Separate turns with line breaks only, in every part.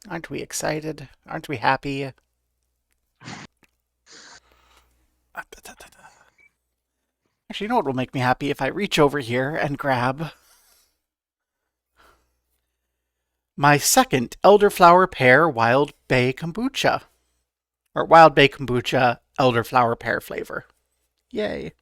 Aren't we excited? Aren't we happy? Actually, you know what will make me happy? If I reach over here and grab my second elderflower pear wild bay kombucha. Or wild bay kombucha elderflower pear flavor. Yay.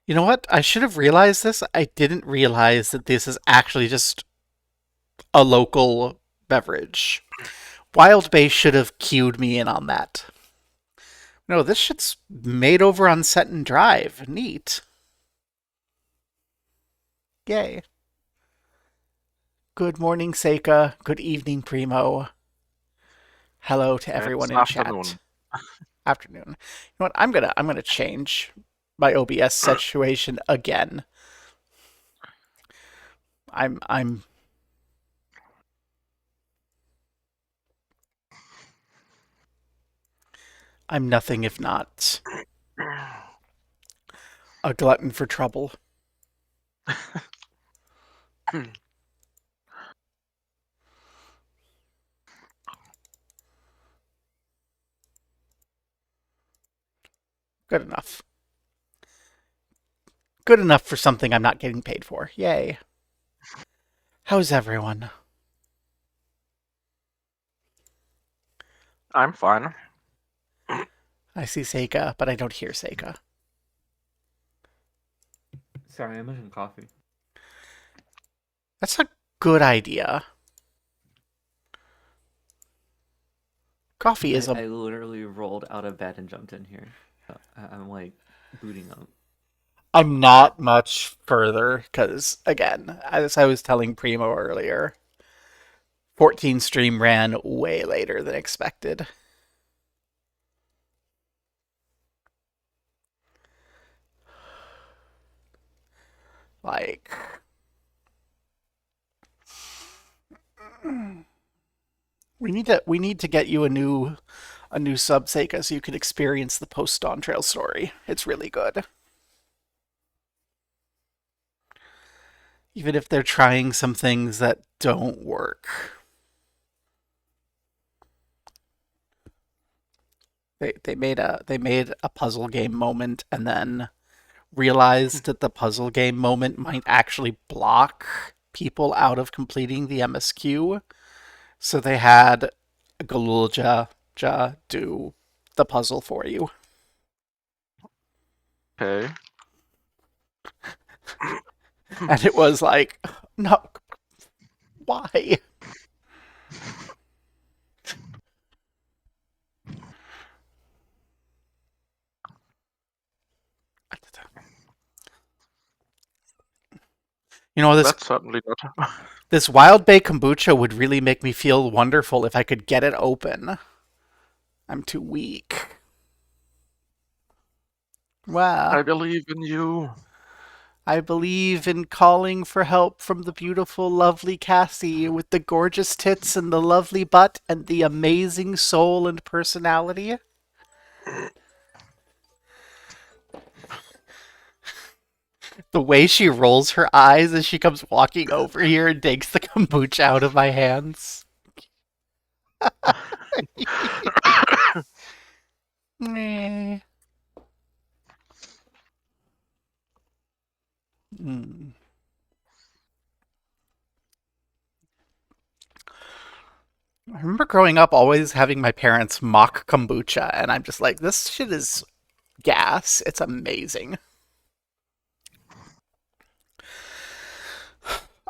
You know what? I should have realized this. I didn't realize that this is actually just a local beverage. Wild Bay should have cued me in on that. No, this shit's made over on Set and Drive. Neat. Yay. Good morning, Seika. Good evening, Primo. Hello to everyone
It's
in chat.
afternoon.
Afternoon. You know what? I'm gonna change my OBS situation again. I'm I'm nothing if not a glutton for trouble. Good enough. Good enough for something I'm not getting paid for. Yay. How's everyone?
I'm fine.
I see Seika, but I don't hear Seika.
Sorry, I'm making coffee.
That's a good idea. Coffee is
I literally rolled out of bed and jumped in here. I'm like booting up.
I'm not much further because, again, as I was telling Primo earlier, 14 stream ran way later than expected. Like, we need to get you a new sub Seika so you can experience the post Dawn Trail story. It's really good. Even if they're trying some things that don't work. They made a puzzle game moment and then realized that the puzzle game moment might actually block people out of completing the MSQ. So they had Galulja do the puzzle for you.
Okay.
And it was like, no, why? You know, this
That's certainly not.
this wild bay kombucha would really make me feel wonderful if I could get it open. I'm too weak.
I
Wow.
believe in you.
I believe in calling for help from the beautiful, lovely Cassie with the gorgeous tits and the lovely butt and the amazing soul and personality. The way she rolls her eyes as she comes walking over here and takes the kombucha out of my hands. Mm. I remember growing up always having my parents mock kombucha, and I'm just like, this shit is gas. It's amazing.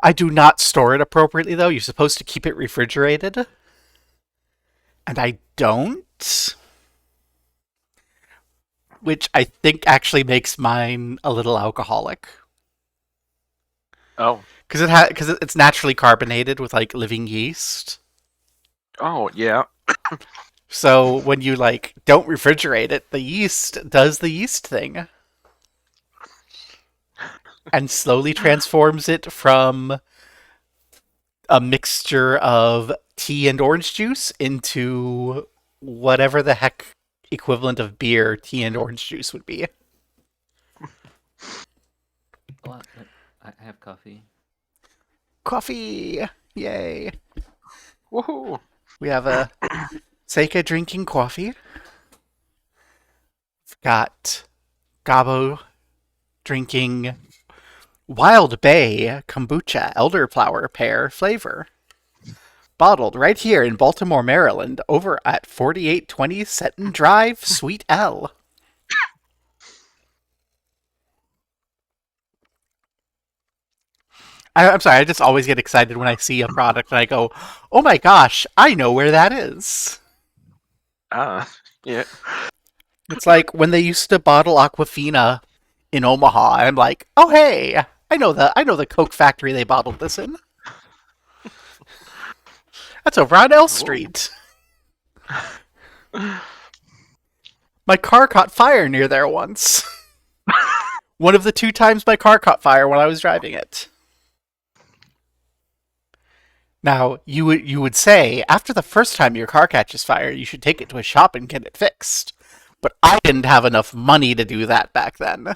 I do not store it appropriately, though. You're supposed to keep it refrigerated, and I don't, which I think actually makes mine a little alcoholic.
Oh.
Because it's naturally carbonated with like living yeast.
Oh, yeah.
So when you like don't refrigerate it, the yeast does the yeast thing and slowly transforms it from a mixture of tea and orange juice into whatever the heck equivalent of beer tea and orange juice would be.
Well, I have coffee.
Coffee! Yay!
Woohoo!
We have a Seika drinking coffee. We've got Gabo drinking Wild Bay Kombucha Elderflower Pear flavor. Bottled right here in Baltimore, Maryland, over at 4820 Seton Drive, Suite L. I'm sorry, I just always get excited when I see a product and I go, oh my gosh, I know where that is.
Yeah.
It's like when they used to bottle Aquafina in Omaha. I'm like, oh hey, I know the Coke factory they bottled this in. That's over on L Street. My car caught fire near there once. One of the 2 times my car caught fire when I was driving it. Now, you would say, after the first time your car catches fire, you should take it to a shop and get it fixed. But I didn't have enough money to do that back then.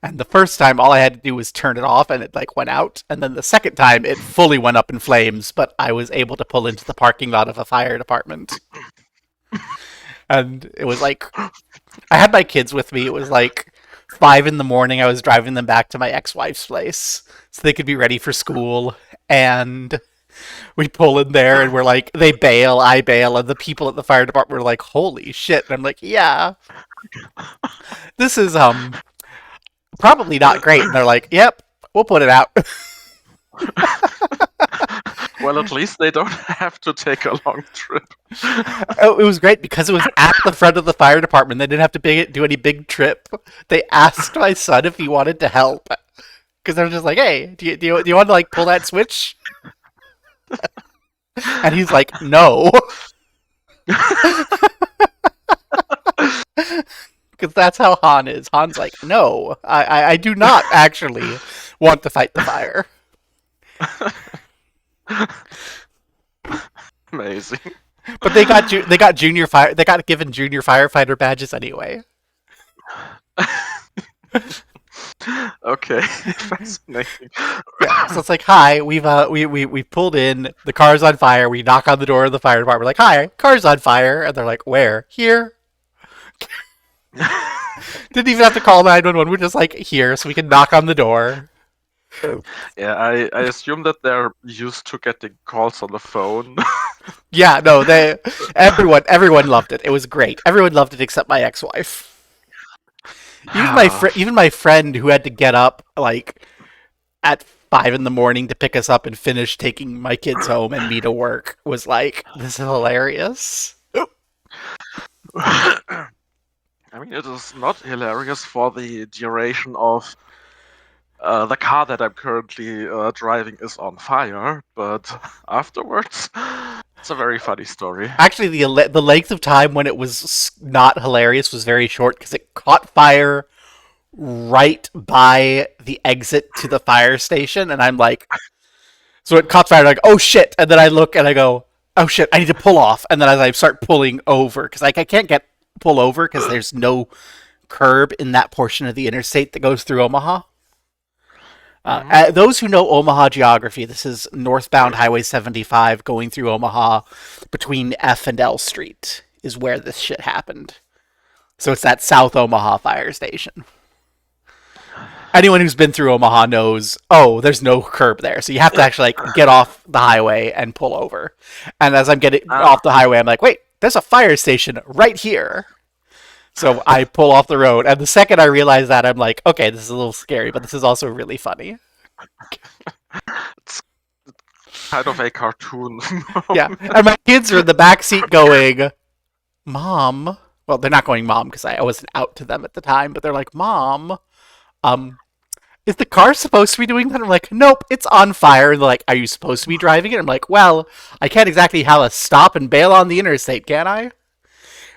And the first time, all I had to do was turn it off and it like went out. And then the second time, it fully went up in flames, but I was able to pull into the parking lot of a fire department. And it was like, I had my kids with me. It was like 5 in the morning. I was driving them back to my ex-wife's place so they could be ready for school. And we pull in there and we're like, they bail, I bail. And the people at the fire department were like, holy shit. And I'm like, yeah, this is, probably not great. And they're like, yep, we'll put it out.
Well, at least they don't have to take a long trip.
Oh, it was great because it was at the front of the fire department. They didn't have to do any big trip. They asked my son if he wanted to help because they were just like, "Hey, do you want to like pull that switch?" And he's like, "No," because that's how Han is. Han's like, "No, I do not actually want to fight the fire."
Amazing.
But they got given junior firefighter badges anyway.
Okay, fascinating.
Yeah, so it's like, hi, we pulled in, the car's on fire. We knock on the door of the fire department. We're like, hi, car's on fire, and they're like, where? Here. Didn't even have to call 911. We're just like here, so we can knock on the door.
Yeah, I assume that they're used to getting calls on the phone.
Yeah, no, everyone loved it. It was great. Everyone loved it except my ex-wife. Even my friend who had to get up like at 5 in the morning to pick us up and finish taking my kids home and me to work was like, this is hilarious.
I mean, it is not hilarious for the duration of the car that I'm currently driving is on fire, but afterwards, it's a very funny story.
Actually, the length of time when it was not hilarious was very short because it caught fire right by the exit to the fire station, and I'm like, so it caught fire, like, oh shit, and then I look and I go, oh shit, I need to pull off, and then as I start pulling over, because like I can't pull over because there's no curb in that portion of the interstate that goes through Omaha. Those who know Omaha geography, this is northbound Highway 75 going through Omaha between F and L Street is where this shit happened. So it's that South Omaha fire station. Anyone who's been through Omaha knows, oh, there's no curb there. So you have to actually like get off the highway and pull over. And as I'm getting off the highway, I'm like, wait, there's a fire station right here. So I pull off the road, and the second I realize that, I'm like, okay, this is a little scary, but this is also really funny.
It's kind of a cartoon.
Yeah, and my kids are in the back seat going, Mom. Well, they're not going Mom because I wasn't out to them at the time, but they're like, Mom, is the car supposed to be doing that? I'm like, nope, it's on fire. And they're like, are you supposed to be driving it? I'm like, well, I can't exactly have a stop and bail on the interstate, can I?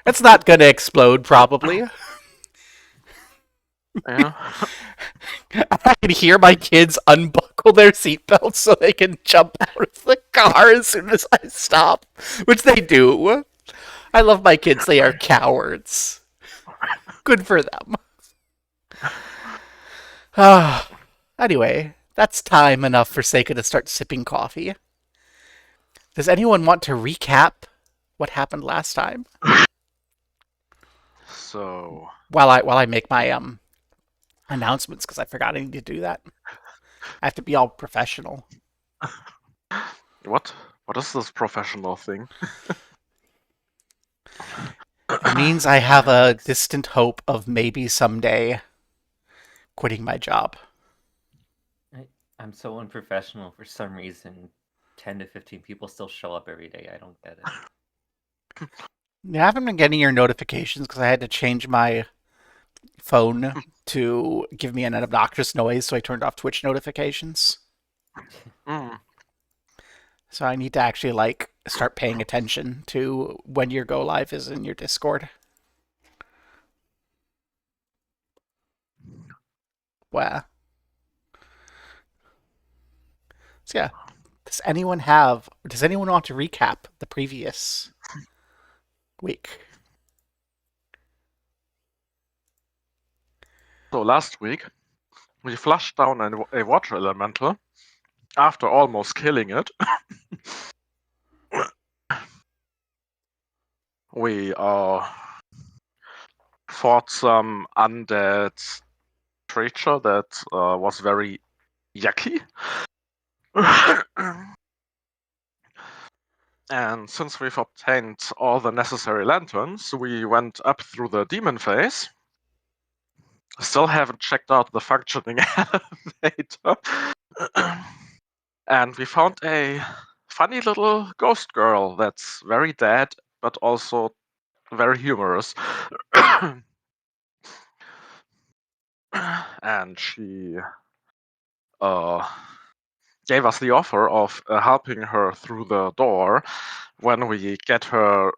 It's not gonna explode, probably.
Yeah.
I can hear my kids unbuckle their seatbelts so they can jump out of the car as soon as I stop, which they do. I love my kids. They are cowards. Good for them. Ah, anyway, that's time enough for Seika to start sipping coffee. Does anyone want to recap what happened last time
So,
while I make my announcements because I forgot I need to do that. I have to be all professional.
what? What is this professional thing?
It means I have a
Thanks.
distant hope of maybe someday quitting my job.
I, I'm so unprofessional for some reason. 10 to 15 people still show up every day. I don't get it.
I haven't been getting your notifications because I had to change my phone to give me an obnoxious noise, so I turned off Twitch notifications.
Mm.
So I need to actually like start paying attention to when your go live is in your Discord. Wow. So yeah, does anyone want to recap the previous week?
So last week, we flushed down a water elemental after almost killing it. We fought some undead creature that was very yucky. And since we've obtained all the necessary lanterns, we went up through the demon phase. Still haven't checked out the functioning elevator. And we found a funny little ghost girl that's very dead, but also very humorous. And she uh, gave us the offer of helping her through the door when we get her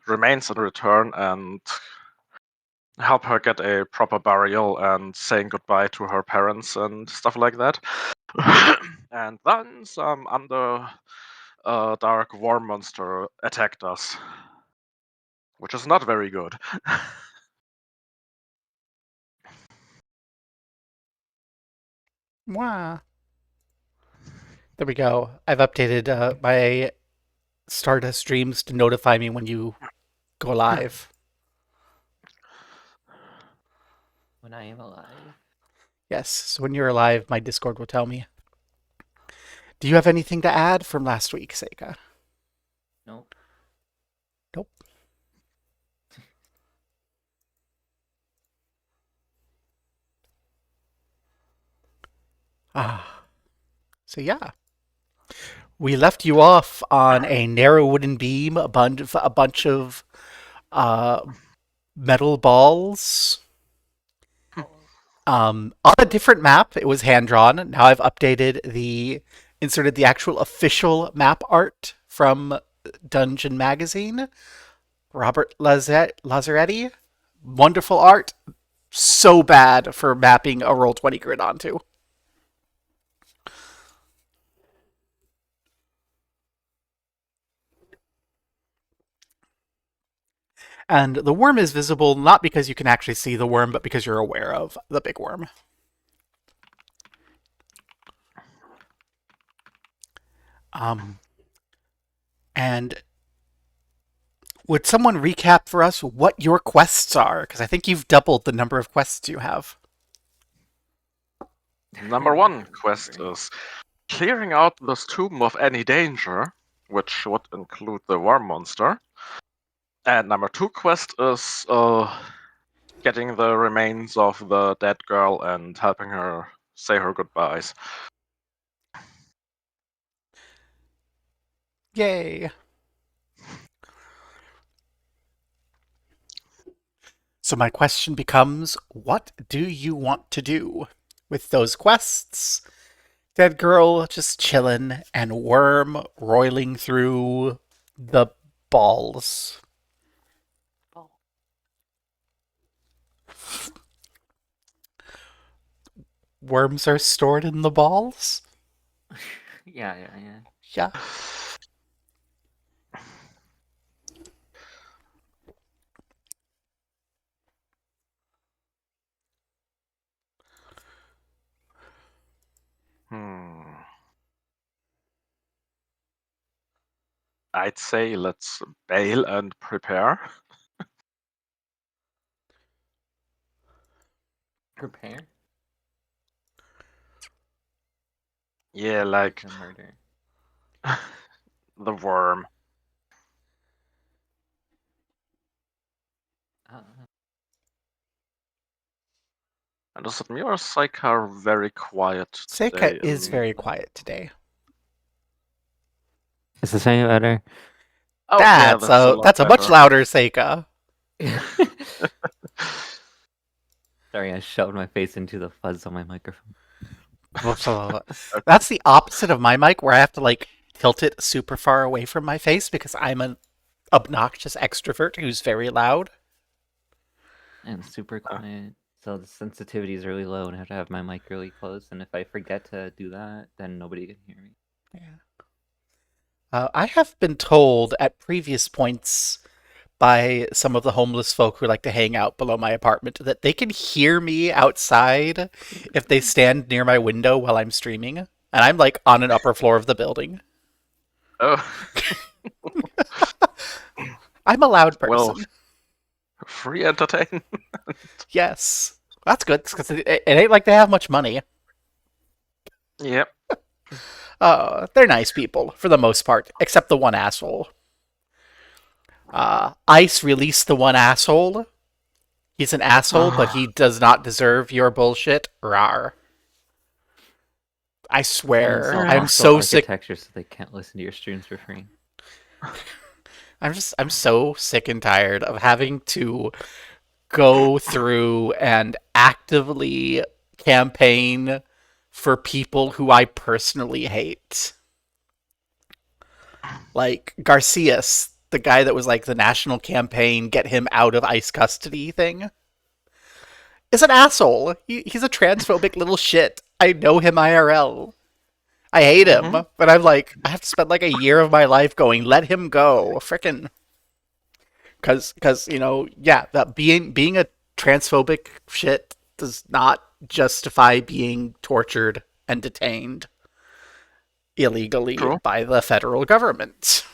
remains in return and help her get a proper burial and saying goodbye to her parents and stuff like that. And then some dark worm monster attacked us, which is not very good.
Wow. There we go. I've updated my Stardust streams to notify me when you go live.
When I am alive.
Yes, so when you're live, my Discord will tell me. Do you have anything to add from last week, Seika?
Nope.
Nope. Ah, so yeah. We left you off on a narrow wooden beam, a bunch of uh, metal balls. On a different map, it was hand drawn. Now I've inserted the actual official map art from Dungeon Magazine. Robert Lazzaretti. Wonderful art. So bad for mapping a Roll20 grid onto. And the worm is visible not because you can actually see the worm, but because you're aware of the big worm. Um, and would someone recap for us what your quests are? Because I think you've doubled the number of quests you have.
Number one quest is clearing out this tomb of any danger, which would include the worm monster. And number two quest is getting the remains of the dead girl and helping her say her goodbyes.
Yay. So my question becomes, what do you want to do with those quests? Dead girl just chillin' and worm roiling through the balls. Worms are stored in the balls?
Yeah, yeah, yeah.
Yeah.
I'd say let's bail and prepare.
Prepare
Yeah, like
for murder.
the worm.
Uh,
And is it me or Psyche are very quiet
Seika
today?
is very quiet today.
is this any better?
Oh yeah,
That's
that's a lot
a much
better.
louder Seika.
Sorry, I shoved my face into the fuzz on my microphone.
That's the opposite of my mic, where I have to like tilt it super far away from my face because I'm an obnoxious extrovert who's very loud.
And super
Uh,
quiet. So the sensitivity is really low and I have to have my mic really close. And if I forget to do that, then nobody can hear me.
Yeah. I have been told at previous points by some of the homeless folk who like to hang out below my apartment that they can hear me outside if they stand near my window while I'm streaming. And I'm like on an upper floor of the building.
oh,
I'm a loud
well,
person.
free entertainment.
Yes. That's good because it ain't like they have much money.
Yep.
They're nice people for the most part, except the one asshole. Ice released the one asshole. He's an asshole, but he does not deserve your bullshit. Rar. I
And
swear,
install
Yeah.
I'm
hostile
so sick.
architecture so they can't listen to your streams for free.
I'm so sick and tired of having to go through and actively campaign for people who I personally hate. Like Garcias, the guy that was like the national campaign get him out of ICE custody thing, is an asshole. He's a transphobic little shit. I know him IRL. I hate him,
Mm-hmm.
but I'm like, I have to spend like a year of my life going, let him go. Frickin'. Cause, yeah, that being a transphobic shit does not justify being tortured and detained illegally
True.
by the federal government.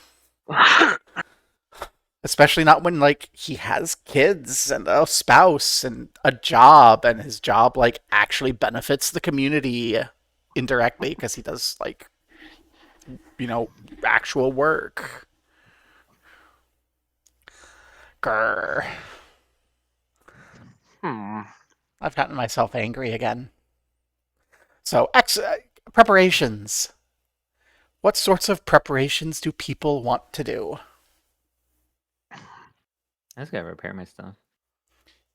Especially not when like he has kids and a spouse and a job, and his job like actually benefits the community indirectly because he does like actual work. Grr.
Hmm.
I've gotten myself angry again. So, preparations. What sorts of preparations do people want to do?
I just gotta repair my stuff.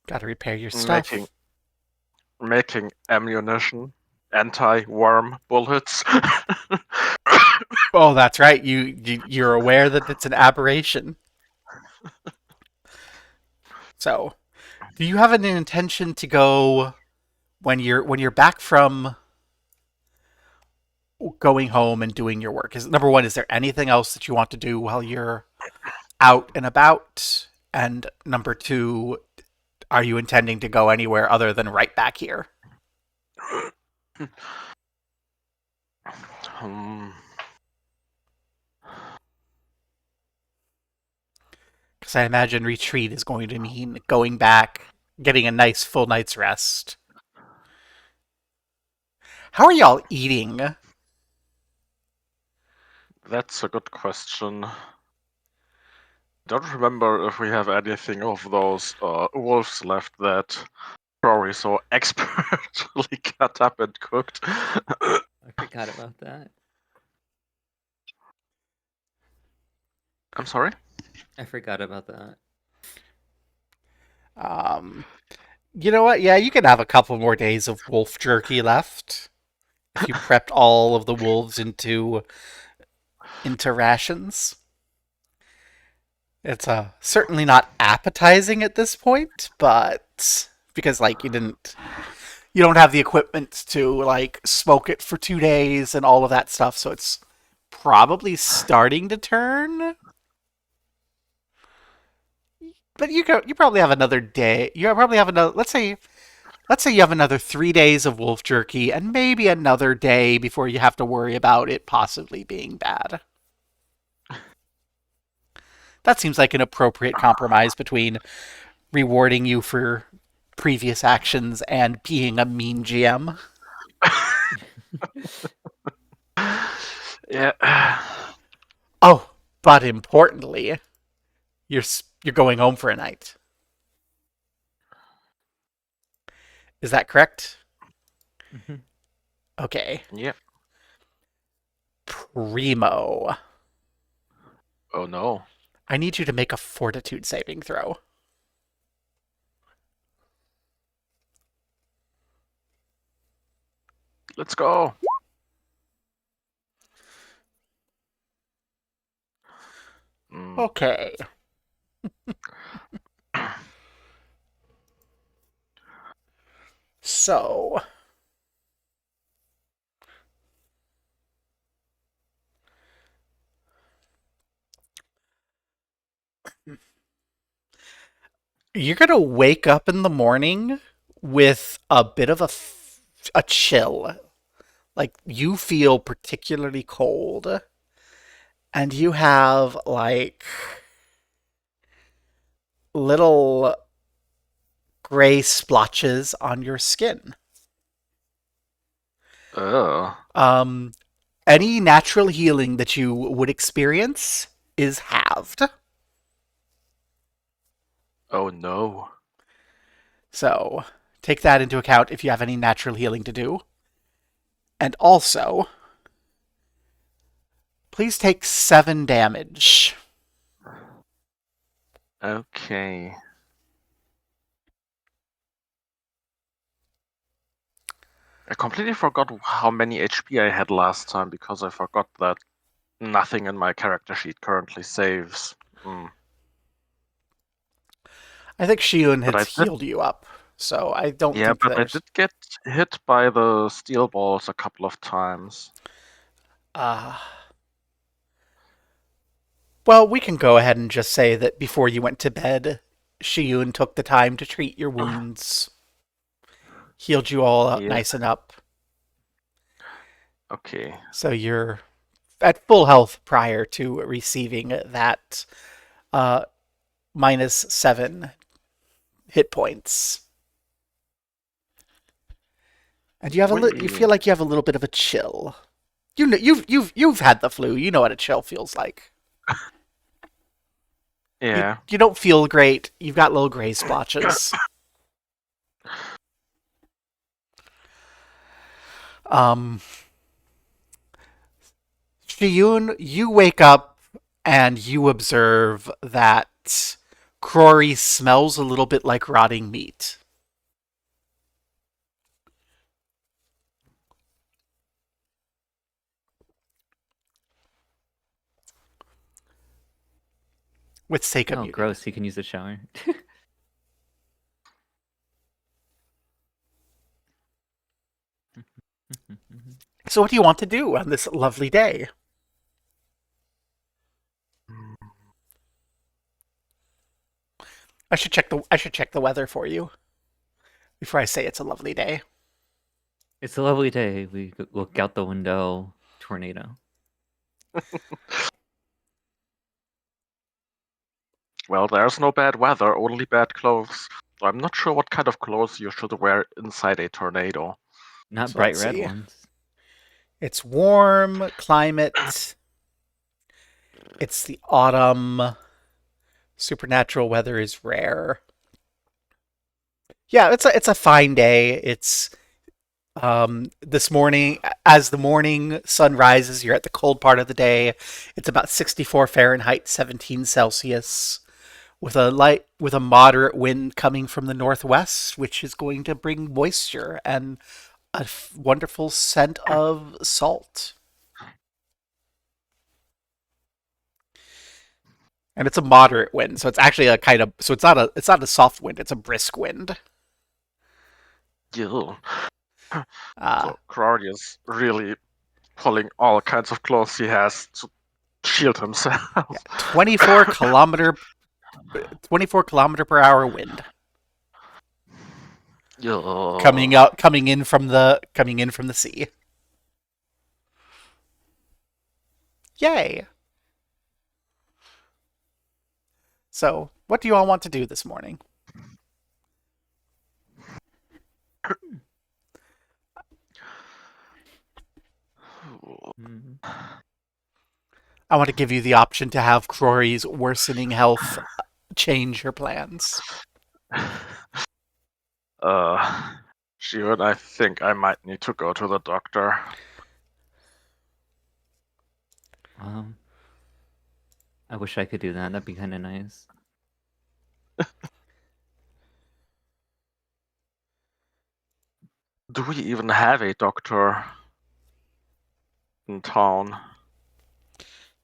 Gotta repair your
Making
stuff.
making ammunition, anti-worm bullets.
Oh, that's right. You're aware that it's an aberration. So, do you have an intention to go when you're back from going home and doing your work? Is number one, is there anything else that you want to do while you're out and about? And number two, are you intending to go anywhere other than right back here?
Hmm.
Because I imagine retreat is going to mean going back, getting a nice full night's rest. How are y'all eating?
That's a good question. Don't remember if we have anything of those wolves left that Rory so expertly cut up and cooked.
I forgot about that.
I'm sorry?
I forgot about that.
Um, you know what? Yeah, you can have a couple more days of wolf jerky left if you prepped all of the wolves into rations. It's certainly not appetizing at this point, but because like you don't have the equipment to like smoke it for 2 days and all of that stuff, so it's probably starting to turn. But you probably have another day. You probably have another. Let's say you have another 3 days of wolf jerky and maybe another day before you have to worry about it possibly being bad. That seems like an appropriate compromise between rewarding you for previous actions and being a mean GM.
Yeah.
Oh, but importantly, you're going home for a night. Is that correct?
Mhm.
Okay.
Yeah.
Primo,
Oh no.
I need you to make a fortitude saving throw.
Let's go. Mm.
Okay. So, you're going to wake up in the morning with a bit of a chill. Like, you feel particularly cold, and you have, like, little gray splotches on your skin.
Oh.
Um, any natural healing that you would experience is halved.
Oh no.
So take that into account if you have any natural healing to do. And also, please take 7 damage.
Okay. I completely forgot how many HP I had last time because I forgot that nothing in my character sheet currently saves. Mm.
I think Shiun
But
has
I did,
healed you up, so I don't
yeah,
think
but I
there's.
did get hit by the steel balls a couple of times.
Uh, well, we can go ahead and just say that before you went to bed, Shiun took the time to treat your wounds, healed you all up
Yeah,
nice and up.
okay.
So you're at full health prior to receiving that uh, -7 hit points. And you
We,
feel like you have a little bit of a chill. You know, you've had the flu. You know what a chill feels like.
yeah.
You don't feel great. You've got little gray splotches. Um, Shiyun, you wake up and you observe that Crory smells a little bit like rotting meat. With Seika
Oh,
muted.
gross. He can use the shower.
So what do you want to do on this lovely day? I should check the weather for you before I say it's a lovely day.
It's a lovely day. We look out the window. Tornado.
Well, there's no bad weather, only bad clothes. So I'm not sure what kind of clothes you should wear inside a tornado.
Not
So
bright
let's
red
see.
ones.
It's warm climate. It's the autumn. Supernatural weather is rare. Yeah, it's a fine day. It's this morning as the morning sun rises, you're at the cold part of the day. It's about 64 Fahrenheit, 17 Celsius with a moderate wind coming from the northwest, which is going to bring moisture and a wonderful scent of salt. And it's a moderate wind, so it's actually a kind of so it's not a soft wind, it's a brisk wind.
Ew.
Uh,
So Crowley is really pulling all kinds of clothes he has to shield himself.
yeah, 24 kilometer per hour wind
Ew.
coming in from the sea. Yay! So, what do you all want to do this morning?
Hmm.
I want to give you the option to have Crory's worsening health change your plans.
Uh, Shion, I think I might need to go to the doctor.
Um, I wish I could do that. That'd be kind of nice.
Do we even have a doctor in town?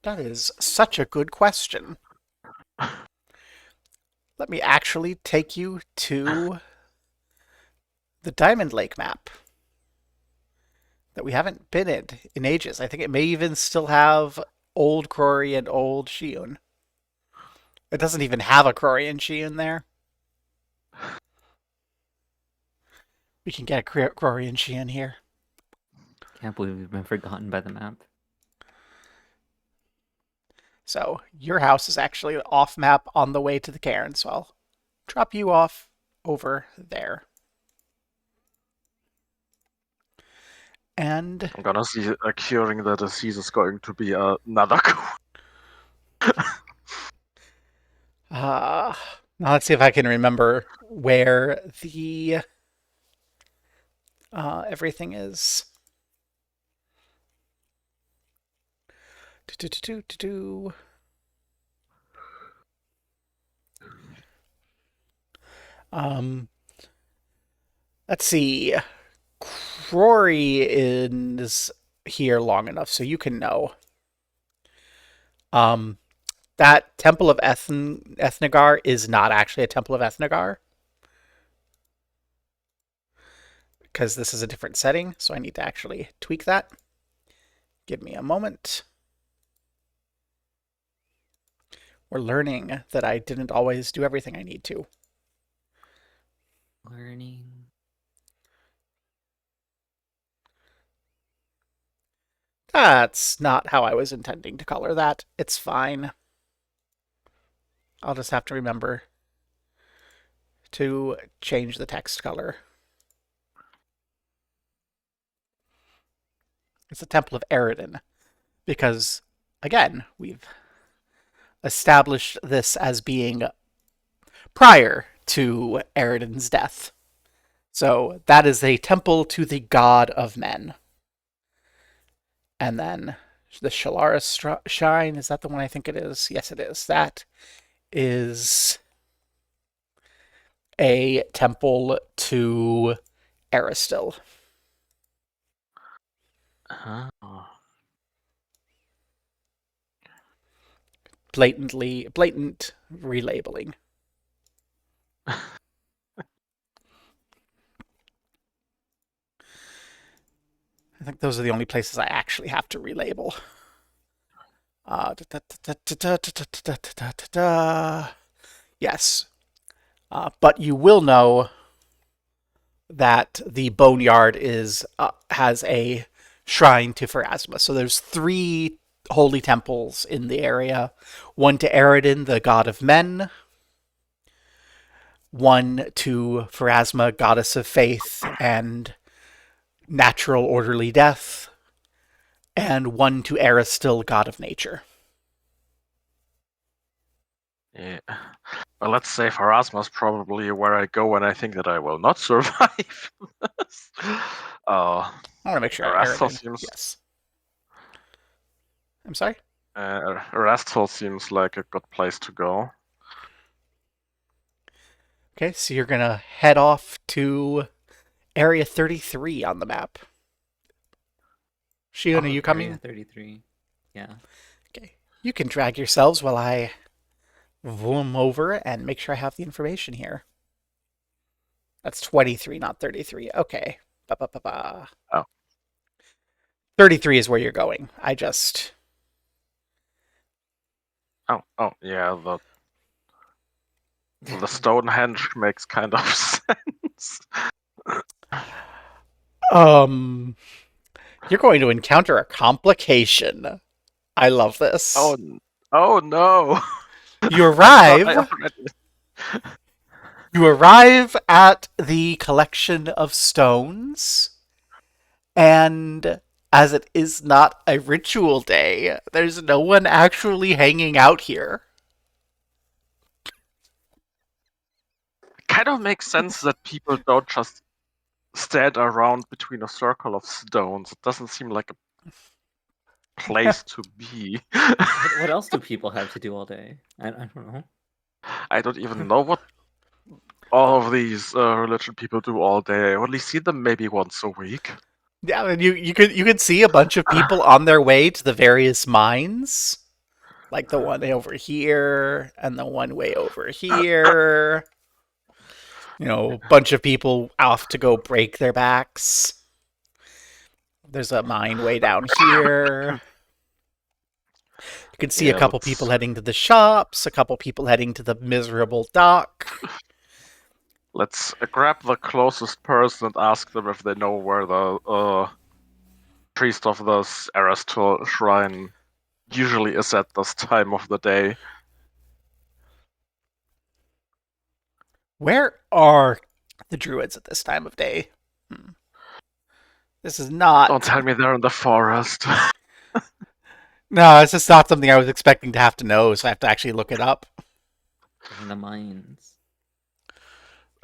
That is such a good question. Let me actually take you to the Diamond Lake map that we haven't been in ages. I think it may even still have old Crory and old Shion. It doesn't even have a Crory and Shion there. We can get a Crory and Shion here.
Can't believe we've been forgotten by the map.
So your house is actually off map on the way to the Cairn, so I'll drop you off over there. And
I'm gonna see curing the disease is going to be another.
now let's see if I can remember where the everything is. Um, let's see. Crory is here long enough so you can know. Um, that Temple of Ethnagar is not actually a Temple of Ethnagar because this is a different setting, so I need to actually tweak that. Give me a moment. We're learning that I didn't always do everything I need to.
Learning.
That's not how I was intending to color that. It's fine. I'll just have to remember to change the text color. It's the Temple of Eridan, because, again, we've established this as being prior to Eridan's death. So that is a temple to the god of men. And then the Shalaris Shrine, is that the one I think it is? Yes, it is. That is a temple to Aristil.
Oh.
Blatant relabeling. I think those are the only places I actually have to relabel. Yes. But you will know that the Boneyard has a shrine to Pharasma. So there's 3 holy temples in the area. One to Eridan, the god of men. One to Pharasma, goddess of faith and natural orderly death. And one to Aristil, god of nature.
Yeah. Well, let's say Pharasma's probably where I go when I think that I will not survive.
I want to make sure
Erastil
Eridan.
seems.
Yes. I'm sorry?
Erastil seems like a good place to go.
Okay, so you're going to head off to Area 33 on the map. Shion, are you coming?
Area 33. Yeah.
Okay. You can drag yourselves while I vroom over and make sure I have the information here. That's 23, not 33. Okay. Ba-ba-ba-ba.
Oh.
33 is where you're going. I just...
Oh, yeah, the Stonehenge makes kind of sense.
You're going to encounter a complication. I love this.
Oh no!
You
I thought I
arrive.
already.
You arrive at the collection of stones, and as it is not a ritual day, there's no one actually hanging out here.
Kind of makes sense that people don't just stand around between a circle of stones. It doesn't seem like a place to be.
What else do people have to do all day? I don't know.
I don't even know what all of these religion people do all day. I only see them maybe once a week.
Yeah, and you could see a bunch of people on their way to the various mines, like the one over here and the one way over here. A bunch of people off to go break their backs. There's a mine way down here. You can see a
Yeah,
couple people heading to the shops, a couple people heading to the miserable dock.
let's grab the closest person and ask them if they know where the priest of the Aristotle shrine usually is at this time of the day.
Where are the druids at this time of day? This is not.
Don't tell me they're in the forest.
No, it's just not something I was expecting to have to know, so I have to actually look it up.
They're in the mines.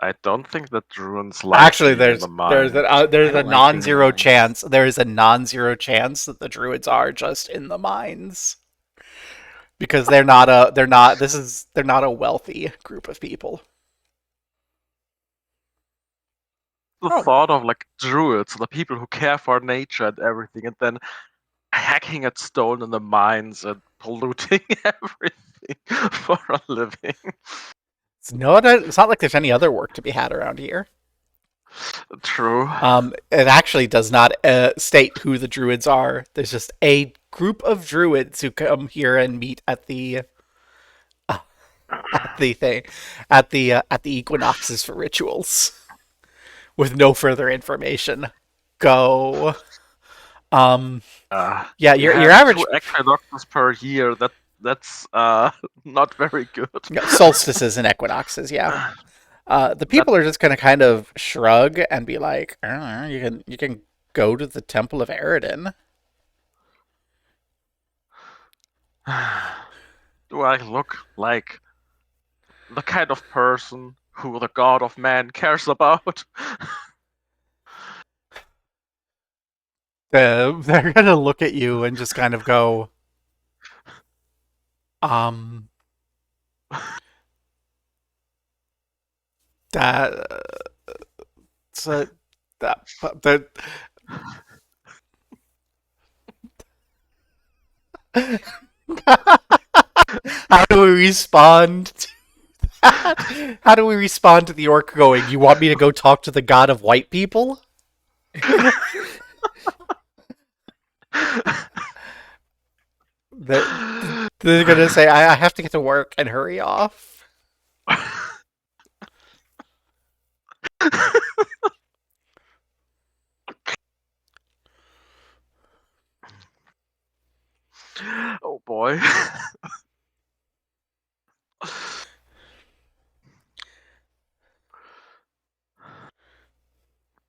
I don't think that druids like
Actually,
being in the
there's
mine.
there's
I
a
don't like being in the
non-zero
mines.
chance. There is a non-zero chance that the druids are just in the mines because they're not a wealthy group of people.
The
Oh,
thought of like druids, the people who care for nature and everything, and then hacking at stone in the mines and polluting everything for a living.
it's not like there's any other work to be had around here.
True.
It actually does not state who the druids are. There's just a group of druids who come here and meet uh, at the thing at the equinoxes for rituals with no further information. Go. Um. Yeah,
We
your
have
average
two equinoxes per year. That's not very good.
solstices and equinoxes. Yeah. The
That
people are just gonna kind of shrug and be like, I don't know, you can go to the Temple of Eridan.
do I look like the kind of person who the god of man cares about?
They're gonna look at you and just kind of go, um, that's a, that. How do we respond to that? How do we respond to the orc going, you want me to go talk to the god of white people? They're, they're gonna say, I have to get to work and hurry off.
Oh boy.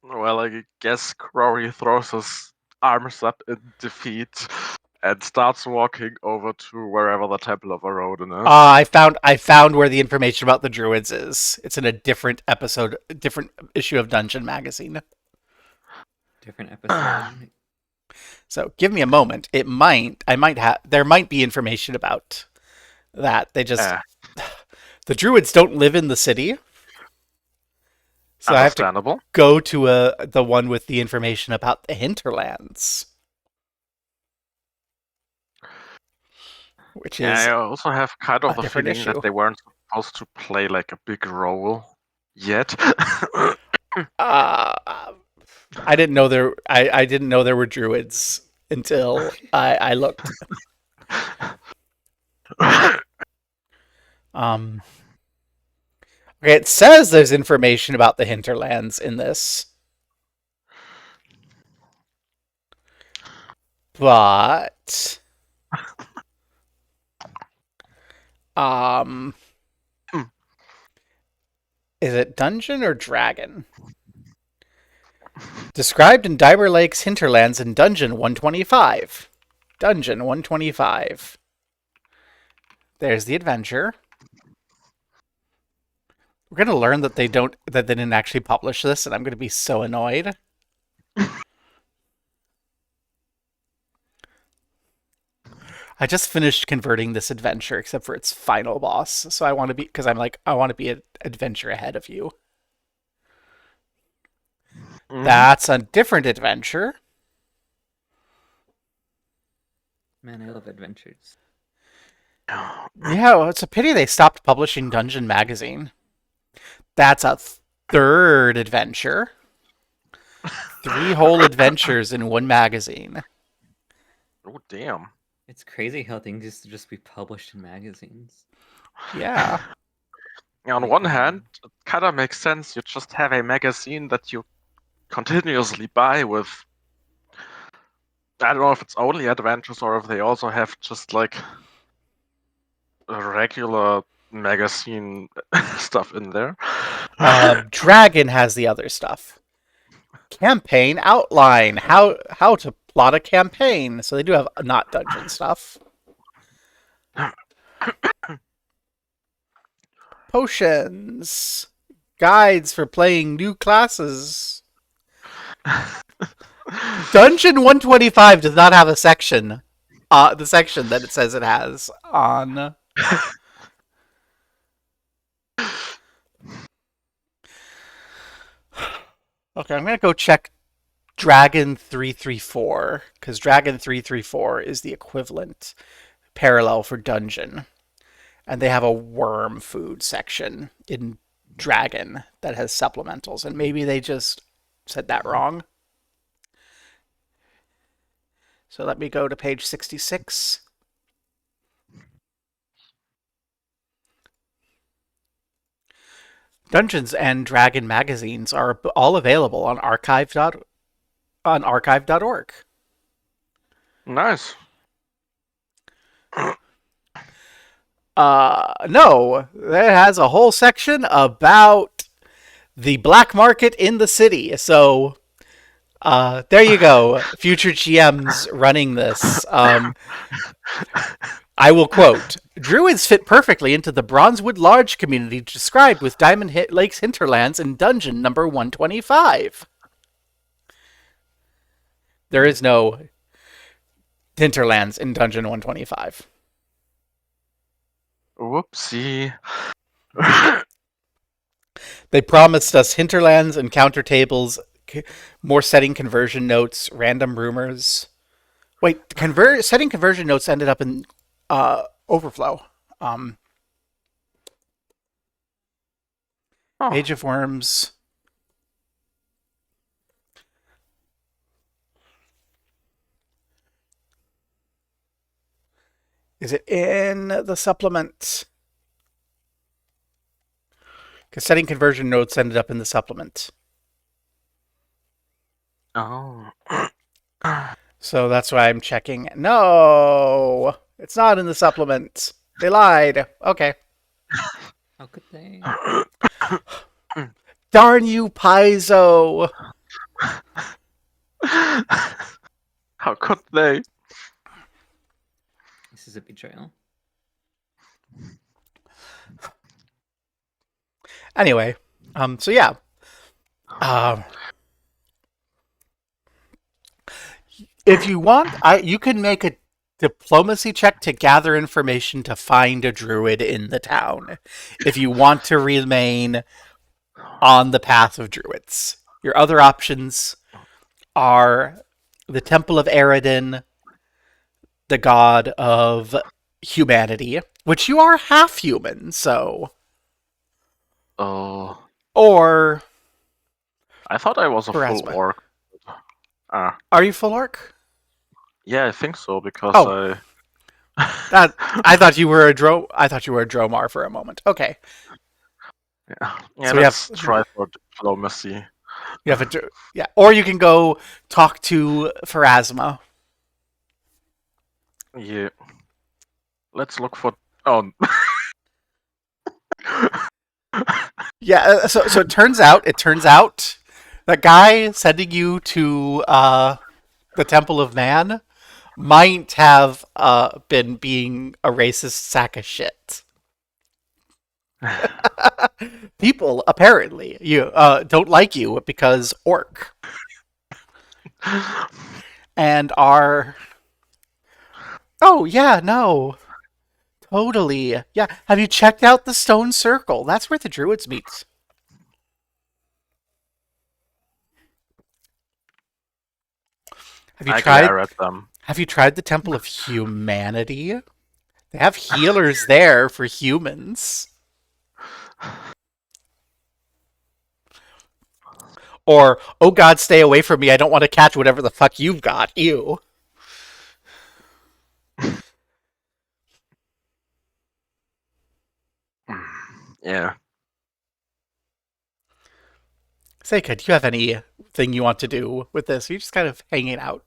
Well, I guess Rory throws his arms up in defeat and starts walking over to wherever the Temple of Arodin is.
I found where the information about the druids is. It's in a different episode, different issue of Dungeon Magazine.
Different episode.
So give me a moment. There might be information about that.
Eh,
The druids don't live in the city, so I have to
understandable.
go to the one with the information about the hinterlands, which
Yeah,
is
I also have kind of
a
the
different
feeling
issue.
that they weren't supposed to play like a big role yet.
Uh, I didn't know there were druids until I looked. Um, okay, it says there's information about the hinterlands in this, but Um,
Hmm.
is it Dungeon or Dragon? Described in Diver Lake's hinterlands in Dungeon 125. Dungeon 125. There's the adventure. We're gonna learn that they didn't actually publish this, and I'm gonna be so annoyed. I just finished converting this adventure, except for its final boss. So I want to be because I want to be an adventure ahead of you.
Mhm.
That's a different adventure.
Man, I love adventures.
Yeah, well, it's a pity they stopped publishing Dungeon Magazine. That's a third adventure. 3 whole adventures in one magazine.
Oh, damn.
It's crazy how things used to just be published in magazines.
Yeah.
Yeah, on
Like,
one hand, it kind of makes sense. You just have a magazine that you continuously buy with. I don't know if it's only adventures or if they also have just like a regular magazine stuff in there.
Dragon has the other stuff. Campaign outline. How to plot a campaign. So they do have not dungeon stuff. Potions. Guides for playing new classes. Dungeon 125 does not have a section. The section that it says it has on. Okay, I'm gonna go check Dragon 334 because Dragon 334 is the equivalent parallel for Dungeon, and they have a worm food section in Dragon that has supplementals, and maybe they just said that wrong. So let me go to page 66. Dungeons and Dragon magazines are all available on archive.org.
Nice.
No, it has a whole section about the black market in the city. So, there you go. Future GMs running this. I will quote: Druids fit perfectly into the Bronzewood Lodge community described with Diamond Lake's hinterlands in Dungeon number 125. There is no hinterlands in Dungeon 125.
Whoopsie.
They promised us hinterlands, encounter tables, more setting conversion notes, random rumors. Wait, setting conversion notes ended up in Overflow.
Oh.
Age of Worms. Is it in the supplement? Because setting conversion notes ended up in the supplement.
Oh.
So that's why I'm checking. No, it's not in the supplement. They lied. Okay.
How could they?
Darn you, Paizo.
How could they?
This is a betrayal.
Anyway, so yeah. If you want, you can make a diplomacy check to gather information to find a druid in the town. If you want to remain on the path of druids, your other options are the Temple of Eridan, the god of humanity, which you are half human, so.
Oh.
Or.
I thought I was a full
Pharasma.
orc.
Are you full orc?
Yeah, I think so because
Oh. I thought you were a Dromar for a moment. Okay.
Yeah,
So
let's try for diplomacy.
You have yeah, or you can go talk to Pharasma.
Yeah. Let's look for. Oh.
Yeah, so it turns out that guy sending you to the Temple of Man might have been being a racist sack of shit. People apparently you don't like you because orc and are. Oh yeah, no, totally. Yeah, have you checked out the Stone Circle? That's where the druids meet. Have you
I
tried?
glare at them.
Have you tried the Temple of Humanity? They have healers there for humans. Or, oh God, stay away from me. I don't want to catch whatever the fuck you've got. Ew.
Yeah.
Seika, do you have anything you want to do with this? Are you just kind of hanging out?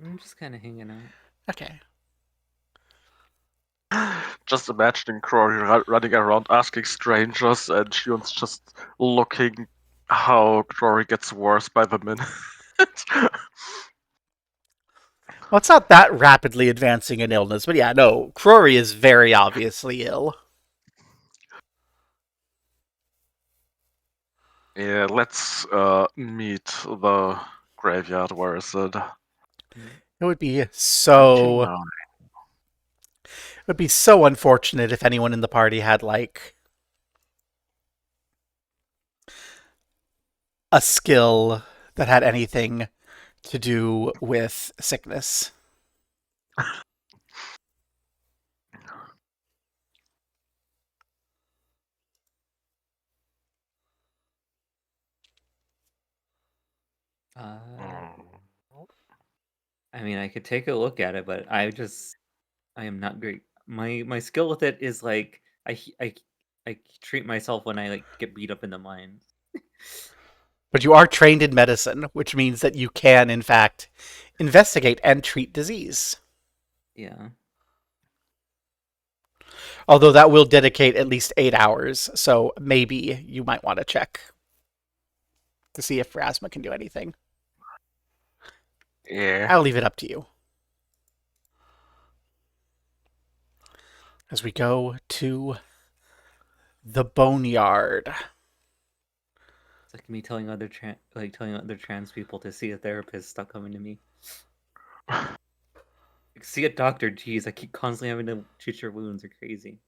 I'm just kind of hanging out.
Okay.
Just imagining Crory running around asking strangers and Shion's just looking how Crory gets worse by the minute.
Well, it's not that rapidly advancing in illness, but yeah, no, Crory is very obviously ill.
Yeah, let's meet the graveyard. Where is it?
Mm.
It would be so
29.
it would be so unfortunate if anyone in the party had like a skill that had anything to do with sickness.
Uh,
Mm.
I mean, I could take a look at it, but I am not great. My skill with it is like I treat myself when I like get beat up in the mines.
But you are trained in medicine, which means that you can, in fact, investigate and treat disease.
Yeah.
Although that will dedicate at least 8 hours, so maybe you might want to check to see if Phrasma can do anything.
Yeah.
I'll leave it up to you. As we go to the Boneyard.
It's like me telling telling other trans people to see a therapist. Stop coming to me. Like, see a doctor. Jeez, I keep constantly having to treat your wounds. Are crazy.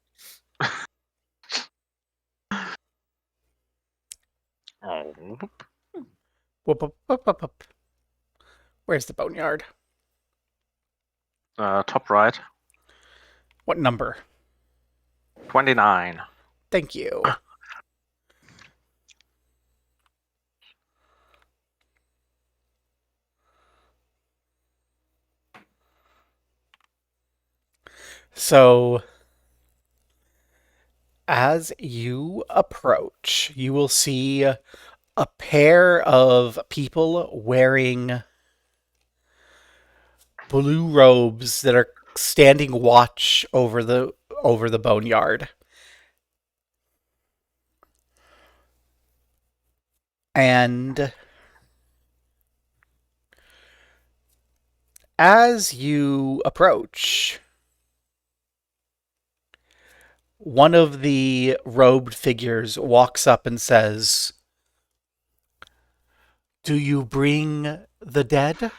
Oh.
Whoop, whoop, whoop, whoop, whoop. Where's the Boneyard?
Top right.
What number?
29.
Thank you. So, as you approach, you will see a pair of people wearing blue robes that are standing watch over the boneyard. And as you approach, one of the robed figures walks up and says, "Do you bring the dead?"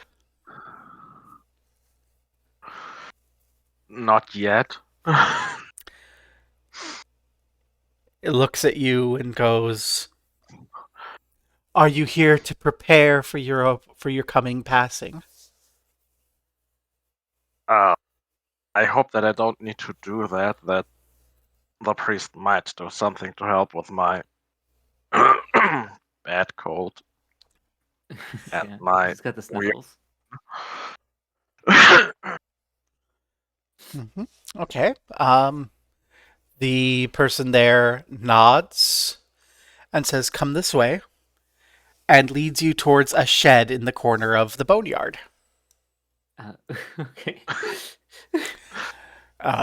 Not yet.
It looks at you and goes, "Are you here to prepare for your coming passing?"
uh, I hope that I don't need to do that. That the priest might do something to help with my bad cold and
Yeah,
my
he's got the
weird.
sniffles.
Hmm. Okay. The person there nods and says, "Come this way," and leads you towards a shed in the corner of the boneyard.
Uh, okay.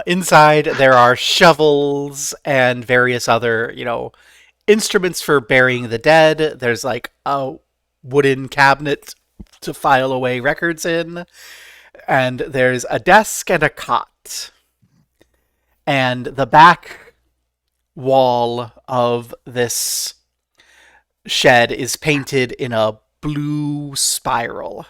Inside, there are shovels and various other, instruments for burying the dead. There's like a wooden cabinet to file away records in, and there's a desk and a cot. And the back wall of this shed is painted in a blue spiral,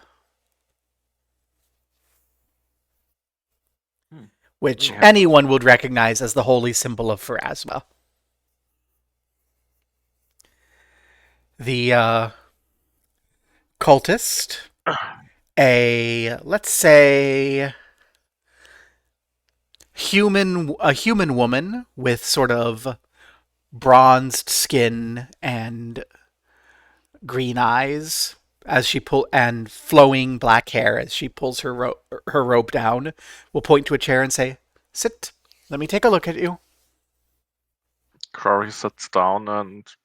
Hmm.
which
Yeah.
anyone would recognize as the holy symbol of Pharasma. The cultist, let's say a human woman with sort of bronzed skin and green eyes as she pull and flowing black hair as she pulls her robe down, will point to a chair and say, "Sit. Let me take a look at you."
Crowley sits down and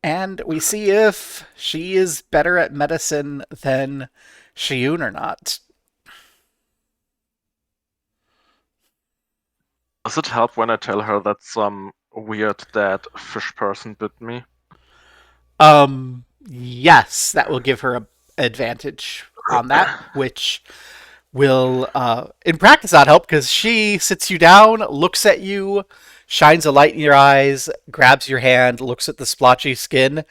And we see if she is better at medicine than Shiyun or not.
does it help when I tell her that some weird dead fish person bit me?
Yes, that will give her a advantage on that, which will, in practice, not help because she sits you down, looks at you, shines a light in your eyes, grabs your hand, looks at the splotchy skin,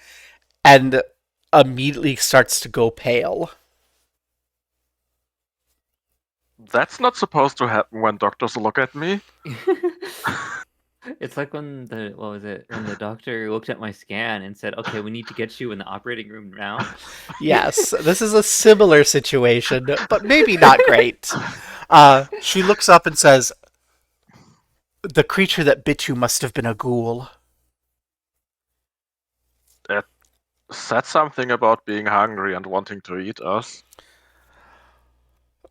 and immediately starts to go pale.
That's not supposed to happen when doctors look at me.
It's like when when the doctor looked at my scan and said, "Okay, we need to get you in the operating room now."
Yes, this is a similar situation, but maybe not great. She looks up and says, "The creature that bit you must have been a ghoul."
It said something about being hungry and wanting to eat us.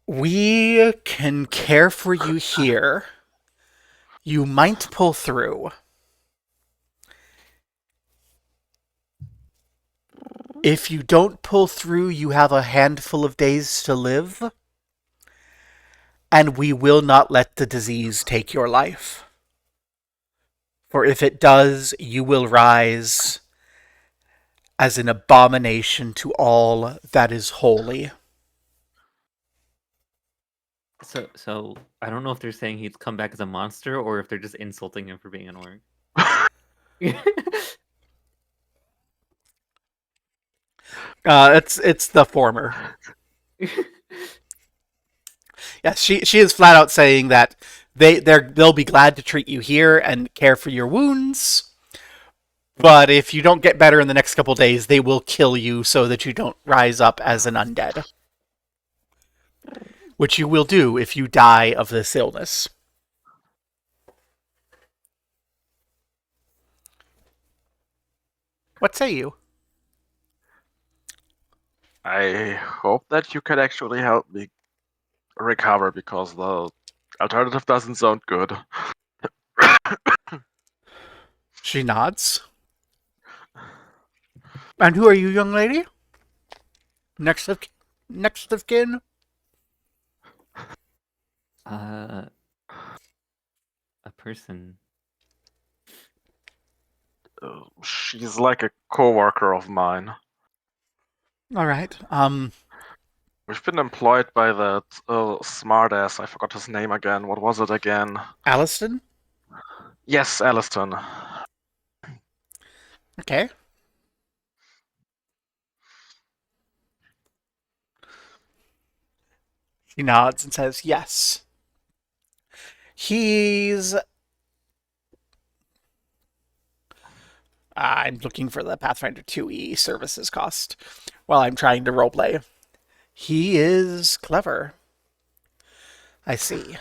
We can care for you here. You might pull through. If you don't pull through, you have a handful of days to live, and we will not let the disease take your life. For if it does, you will rise as an abomination to all that is holy.
So I don't know if they're saying he'd come back as a monster or if they're just insulting him for being an orc.
It's the former. Yes, she is flat out saying that they'll be glad to treat you here and care for your wounds. But if you don't get better in the next couple days, they will kill you so that you don't rise up as an undead. Which you will do if you die of this illness. What say you?
I hope that you can actually help me recover because the alternative doesn't sound good.
She nods. And who are you, young lady? Next of kin?
A person.
She's like a co-worker of mine.
All right.
We've been employed by that smartass. I forgot his name again. What was it again?
Alliston?
Yes, Alliston.
Okay. She nods and says, yes. He's. I'm looking for the Pathfinder 2e services cost while I'm trying to roleplay. He is clever. I see.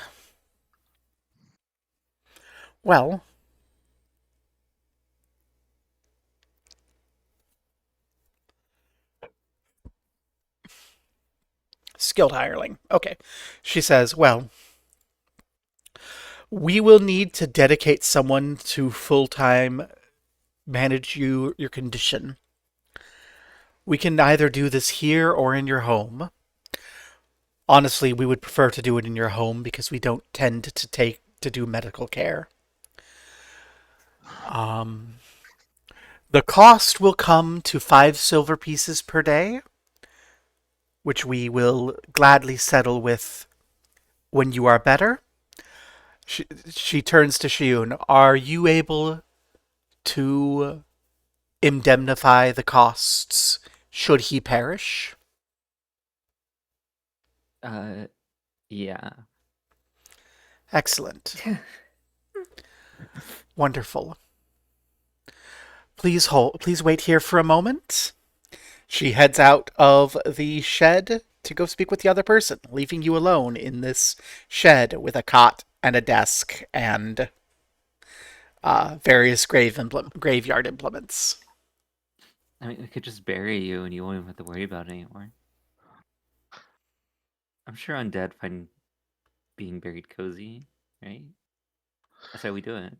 Well, skilled hireling. Okay. She says, well, we will need to dedicate someone to full time manage your condition. We can either do this here or in your home. Honestly, we would prefer to do it in your home because we don't tend to do medical care. Um, the cost will come to 5 silver pieces per day, which we will gladly settle with when you are better. She turns to Shiun. Are you able to indemnify the costs should he perish?
Uh, yeah.
Excellent. Wonderful. Please hold. Please wait here for a moment. She heads out of the shed to go speak with the other person, leaving you alone in this shed with a cot and a desk and various graveyard implements.
I mean, we could just bury you and you won't even have to worry about it anymore. I'm sure undead find being buried cozy, right? That's how we do it.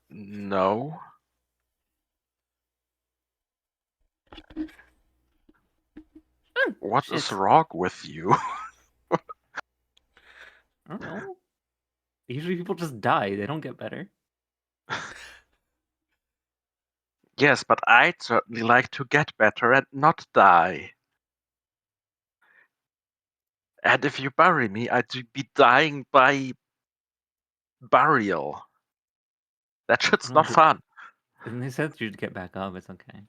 No. What is
Shit.
wrong with you?
I don't know. Usually people just die. They don't get better.
Yes, but I'd certainly like to get better and not die. And if you bury me, I'd be dying by burial. That shit's
No,
not fun.
and they said you'd get back up. It's okay.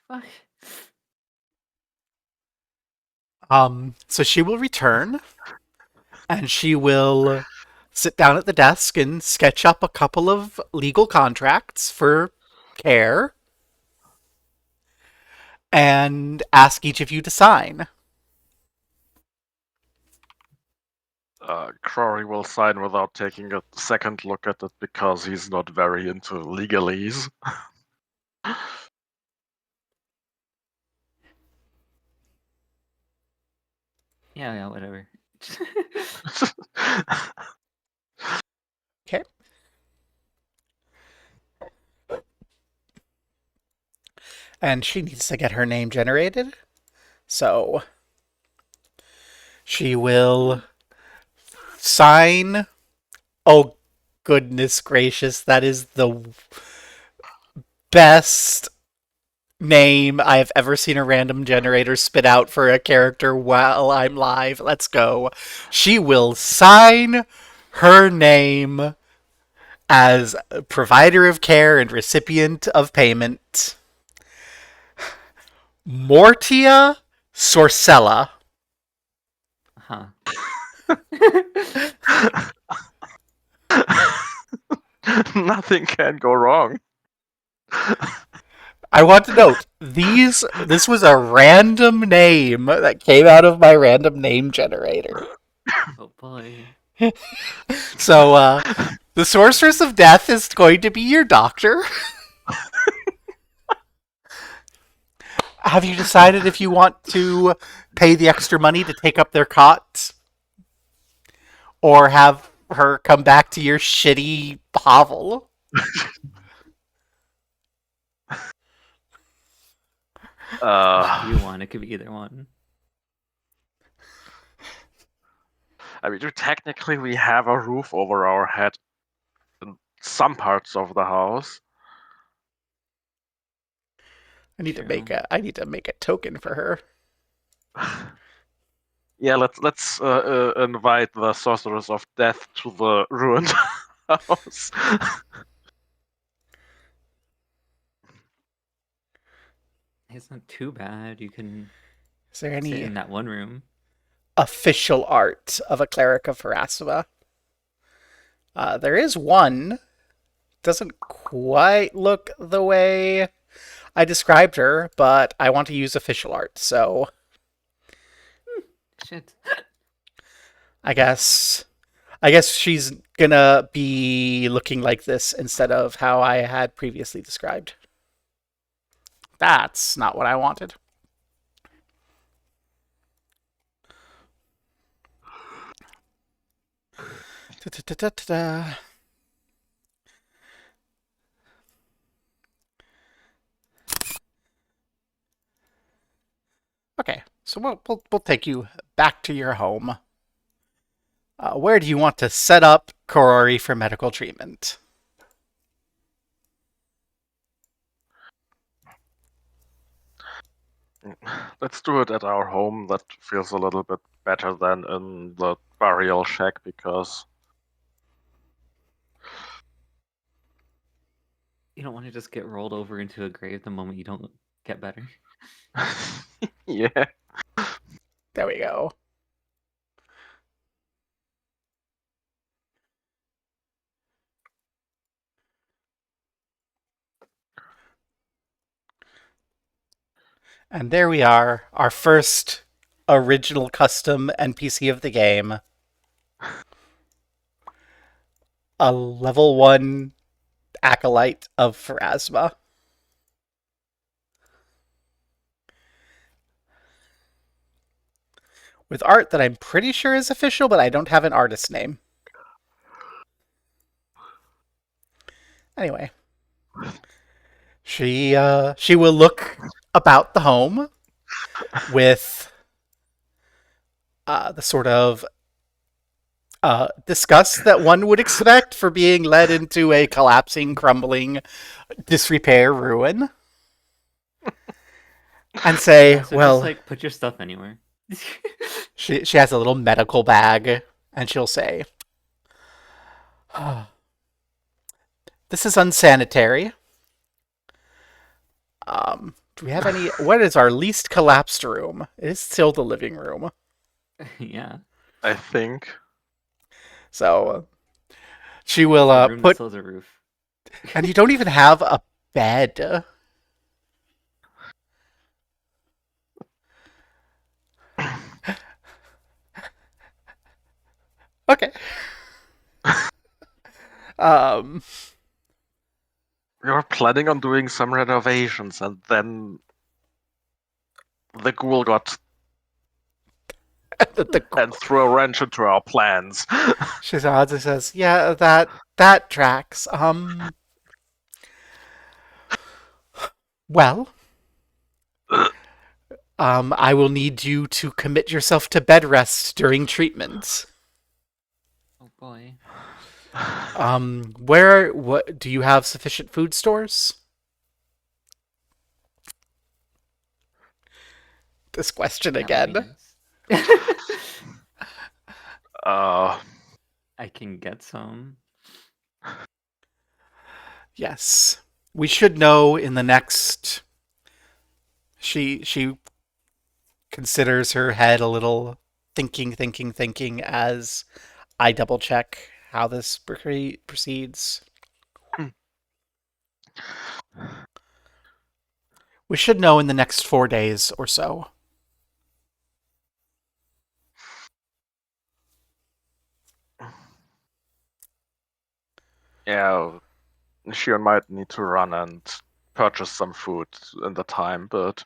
Fuck.
So she will return and she will sit down at the desk and sketch up a couple of legal contracts for care and ask each of you to sign.
Crory will sign without taking a second look at it because he's not very into legalese.
Yeah, whatever.
Okay. And she needs to get her name generated. So she will sign. Oh, goodness gracious. That is the best name I have ever seen a random generator spit out for a character while I'm live. Let's go. She will sign her name as provider of care and recipient of payment. Mortia Sorcella.
Huh.
Nothing can go wrong.
I want to note this was a random name that came out of my random name generator.
Oh boy.
So the sorceress of death is going to be your doctor. Have you decided if you want to pay the extra money to take up their cot or have her come back to your shitty hovel?
What do you want? It could be either one.
I mean, technically, we have a roof over our head in some parts of the house.
I need
True.
to make a token for her.
Yeah, let's invite the sorceress of death to the ruined house.
It's not too bad. You can
Is there
sit
any
in that one room.
official art of a cleric of Harasava? There is one. Doesn't quite look the way I described her, but I want to use official art, so
Shit.
I guess she's gonna be looking like this instead of how I had previously described. That's not what I wanted. Da-da-da-da-da. Okay, so we'll take you back to your home. Where do you want to set up Korori for medical treatment?
Let's do it at our home. That feels a little bit better than in the burial shack because
You don't want to just get rolled over into a grave the moment you don't get better.
yeah.
There we go. And there we are, our first original custom NPC of the game. A level 1 acolyte of Pharasma. With art that I'm pretty sure is official, but I don't have an artist name. Anyway, she will look about the home with the sort of disgust that one would expect for being led into a collapsing, crumbling, disrepair ruin, and say,
Yeah, so
"Well."
just like put your stuff anywhere.
She has a little medical bag, and she'll say, oh, "This is unsanitary. Do we have any? What is our least collapsed room? It is still the living room.
Yeah,
I think.
So she will
the room that
put,
still has a roof.
and you don't even have a bed. Okay. Um,
We were planning on doing some renovations, and then the ghoul got and threw a wrench into our plans.
she nods and says, "Yeah, that tracks. Well, I will need you to commit yourself to bed rest during treatment.
Oh boy.
What do you have sufficient food stores? This question
That would be
again.
nice.
uh,
I can get some.
Yes. We should know in the next. She considers her head a little, thinking as I double check how this proceeds. We should know in the next 4 days or so.
yeah, she might need to run and purchase some food in the time, but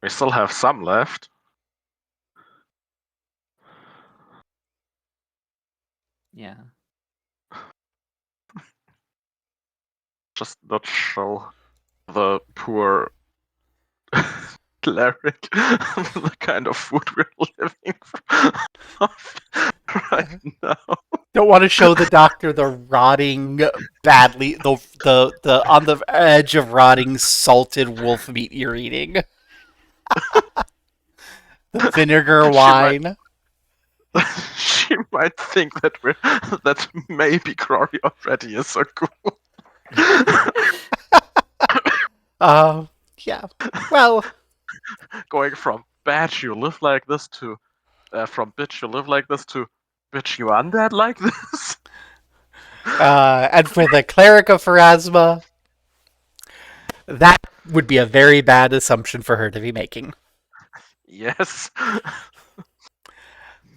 we still have some left.
Yeah.
Just not show the poor cleric the kind of food we're living off right now.
Don't want to show the doctor the rotting, badly the on the edge of rotting salted wolf meat you're eating. The vinegar
She might
wine.
she might think that that maybe Glory already is a ghoul.
Yeah. Well,
Going from bad you live like this to from bitch you live like this to bitch you undead like this.
and for the cleric of Pharasma, that would be a very bad assumption for her to be making.
Yes.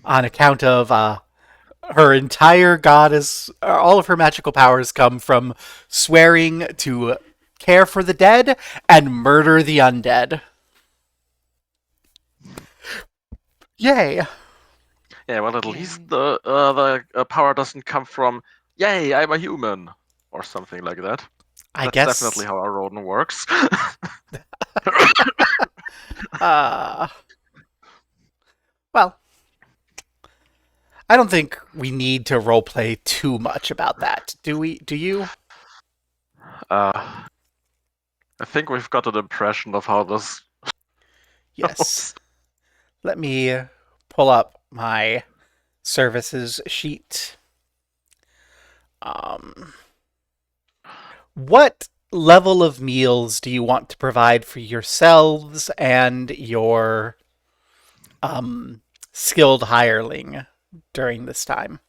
On account of her entire goddess, all of her magical powers come from swearing to care for the dead and murder the undead. Yay!
Yeah, well, at least the power doesn't come from "Yay, I'm a human" or something like that.
I
That's
guess.
definitely how a rodent works.
Uh, Well, I don't think we need to roleplay too much about that. Do we? Do you?
Uh, I think we've got an impression of how this
Yes.
goes.
Let me pull up my services sheet. Um, what level of meals do you want to provide for yourselves and your skilled hireling during this time?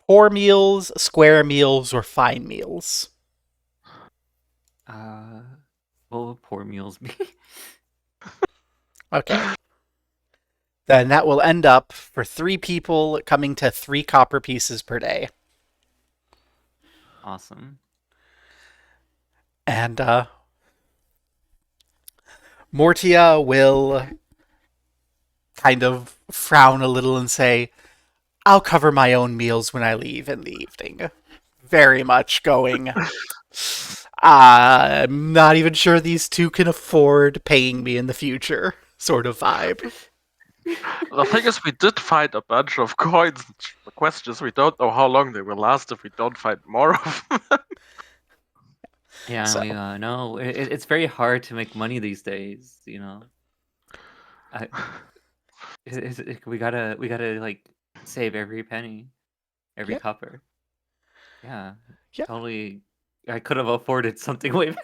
Poor meals, square meals, or fine meals?
Uh, what would poor meals be?
Okay. Then that will end up for 3 people coming to 3 copper pieces per day.
Awesome.
And Mortia will kind of frown a little and say, I'll cover my own meals when I leave in the evening. Very much going, I'm not even sure these two can afford paying me in the future, sort of vibe.
The thing is, we did find a bunch of coins. The question is, we don't know how long they will last if we don't find more of them.
Yeah,
So,
we no, it's very hard to make money these days. You know, I, we gotta like save every penny, every
yeah,
copper. Yeah,
yeah.
totally. I could have afforded something way better.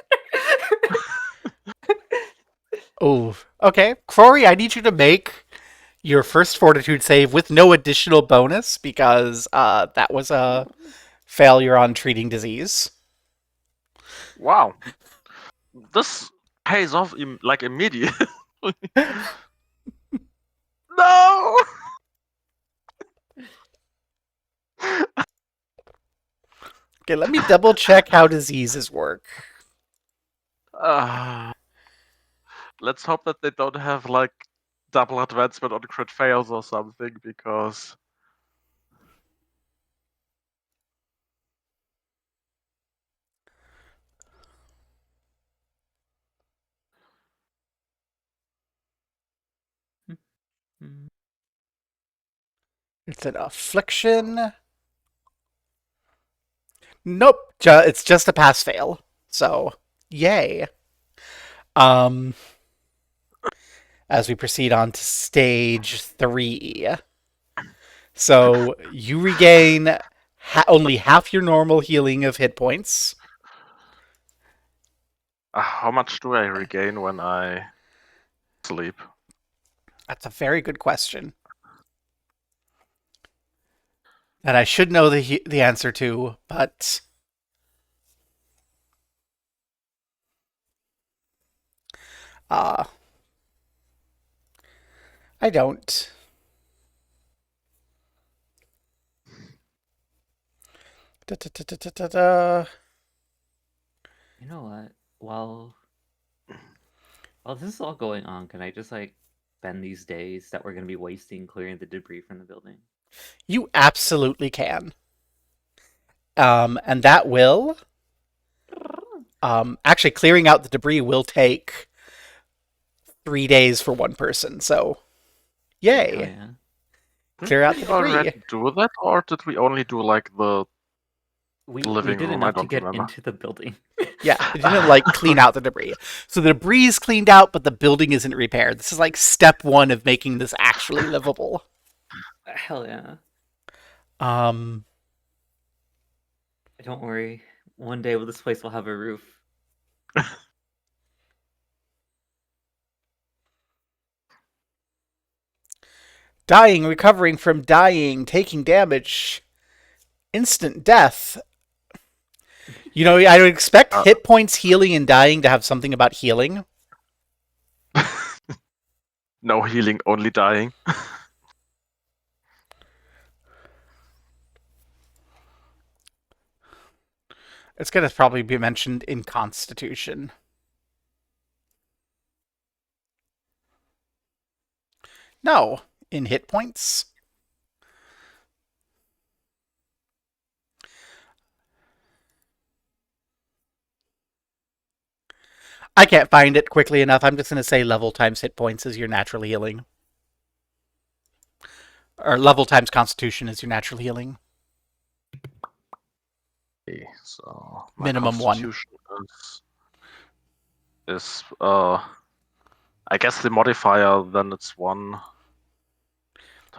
Oh, okay. Crory, I need you to make your first fortitude save with no additional bonus because that was a failure on treating disease.
Wow, this pays off like immediately. No!
Okay, let me double check how diseases work.
Uh, let's hope that they don't have like double advancement on crit fails or something, because
It's an affliction. Nope, it's just a pass fail. So, yay. Um, as we proceed on to stage 3. So, you regain only half your normal healing of hit points.
how much do I regain when I sleep?
That's a very good question. That I should know the answer to, but uh, I don't. Da, da, da, da, da, da, da.
You know what? While this is all going on, can I just like spend these days that we're gonna be wasting clearing the debris from the building?
You absolutely can. And that will actually clearing out the debris will take 3 days for one person. So,
Hell
yay!
yeah.
Clear
Didn't
out
we
the debris.
already do that, or did we only do like the
We
living
did
room? I
enough to
don't
get
remember.
into the building.
Yeah, it didn't like clean out the debris. So the debris is cleaned out, but the building isn't repaired. This is like step 1 of making this actually livable.
Hell yeah.
Um,
Don't worry. One day this place will have a roof.
dying, recovering from dying, taking damage, instant death. You know, I would expect
Uh,
hit points, healing, and dying to have something about healing.
no healing, only dying.
It's going to probably be mentioned in Constitution. No, in hit points. I can't find it quickly enough. I'm just going to say level times hit points is your natural healing. Or level times Constitution is your natural healing.
Okay, so my
Minimum 1.
constitution is I guess the modifier, then it's 1 times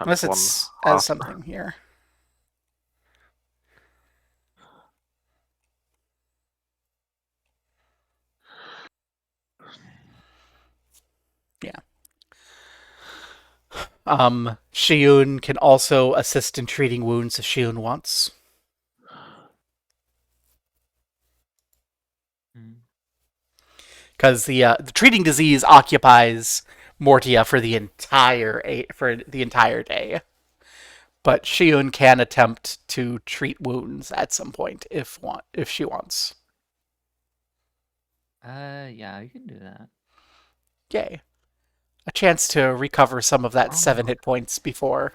Unless
1
it's as
half.
something here. Yeah. Shiyun can also assist in treating wounds if Shiyun wants.
Mm.
Because the treating disease occupies Mortia for the entire day. But Shiyun can attempt to treat wounds at some point if she wants.
Yeah, you can do that.
Yay. A chance to recover some of that 7
Oh.
hit points before.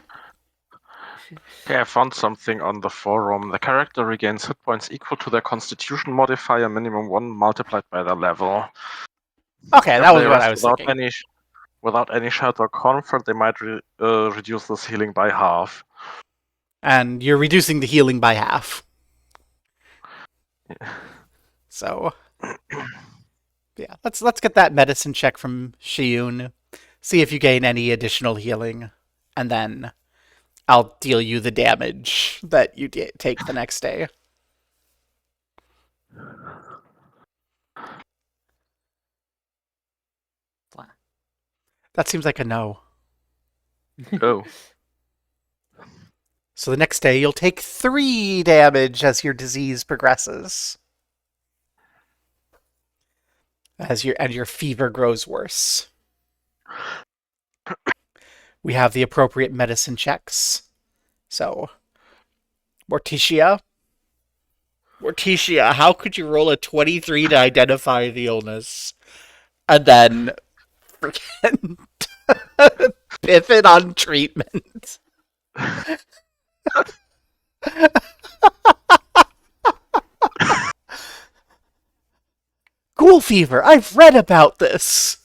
Okay, I found something on the forum. The character regains hit points equal to their constitution modifier, minimum 1 multiplied by their level.
Okay,
If
that was
they
what I
rest
was thinking.
without any shelter or comfort, they might reduce this healing by half.
And you're reducing the healing by half.
Yeah.
So, yeah, let's get that medicine check from Shiyun. See if you gain any additional healing, and then I'll deal you the damage that you take the next day. That seems like a no.
Oh.
So the next day you'll take 3 damage as your disease progresses. And your fever grows worse. We have the appropriate medicine checks. So, Morticia, how could you roll a 23 to identify the illness? And then freaking biff it on treatment. Ghoul fever, I've read about this.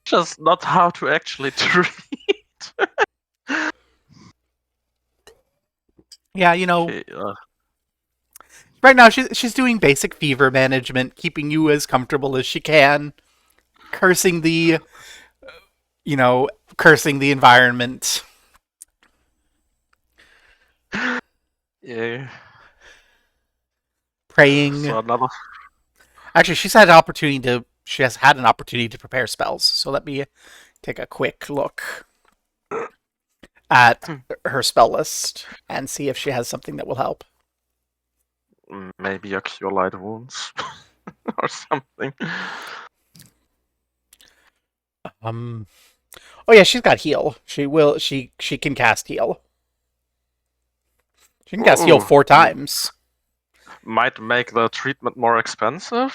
Just not how to actually treat.
Yeah,
Okay,
right now she's doing basic fever management, keeping you as comfortable as she can, cursing the cursing the environment.
yeah.
Praying.
So another.
Actually, she has had an opportunity to prepare spells. So let me take a quick look at her spell list and see if she has something that will help.
Maybe a cure light wounds or something.
Oh yeah, she's got heal. She can cast heal. She can cast heal
Ooh,
4 times.
might make the treatment more expensive.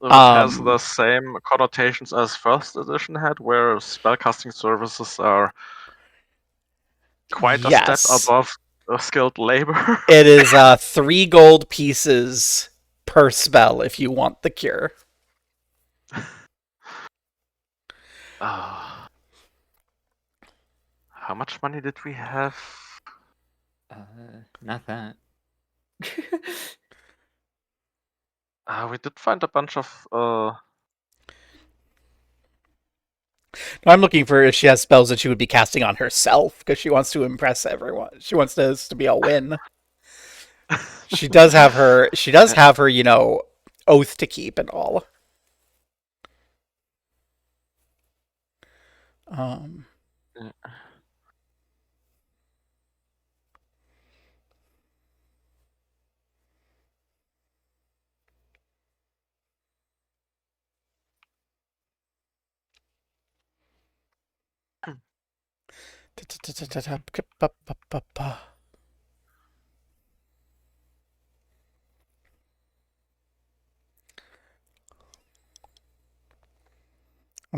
If it has the same connotations as first edition had, where spellcasting services are quite a step
Yes.
above skilled labor.
It is 3 gold pieces per spell if you want the cure.
How much money did we have?
Not that.
We did find a bunch of.
I'm looking for if she has spells that she would be casting on herself because she wants to impress everyone. She wants this to be a win. She does have her. She does have her. Oath to keep and all. I'm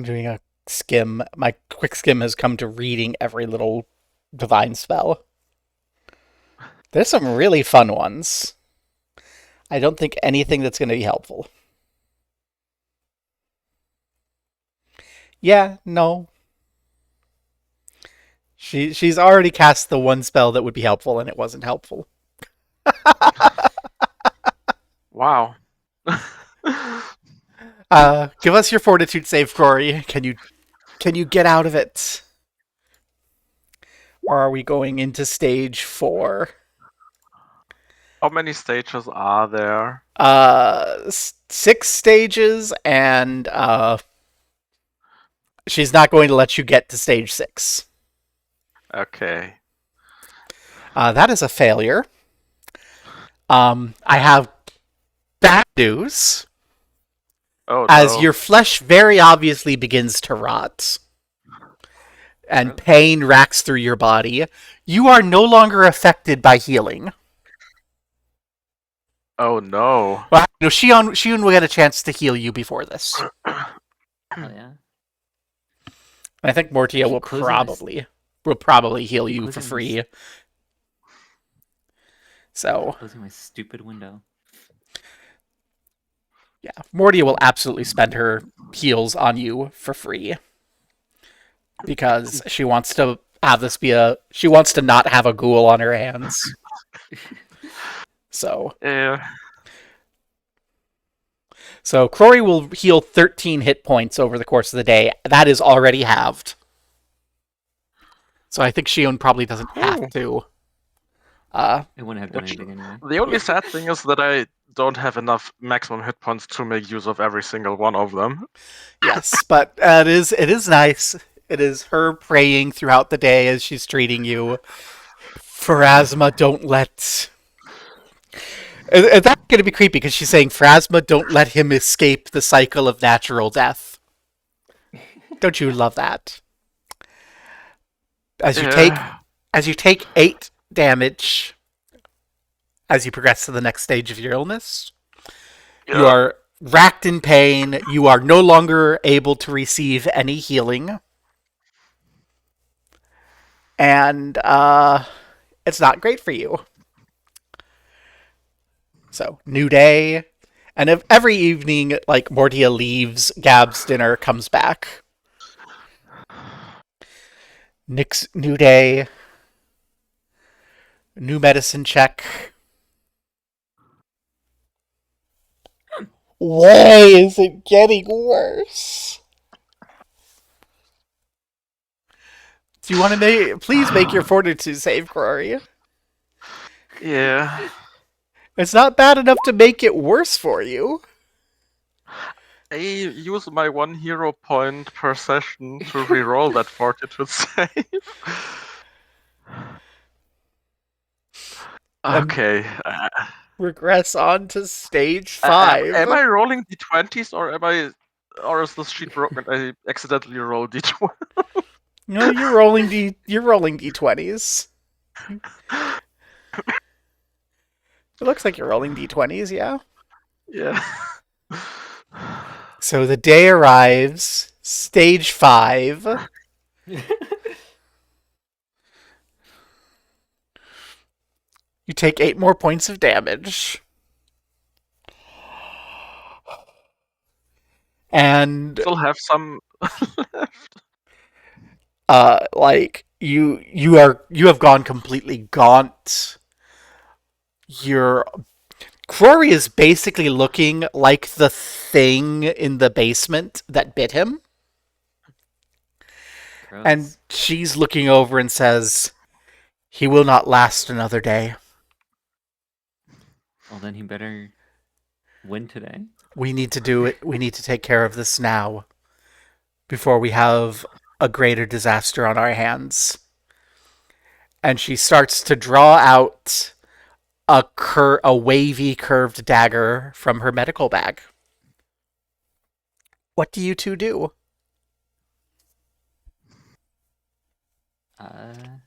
doing a skim. My quick skim has come to reading every little divine spell. There's some really fun ones. I don't think anything that's going to be helpful. Yeah, no. She's already cast the one spell that would be helpful, and it wasn't helpful.
Wow.
Give us your fortitude save, Corey. Can you get out of it? Or are we going into stage 4?
How many stages are there?
6 stages, and she's not going to let you get to stage 6.
Okay.
That is a failure. I have bad news.
Oh
As
no.
your flesh very obviously begins to rot and pain racks through your body, you are no longer affected by healing.
Oh no.
Well, no, Shion will get a chance to heal you before this.
Oh yeah.
I think Mortia will probably heal you for free. So
Closing my stupid window.
yeah, Mortia will absolutely spend her heals on you for free because she wants to have this be she wants to not have a ghoul on her hands. So
Yeah.
Crory will heal 13 hit points over the course of the day. That is already halved. So I think Shion probably doesn't have to.
It wouldn't have done anything anyway.
The only sad thing is that I don't have enough maximum hit points to make use of every single one of them.
Yes, but it is nice. It is her praying throughout the day as she's treating you. Pharasma, don't let... And that's going to be creepy because she's saying, Pharasma, don't let him escape the cycle of natural death. Don't you love that? As you take 8 damage as you progress to the next stage of your illness, you are racked in pain. You are no longer able to receive any healing. And it's not great for you. So, new day. And if every evening, like, Mortia leaves, Gab's dinner comes back. Nick's new day. New medicine check. Why is it getting worse? Do you want to please make your fortitude save, Crory?
Yeah.
It's not bad enough to make it worse for you.
I use my 1 hero point per session to reroll that fortitude save. Okay.
Regress on to stage 5.
Am I rolling d20s or is this sheet broken? I accidentally rolled d20.
No, you're rolling d20s. It looks like you're rolling d20s, yeah.
Yeah.
So the day arrives, stage 5. You take 8 more points of damage. And
Still have some left.
like you have gone completely gaunt. Crory is basically looking like the thing in the basement that bit him.
Gross.
And she's looking over and says, "He will not last another day.
Well, then he better win today.
We need to do it. We need to take care of this now before we have a greater disaster on our hands." And she starts to draw out a wavy curved dagger from her medical bag. What do you two do?
I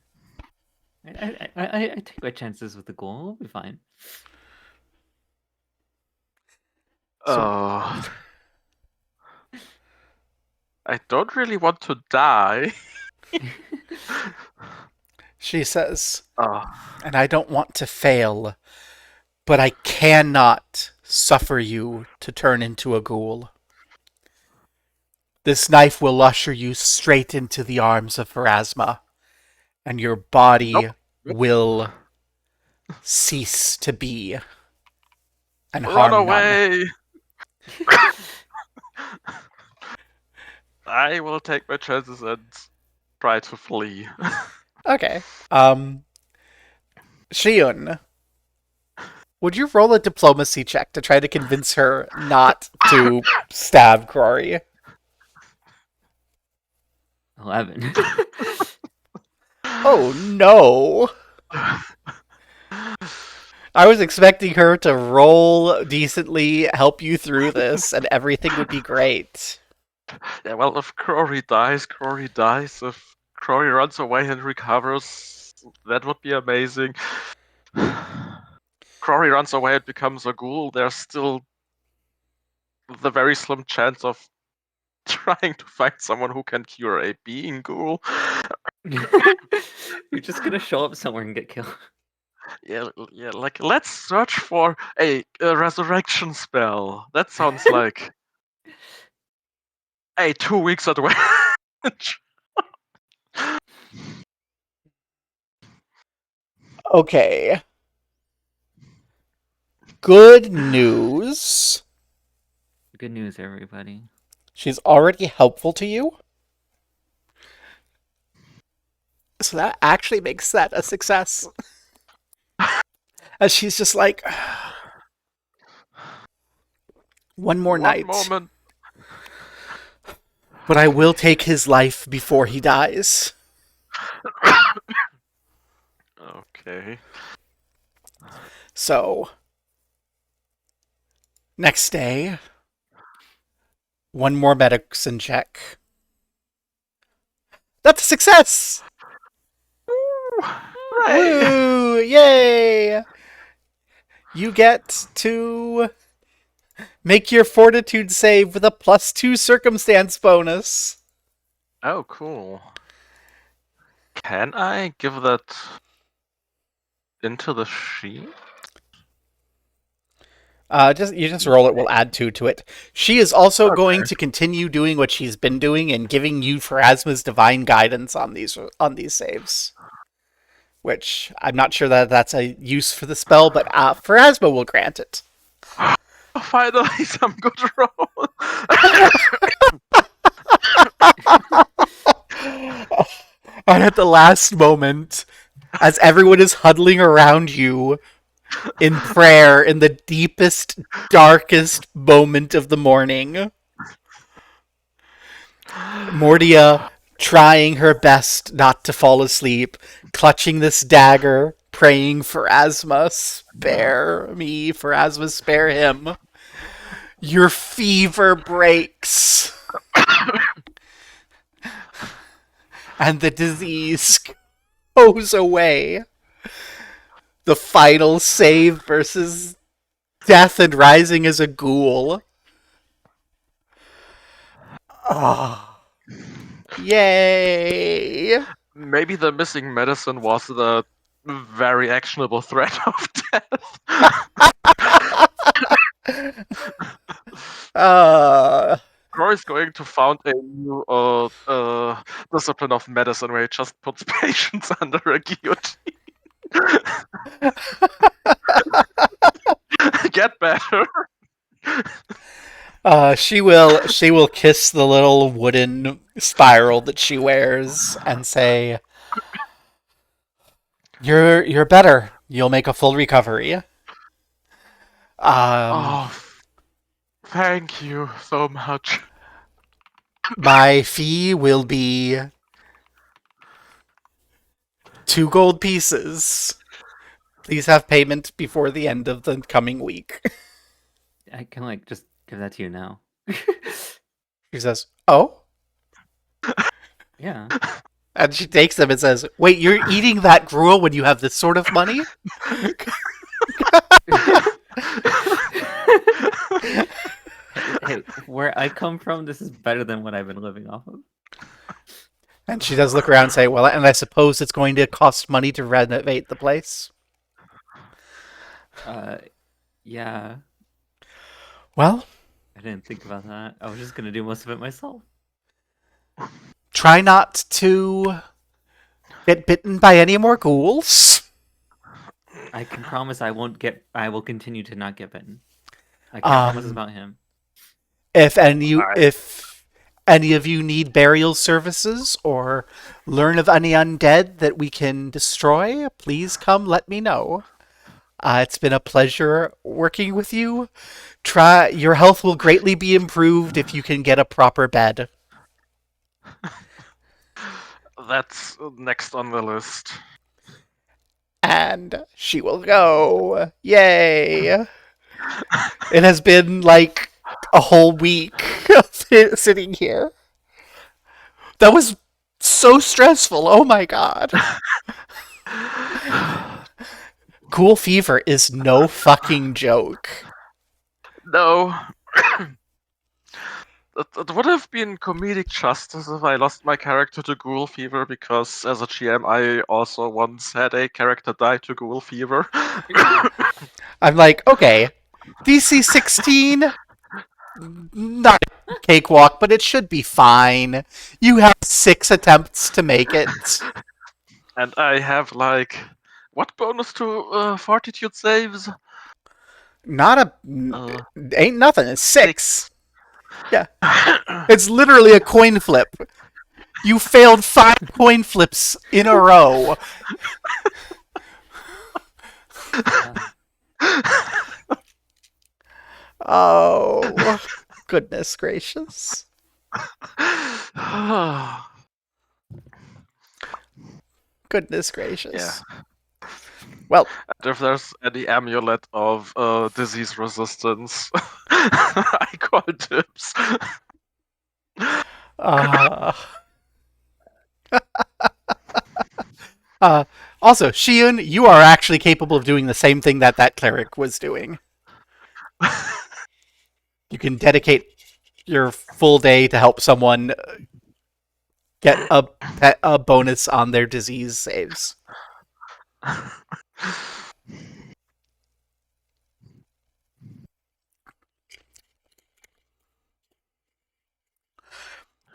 take my chances with the goal. We'll be fine.
I don't really want to die.
She says, and I don't want to fail, but I cannot suffer you to turn into a ghoul. This knife will usher you straight into the arms of Pharasma, and your body
Nope. Nope.
will cease to be and
Run
harm none.
away! I will take my chances and try to flee.
Okay. Shion, would you roll a diplomacy check to try to convince her not to stab Crory?
11.
Oh no. I was expecting her to roll decently, help you through this, and everything would be great.
Yeah, well, if Crory dies, Crory dies. If Crory runs away and recovers, that would be amazing. Crory runs away and becomes a ghoul, there's still the very slim chance of trying to find someone who can cure a being ghoul.
You're just gonna show up somewhere and get killed.
Yeah, like let's search for a resurrection spell. That sounds like a 2 weeks advantage.
Okay. Good news.
Good news, everybody.
She's already helpful to you. So that actually makes that a success. As she's just like, one more
One
night,
moment.
but I will take his life before he dies.
Okay.
So, next day, one more medicine check. That's a success!
Woo! Hooray!
Woo! Yay! You get to make your fortitude save with a +2 circumstance bonus.
Oh, cool. Can I give that into the sheet?
You just roll it. We'll add 2 to it. She is also going
Okay.
to continue doing what she's been doing and giving you Pharasma's divine guidance on these saves. Which I'm not sure that that's a use for the spell, but Pharasma will grant it.
Finally, some good roll.
And at the last moment, as everyone is huddling around you in prayer in the deepest, darkest moment of the morning, Mordia, trying her best not to fall asleep, clutching this dagger, praying for Asma, spare me, for Asma, spare him. Your fever breaks. And the disease goes away. The final save versus death and rising as a ghoul. Oh, yay!
Maybe the missing medicine was the very actionable threat of death.
Uh,
Rory's going to found a new discipline of medicine where he just puts patients under a guillotine. Get better.
she will kiss the little wooden spiral that she wears and say, "You're better. You'll make a full recovery." Um,
Oh, thank you so much.
my fee will be 2 gold pieces. Please have payment before the end of the coming week.
I can just give that to you now.
She says, "Oh,"
Yeah.
and she takes them and says, "Wait, you're eating that gruel when you have this sort of money?"
Hey, where I come from, this is better than what I've been living off of.
And she does look around and say, "Well, and I suppose it's going to cost money to renovate the place."
Yeah.
Well,
I didn't think about that. I was just gonna do most of it myself.
try not to get bitten by any more ghouls?
I can promise I won't get. I will continue to not get bitten. I can't promise about him.
I
If any of you need burial services or learn of any undead that we can destroy, please come let me know. It's been a pleasure working with you. Try your health will greatly be improved if you can get a proper bed.
That's next on the list.
And she will go. Yay! It has been like a whole week of sitting here. That was so stressful. Oh my god. Ghoul fever is no fucking joke.
No. It would have been comedic justice if I lost my character to ghoul fever, because as a GM, I also once had a character die to ghoul fever.
I'm like, okay, DC 16, not a cakewalk, but it should be fine. You have 6 attempts to make it.
And I have, like, what bonus to fortitude saves?
Not a.
Uh,
Ain't nothing. It's 6.
6.
Yeah. It's literally a coin flip. You failed 5 coin flips in a row. Oh, goodness gracious. Goodness gracious.
Yeah.
Well,
And if there's any amulet of disease resistance, I call tips.
uh, also, Shion, you are actually capable of doing the same thing that that cleric was doing. You can dedicate your full day to help someone get a bonus on their disease saves.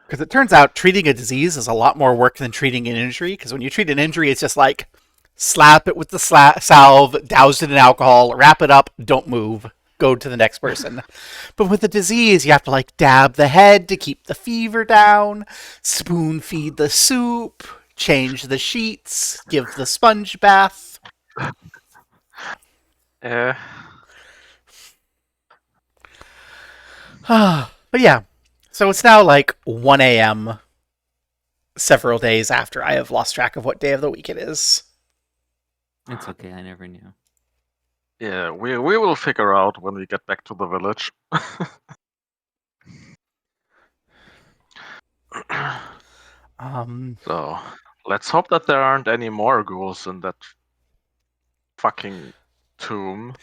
Because it turns out treating a disease is a lot more work than treating an injury. Because when you treat an injury, it's just like slap it with the salve, douse it in alcohol, wrap it up, don't move, go to the next person. But with a disease, you have to like dab the head to keep the fever down, spoon feed the soup, change the sheets, give the sponge bath.
Yeah.
But yeah, so it's now like 1 a.m. several days after I have lost track of what day of the week it is.
It's okay. I never knew.
Yeah, we will figure out when we get back to the village. So, let's hope that there aren't any more ghouls in that fucking tomb.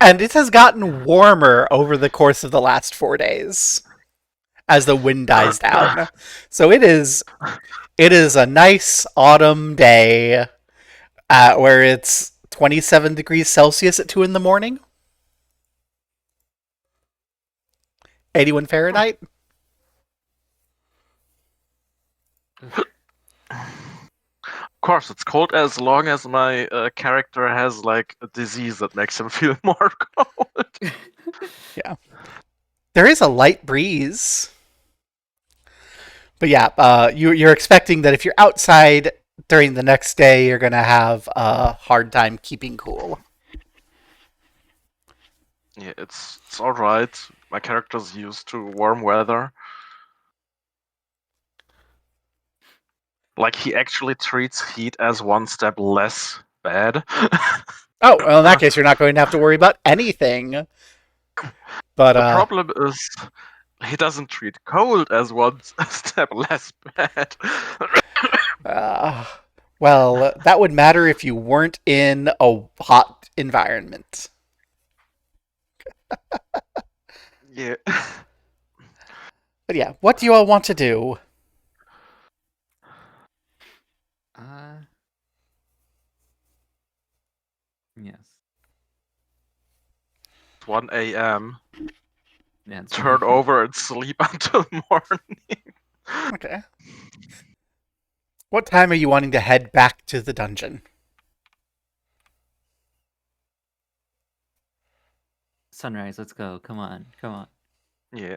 And it has gotten warmer over the course of the last 4 days as the wind dies down. So it is a nice autumn day where it's 27 degrees Celsius at 2 in the morning. 81 Fahrenheit.
Of course, it's cold as long as my character has like a disease that makes him feel more cold.
Yeah. There is a light breeze. But yeah, you're expecting that if you're outside during the next day, you're going to have a hard time keeping cool.
Yeah, it's all right. My character's used to warm weather. Like, he actually treats heat as one step less bad.
Oh, well, in that case, you're not going to have to worry about anything. But
the problem is, he doesn't treat cold as one step less bad.
Well, that would matter if you weren't in a hot environment.
Yeah.
But yeah, what do you all want to do?
Yes.
It's 1 a.m.
Yeah, it's
Turn over and sleep until morning.
Okay. What time are you wanting to head back to the dungeon?
Sunrise, let's go. Come on, come on.
Yeah.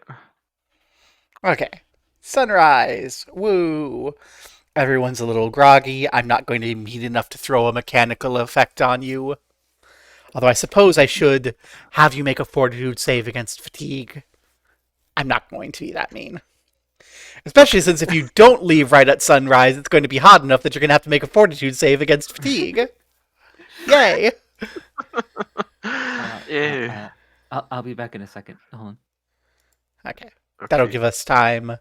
Okay. Sunrise. Woo. Everyone's a little groggy. I'm not going to need enough to throw a mechanical effect on you. Although I suppose I should have you make a fortitude save against fatigue. I'm not going to be that mean. Especially
Okay.
since if you don't leave right at sunrise, it's going to be hot enough that you're going to have to make a fortitude save against fatigue. Yay!
Uh, uh,
Yeah.
uh, I'll be back in a second. Hold on.
Okay. That'll
Okay.
give us time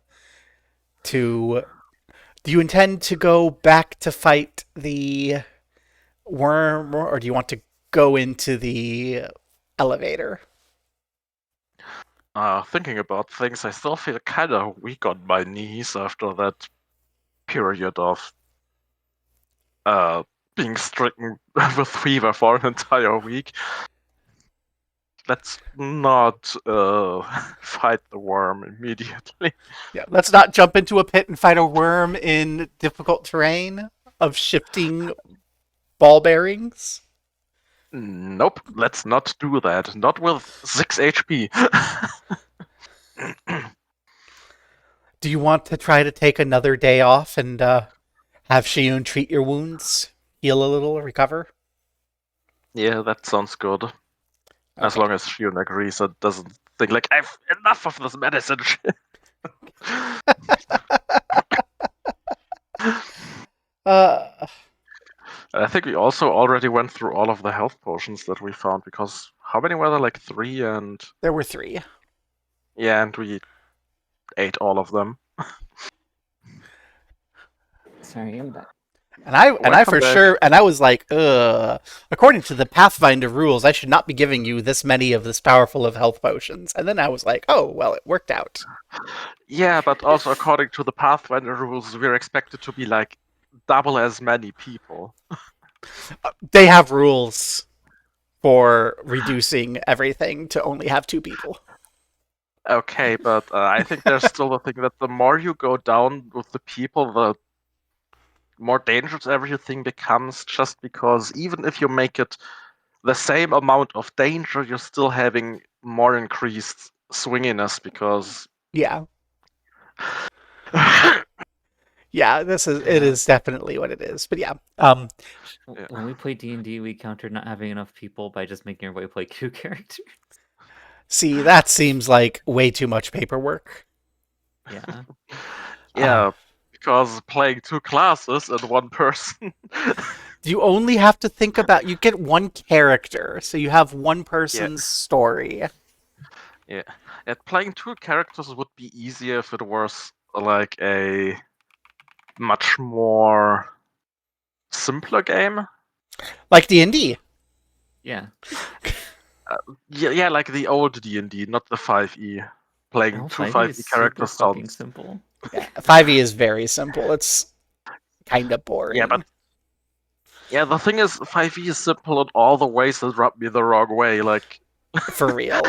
to. Do you intend to go back to fight the worm, or do you want to go into the elevator?
Thinking about things, I still feel kind of weak on my knees after that period of uh being stricken with fever for an entire week. Let's not fight the worm immediately.
Yeah, let's not jump into a pit and fight a worm in difficult terrain of shifting ball bearings.
Nope, let's not do that. Not with 6 HP.
Do you want to try to take another day off and have Shiyun treat your wounds, heal a little, recover?
Yeah, that sounds good. As
Okay.
long as Shion agrees and doesn't think like I've enough of this medicine shit.
Uh,
I think we also already went through all of the health potions that we found because how many were there? Like 3 and
there were 3.
yeah, and we ate all of them.
Sorry, I'm back.
And I
Welcome
for
back.
sure and I was like, according to the Pathfinder rules, I should not be giving you this many of this powerful of health potions. And then I was like, oh well, it worked out.
Yeah, but also according to the Pathfinder rules, we're expected to be like double as many people.
They have rules for reducing everything to only have 2 people.
Okay, but I think there's still the thing that the more you go down with the people, the more dangerous everything becomes, just because even if you make it the same amount of danger, you're still having more increased swinginess because
Yeah. Yeah, this is it
Uh,
is definitely what it is. But yeah.
Yeah.
when we play D&D, we countered not having enough people by just making everybody play 2 characters.
See, that seems like way too much paperwork.
Yeah.
Uh,
Yeah, because playing 2 classes and 1 person.
you only have to think about you get one character, so you have one
Yeah,
person's story.
yeah. And playing 2 characters would be easier if it was like a much more simpler game.
Like D&D.
Yeah.
Yeah, like the old D&D, not the 5e. Playing
Oh,
2
5e is
5e
super
characters
fucking
sounds.
simple.
Yeah, 5e is very simple. It's kind of
Yeah, but
boring.
yeah, the thing is, 5e is simple in all the ways that rub me the wrong way. Like,
For real.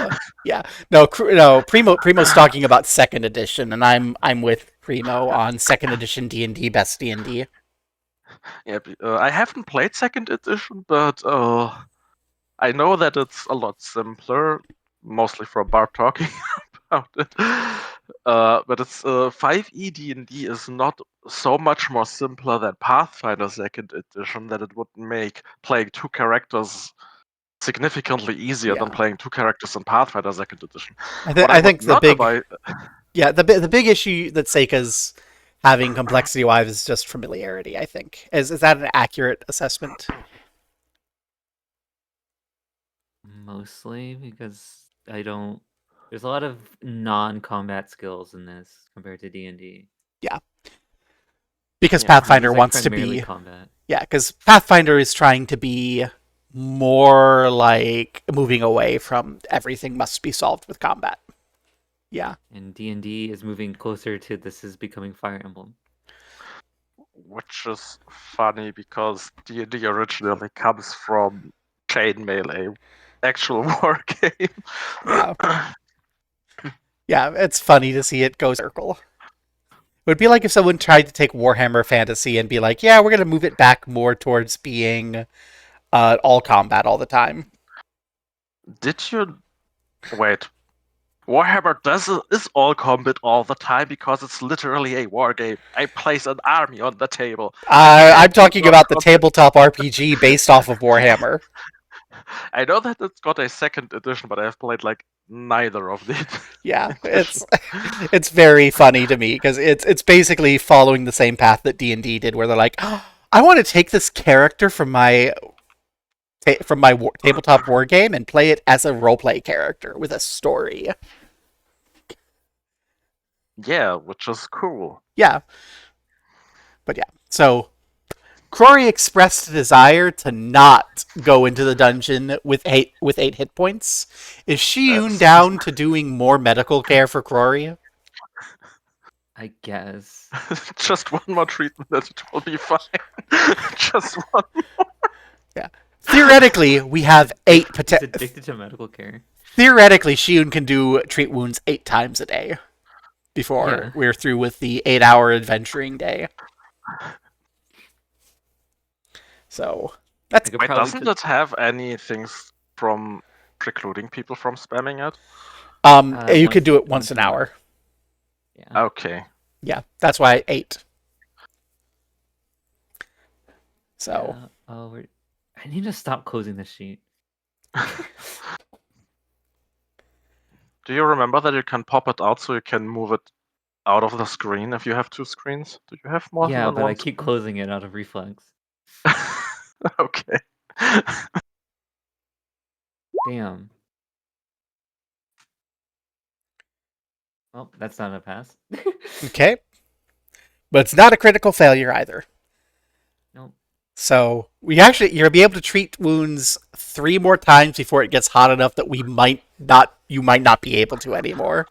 Yeah. No, no, Primo's talking about second edition, and I'm with Primo on second edition D&D best D&D.
yeah, I haven't played second edition, but I know that it's a lot simpler, mostly from Bart talking about it. But it's 5e D&D is not so much more simpler than Pathfinder second edition that it would make playing 2 characters significantly easier than
Yeah.
playing 2 characters in Pathfinder second edition.
I think
What I
I
would
think the
not
big
avoid.
yeah, the big issue that Seika's having complexity wise is just familiarity, I think. Is that an accurate assessment?
Mostly because I don't. There's a lot of non-combat skills in this compared to D&D.
Yeah. Because
Yeah.
D&D
Pathfinder
is like
wants to
primarily
be
combat.
yeah, because Pathfinder is trying to be more like moving away from everything must be solved with combat. Yeah.
And D&D is moving closer to this is becoming Fire Emblem.
Which is funny because D&D originally comes from chainmail, a actual war game.
Yeah. Yeah, it's funny to see it go circle. It would be like if someone tried to take Warhammer Fantasy and be like, yeah, we're going to move it back more towards being all combat all the time.
Did you wait? Warhammer is all combat all the time because it's literally a war game. I place an army on the table. I can't
I'm
do
talking
more
about the
combat.
tabletop RPG based off of Warhammer.
I know that it's got a second edition, but I've played like neither of the
Yeah,
editions.
it's very funny to me because it's basically following the same path that D&D did, where they're like, oh, I want to take this character from my tabletop war game and play it as a roleplay character with a story.
Yeah, which is cool.
Yeah, but yeah, so Crory expressed a desire to not go into the dungeon with eight hit points. Is Shiyun
That's
down to doing more medical care for Crory?
I guess.
just one more treatment and it will be fine. Just one.
Yeah. Theoretically, we have
He's
eight.
addicted to medical care.
Theoretically, Shiyun can treat wounds 8 times a day before
Yeah.
we're through with the 8-hour adventuring day. So that's
I could
Wait,
probably
doesn't
just,
it have any things from precluding people from spamming it?
you could do it once an hour.
Yeah.
Okay.
Yeah, that's why 8. So
Yeah. Oh, I need to stop closing the sheet.
Do you remember that you can pop it out so you can move it out of the screen if you have 2 screens? Do you have more
Yeah,
than
but
one
I keep closing it out of reflex.
Okay.
Damn. Well, that's not a pass.
okay, but it's not a critical failure either.
Nope.
So you'll be able to treat wounds 3 more times before it gets hot enough that you might not be able to anymore.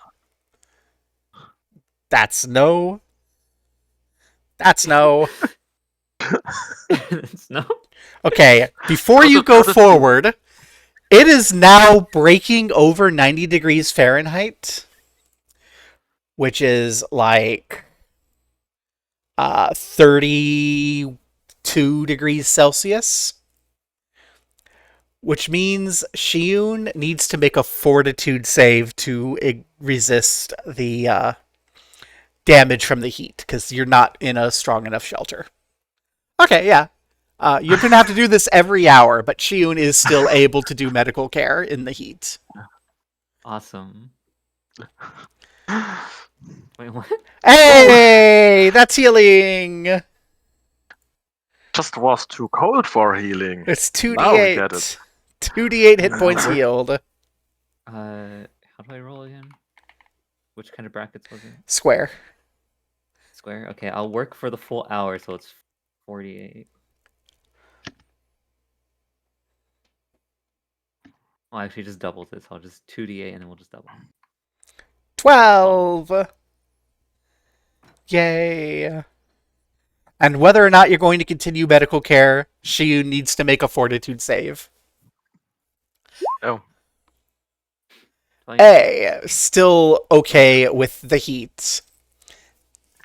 That's no.
That's no.
Okay, before you go forward, it is now breaking over 90 degrees Fahrenheit, which is like 32 degrees Celsius, which means Shiyun needs to make a fortitude save to resist the damage from the heat, because you're not in a strong enough shelter. Okay, yeah. You're going to have to do this every hour, but Shiyun is still able to do medical care in the heat.
Awesome. Wait, what?
Hey, that's healing.
Just was too cold for healing.
It's 2d8.
Now we get it.
2d8 hit points healed.
How do I roll again? Which kind of brackets was it?
Square.
Square? Okay, I'll work for the full hour, so it's 48. Well, actually, just doubles it, so I'll just 2d8 and then we'll just double.
12. Yay. And whether or not you're going to continue medical care, Shiyun needs to make a fortitude save.
Oh.
A, still okay with the heat.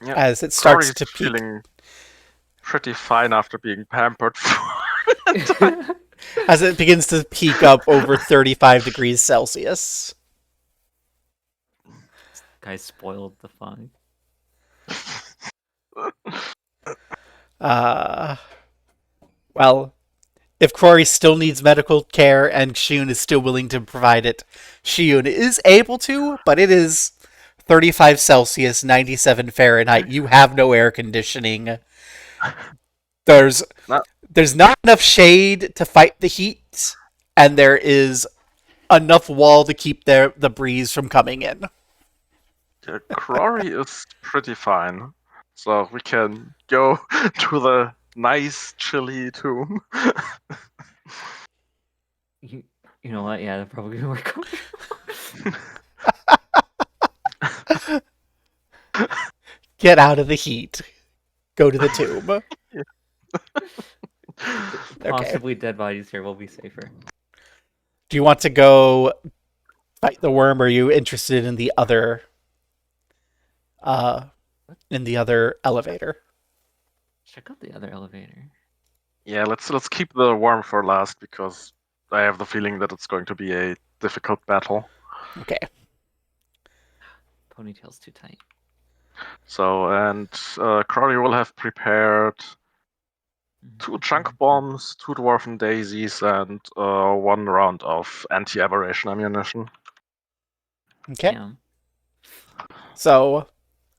Yep.
As it starts to peak.
Feeling pretty fine after being pampered for
as it begins to peak up over 35 degrees Celsius.
This guy spoiled the fun.
Well, if Crory still needs medical care and Shiyun is still willing to provide it, Shiyun is able to, but it is 35 Celsius, 97 Fahrenheit. You have no air conditioning. There's not enough shade to fight the heat, and there is enough wall to keep the breeze from coming in.
Yeah, Crory is pretty fine. So we can go to the nice chilly tomb.
You know what? Yeah, that probably gonna work.
Get out of the heat. Go to the tomb.
Possibly dead bodies here will be safer.
Do you want to go fight the worm, or are you interested in the other in the other elevator.
Check out the other elevator.
Yeah, let's keep the worm for last because I have the feeling that it's going to be a difficult battle.
Okay.
Ponytail's too tight.
So, and Crowley will have prepared 2 chunk bombs, 2 dwarven daisies, and 1 round of anti-aberration ammunition.
Okay.
Damn.
So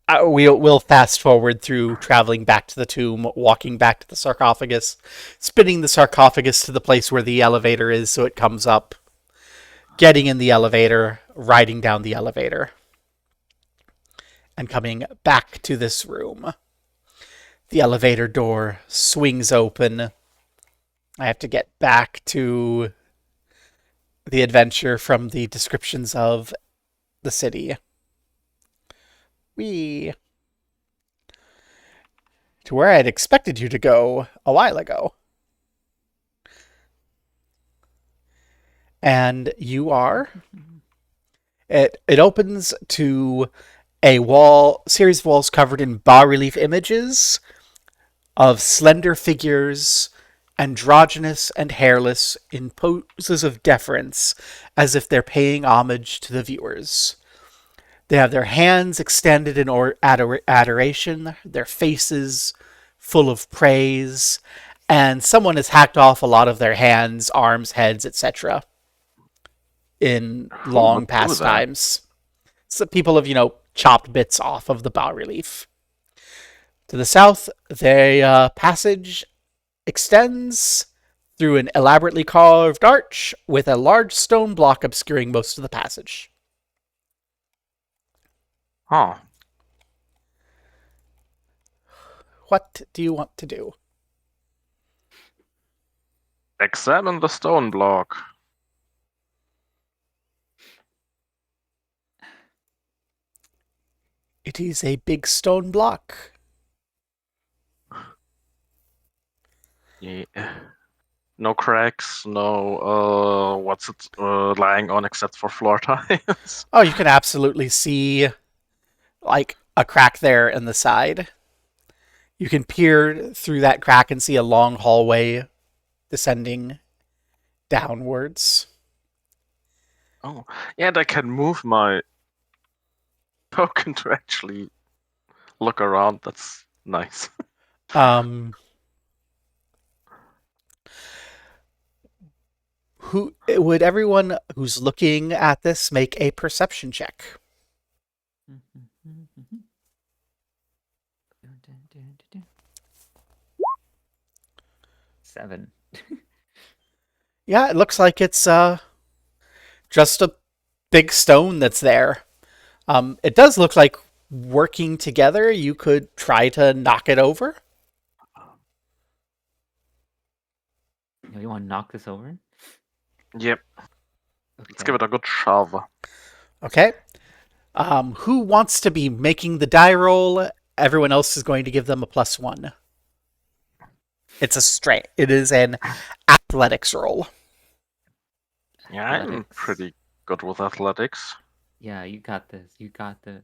we'll fast forward through traveling back to the tomb, walking back to the sarcophagus, spinning the sarcophagus to the place where the elevator is so it comes up, getting in the elevator, riding down the elevator, and coming back to this room. The elevator door swings open. I have to get back to the adventure from the descriptions of the city. We to where I had expected you to go a while ago. And you are. It opens to a series of walls covered in bas-relief images of slender figures, androgynous and hairless, in poses of deference, as if they're paying homage to the viewers. They have their hands extended in adoration, their faces full of praise, and someone has hacked off a lot of their hands, arms, heads, etc. in
Who
long
would do
past
that?
times. So people have, chopped bits off of the bas relief. To the south, the passage extends through an elaborately carved arch with a large stone block obscuring most of the passage.
Huh.
What do you want to do?
Examine the stone block.
It is a big stone block.
Yeah. No cracks, no what's it lying on except for floor tiles.
Oh, you can absolutely see like a crack there in the side. You can peer through that crack and see a long hallway descending downwards.
Oh, yeah, and I can move my token to actually look around. That's nice.
Um, who would everyone who's looking at this make a perception check?
Seven.
Yeah, it looks like it's just a big stone that's there. It does look like working together, you could try to knock it over.
You want to knock this over?
Yep,
Okay.
let's give it a good shove.
Okay. Who wants to be making the die roll? Everyone else is going to give them a +1. It's a straight. It is an athletics roll.
Yeah, I'm
Athletics.
pretty good with athletics.
Yeah, you got this. You got this.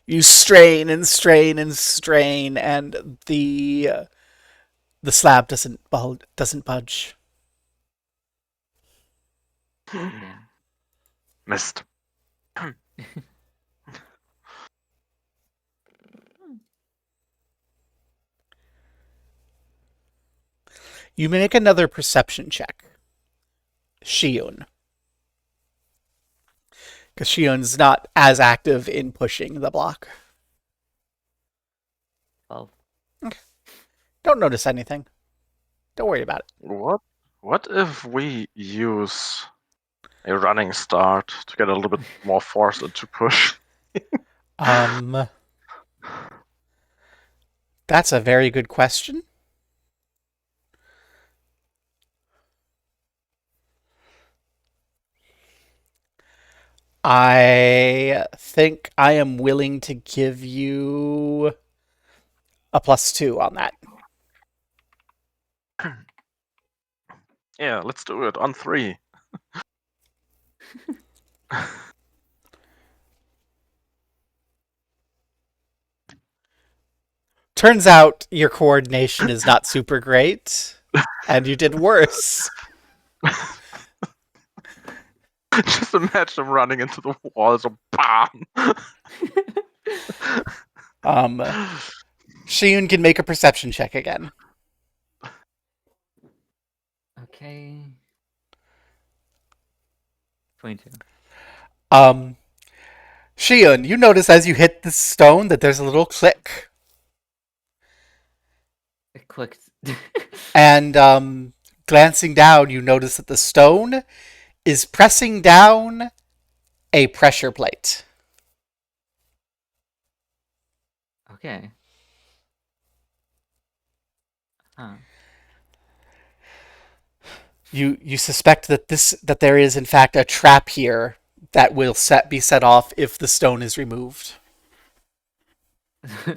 You strain and strain and strain, and the slab doesn't budge.
Yeah.
Missed.
You make another perception check. Shion. Because Shion's not as active in pushing the block.
12.
Don't notice anything. Don't worry about it.
What if we use a running start to get a little bit more force into push?
That's a very good question. I think I am willing to give you a +2 on that.
Yeah, let's do it on 3.
Turns out your coordination is not super great, and you did worse.
Just imagine him running into the wall, so BAM!
Shiyun can make a perception check again.
Okay. 22.
Shiyun, you notice as you hit the stone that there's a little click.
It clicked.
And glancing down, you notice that the stone is pressing down a pressure plate.
Okay. Huh.
You suspect that there is in fact a trap here that will be set off if the stone is removed.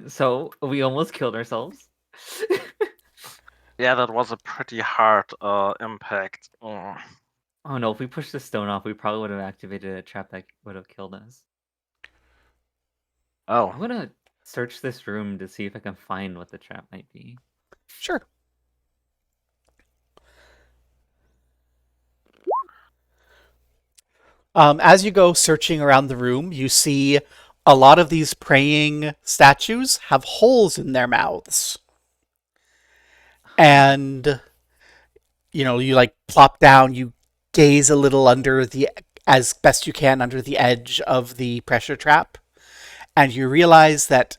So we almost killed ourselves.
Yeah, that was a pretty hard impact.
Oh no, if we pushed the stone off, we probably would have activated a trap that would have killed us.
Oh.
I'm gonna search this room to see if I can find what the trap might be.
Sure. As you go searching around the room, you see a lot of these praying statues have holes in their mouths. And, you like plop down, you gaze a little as best you can under the edge of the pressure trap, and you realize that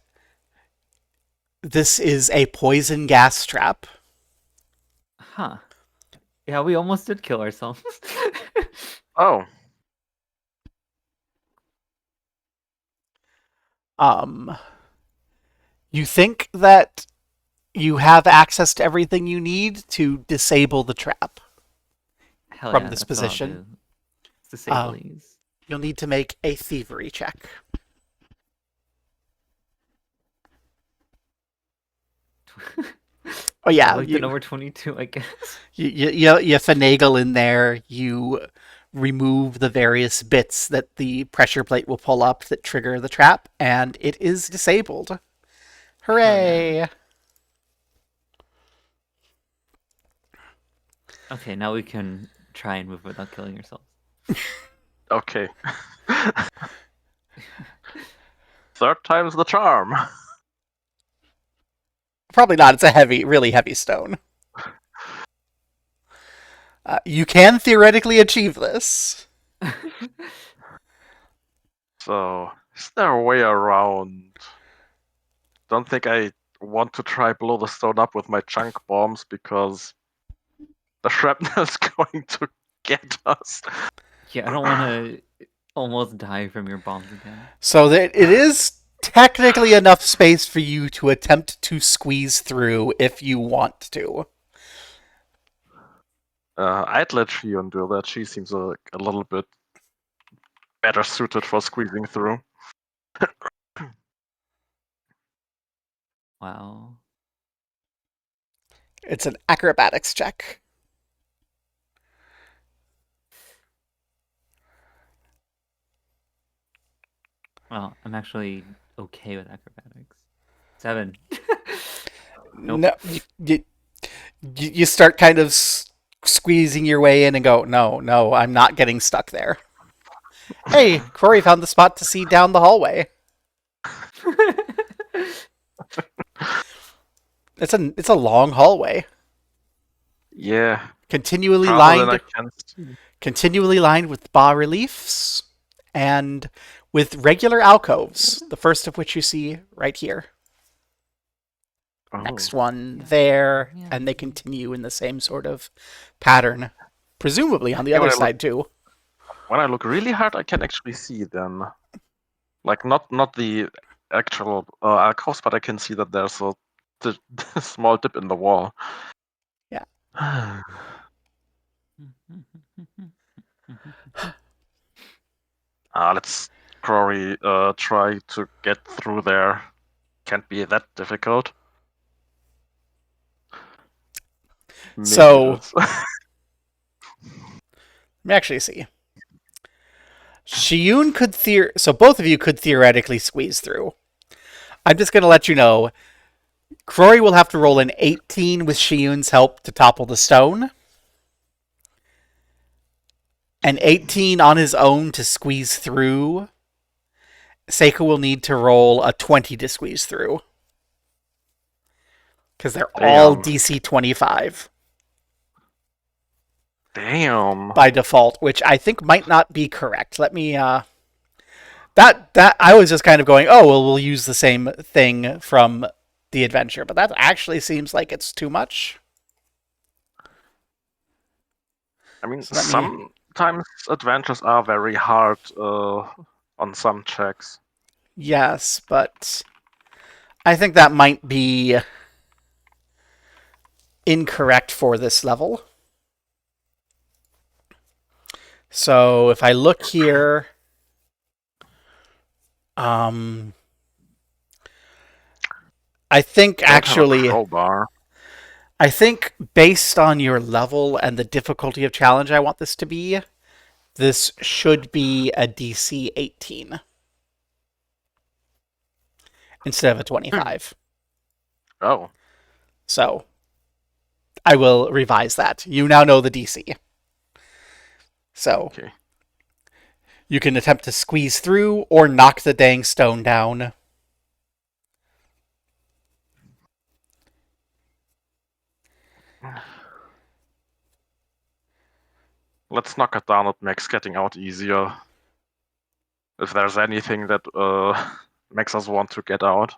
this is a poison gas trap.
Huh. Yeah, we almost did kill ourselves.
Oh.
You think that you have access to everything you need to disable the trap
Hell
from
yeah,
this
that's what I'll
position.
do. Let's disable these.
You'll need to make a thievery check. Oh yeah,
I like the number 22, I guess.
you finagle in there. You remove the various bits that the pressure plate will pull up that trigger the trap, and it is disabled. Hooray!
Yeah. Okay, now we can try and move without killing ourselves.
Okay. Third time's the charm.
Probably not. It's a really heavy stone. You can theoretically achieve this.
So, is there a way around? Don't think I want to try blow the stone up with my chunk bombs because the shrapnel is going to get us.
Yeah, I don't want to almost die from your bombs again.
So that it is technically enough space for you to attempt to squeeze through if you want to.
I'd let Shion do that. She seems a little bit better suited for squeezing through.
Wow.
It's an acrobatics check.
Well, I'm actually okay with acrobatics. 7. Nope.
No, you start kind of squeezing your way in and go, no, I'm not getting stuck there. Hey, Corey found the spot to see down the hallway. It's a long hallway.
Yeah.
Continually
Farther than I
lined
can see.
continually lined with bas reliefs and with regular alcoves, the first of which you see right here.
Oh.
Next one there, and they continue in the same sort of pattern, presumably on the other side too.
When I look really hard, I can actually see them. Like, not the actual alcoves, but I can see that there's a small dip in the wall.
Yeah.
Let's probably try to get through there. Can't be that difficult. Maybe
So,
it is.
let me actually see. Shiyun could so both of you could theoretically squeeze through. I'm just going to let you know. Crory will have to roll an 18 with Shiyun's help to topple the stone. An 18 on his own to squeeze through. Seika will need to roll a 20 to squeeze through. Because they're all
Damn.
DC 25
Damn.
by default, which I think might not be correct. Let me that I was just kind of going, oh well, we'll use the same thing from the adventure, but that actually seems like it's too much.
I mean,
So let me.
sometimes adventures are very hard on some checks.
Yes, but I think that might be incorrect for this level. So if I look here, I think
Don't have a
actually,
crowbar.
I think based on your level and the difficulty of challenge I want this to be, this should be a DC 18 instead of a 25.
Oh,
So I will revise that. You now know the DC. So
okay.
you can attempt to squeeze through or knock the dang stone down.
Let's knock it down. It makes getting out easier. If there's anything that makes us want to get out.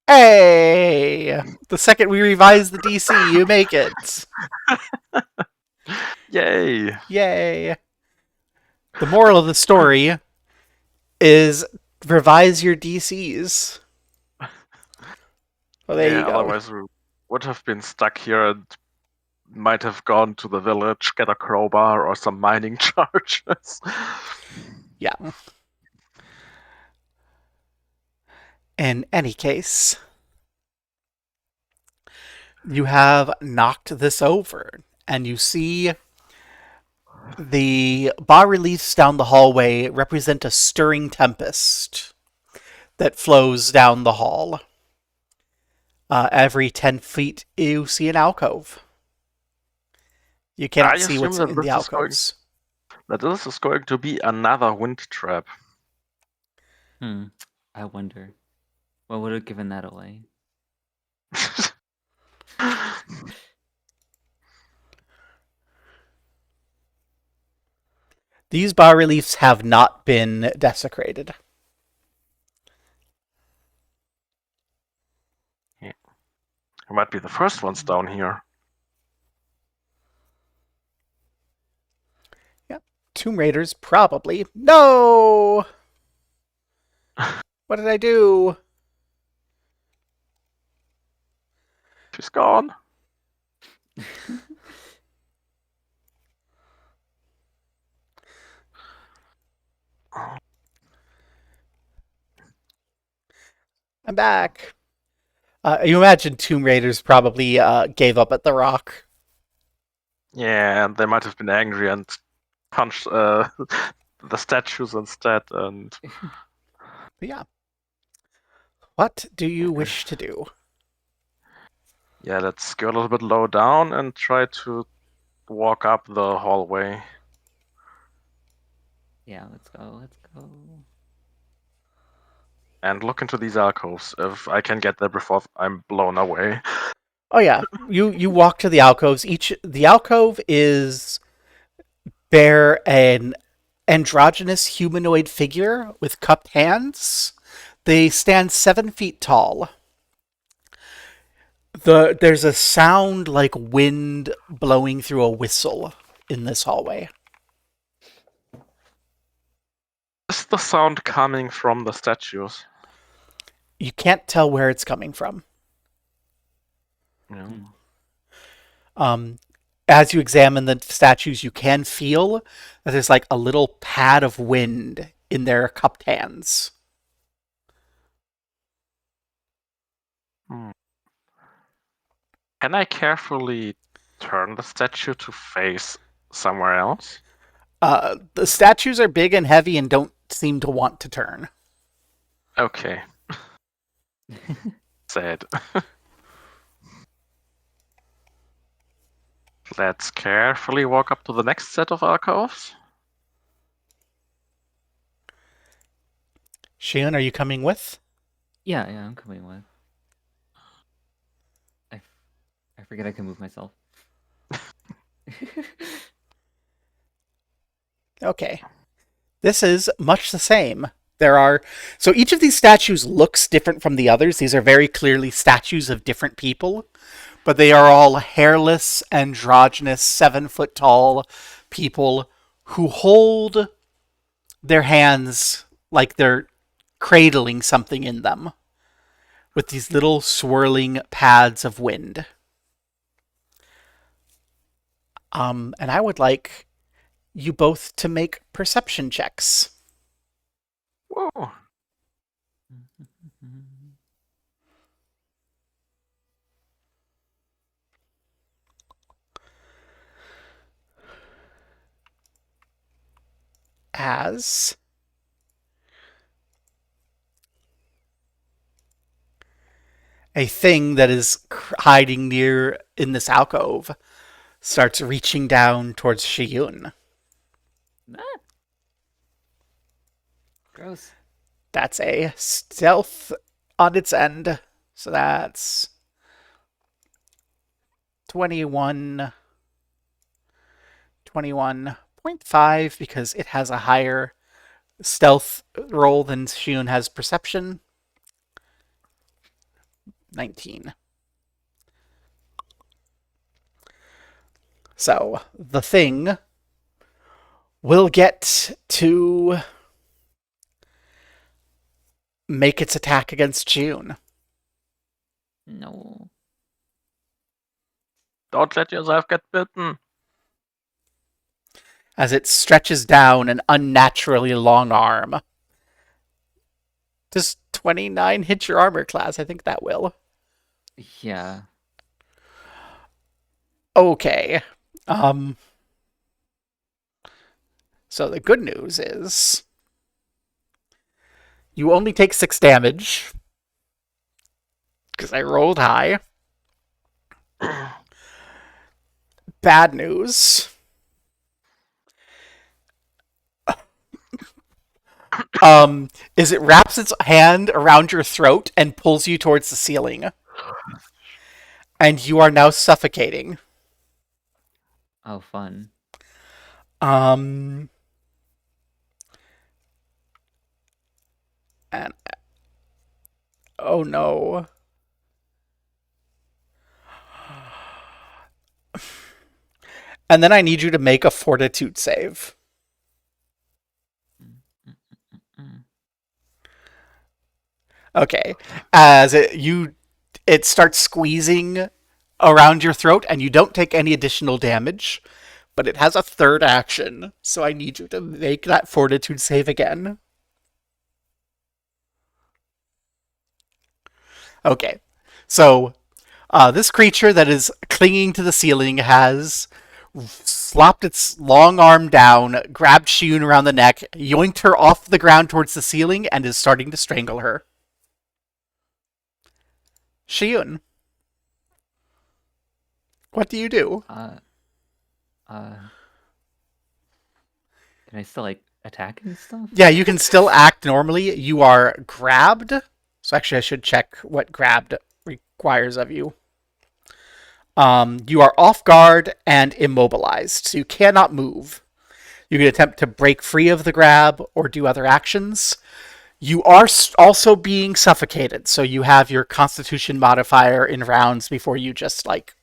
Hey! The second we revise the DC, you make it.
Yay!
Yay. The moral of the story is revise your DCs. Well, there you go.
Otherwise we would have been stuck here and might have gone to the village, get a crowbar or some mining charges.
Yeah. In any case, you have knocked this over, and you see the bas reliefs down the hallway represent a stirring tempest that flows down the hall. Every 10 feet, you see an alcove. You cannot see what's in the alcoves.
That this is going to be another wind trap.
I wonder. What would have given that away?
These bas reliefs have not been desecrated.
Yeah. It might be the first ones down here.
Yep. Tomb Raiders, probably. No! What did I do?
She's gone.
I'm back. You imagine Tomb Raiders probably gave up at the rock.
Yeah, and they might have been angry and punched the statues instead. And
But yeah. What do you wish to do?
yeah, let's go a little bit low down and try to walk up the hallway.
Yeah, let's go. Let's go.
And look into these alcoves if I can get there before I'm blown away.
Oh yeah, you walk to the alcoves. The alcove is bear an androgynous humanoid figure with cupped hands. They stand 7 feet tall. There's a sound like wind blowing through a whistle in this hallway.
Is the sound coming from the statues?
You can't tell where it's coming from.
Yeah.
As you examine the statues, you can feel that there's like a little pad of wind in their cupped hands.
Can I carefully turn the statue to face somewhere else?
The statues are big and heavy and don't seem to want to turn.
Okay, sad. Let's carefully walk up to the next set of alcoves.
Shion, are you coming with?
Yeah, I'm coming with. I forget I can move myself.
Okay. This is much the same. So each of these statues looks different from the others. These are very clearly statues of different people, but they are all hairless, androgynous, 7 foot tall people who hold their hands like they're cradling something in them with these little swirling pads of wind. And I would like you both to make perception checks.
Whoa.
As a thing that is hiding near in this alcove starts reaching down towards Shiyun.
Ah, gross.
That's a stealth on its end. So that's 21, 21.5 because it has a higher stealth roll than Shiyun has perception. 19. So the thing will get to make its attack against June.
No.
Don't let yourself get bitten.
As it stretches down an unnaturally long arm. Does 29 hit your armor class? I think that will.
Yeah.
Okay. Um. So the good news is you only take 6 damage because I rolled high. Bad news. Is it wraps its hand around your throat and pulls you towards the ceiling. And you are now suffocating.
Oh, fun.
Um, and oh no. And then I need you to make a fortitude save. Okay. As it starts squeezing around your throat and you don't take any additional damage, but it has a third action. So I need you to make that fortitude save again. Okay. So this creature that is clinging to the ceiling has slopped its long arm down, grabbed Shiyun around the neck, yoinked her off the ground towards the ceiling, and is starting to strangle her. Shiyun, what do you do?
Uh, can I still like attack and stuff?
Yeah, you can still act normally. You are grabbed. So actually, I should check what grabbed requires of you. You are off guard and immobilized, so you cannot move. You can attempt to break free of the grab or do other actions. You are also being suffocated, so you have your Constitution modifier in rounds before you just like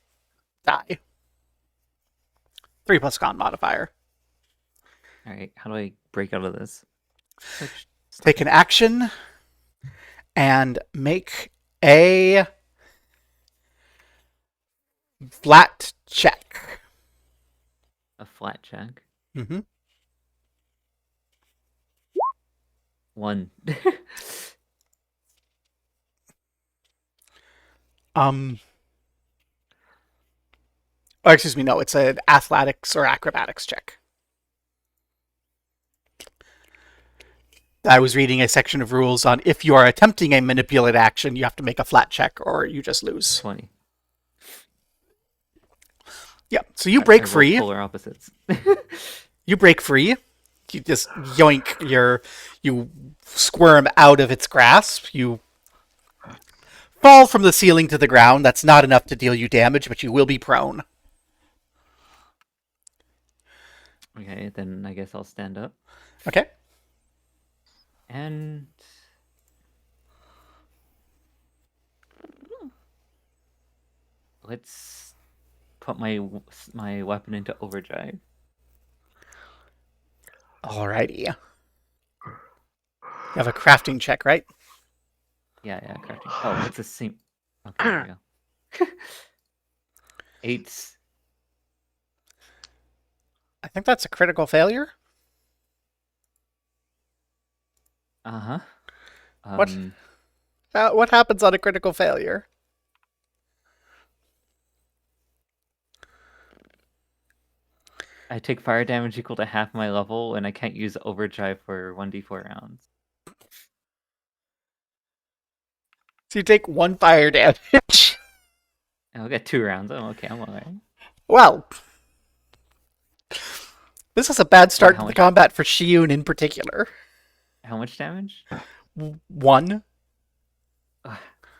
die. 3 plus con modifier.
All right. How do I break out of this?
Take an action and make a flat check.
A flat check.
Mm-hmm.
1.
Um, Or excuse me, no, it's an athletics or acrobatics check. I was reading a section of rules on if you are attempting a manipulate action, you have to make a flat check or you just lose.
20.
Yeah, so you
I
break
rolled
free.
polar opposites.
You break free. You just yoink you squirm out of its grasp. You fall from the ceiling to the ground. That's not enough to deal you damage, but you will be prone.
Okay, then I guess I'll stand up.
Okay.
And let's put my weapon into overdrive.
Alrighty. You have a crafting check, right?
Yeah, crafting. Oh, it's the same. Okay, there we go. 8.
I think that's a critical failure.
Uh-huh.
What? What happens on a critical failure?
I take fire damage equal to half my level, and I can't use overdrive for 1d4 rounds.
So you take 1 fire damage.
I'll get 2 rounds. I'm okay. I'm alright.
Well, this is a bad start
how
to the
much?
combat for Shiyun in particular.
How much damage?
1.
Ugh,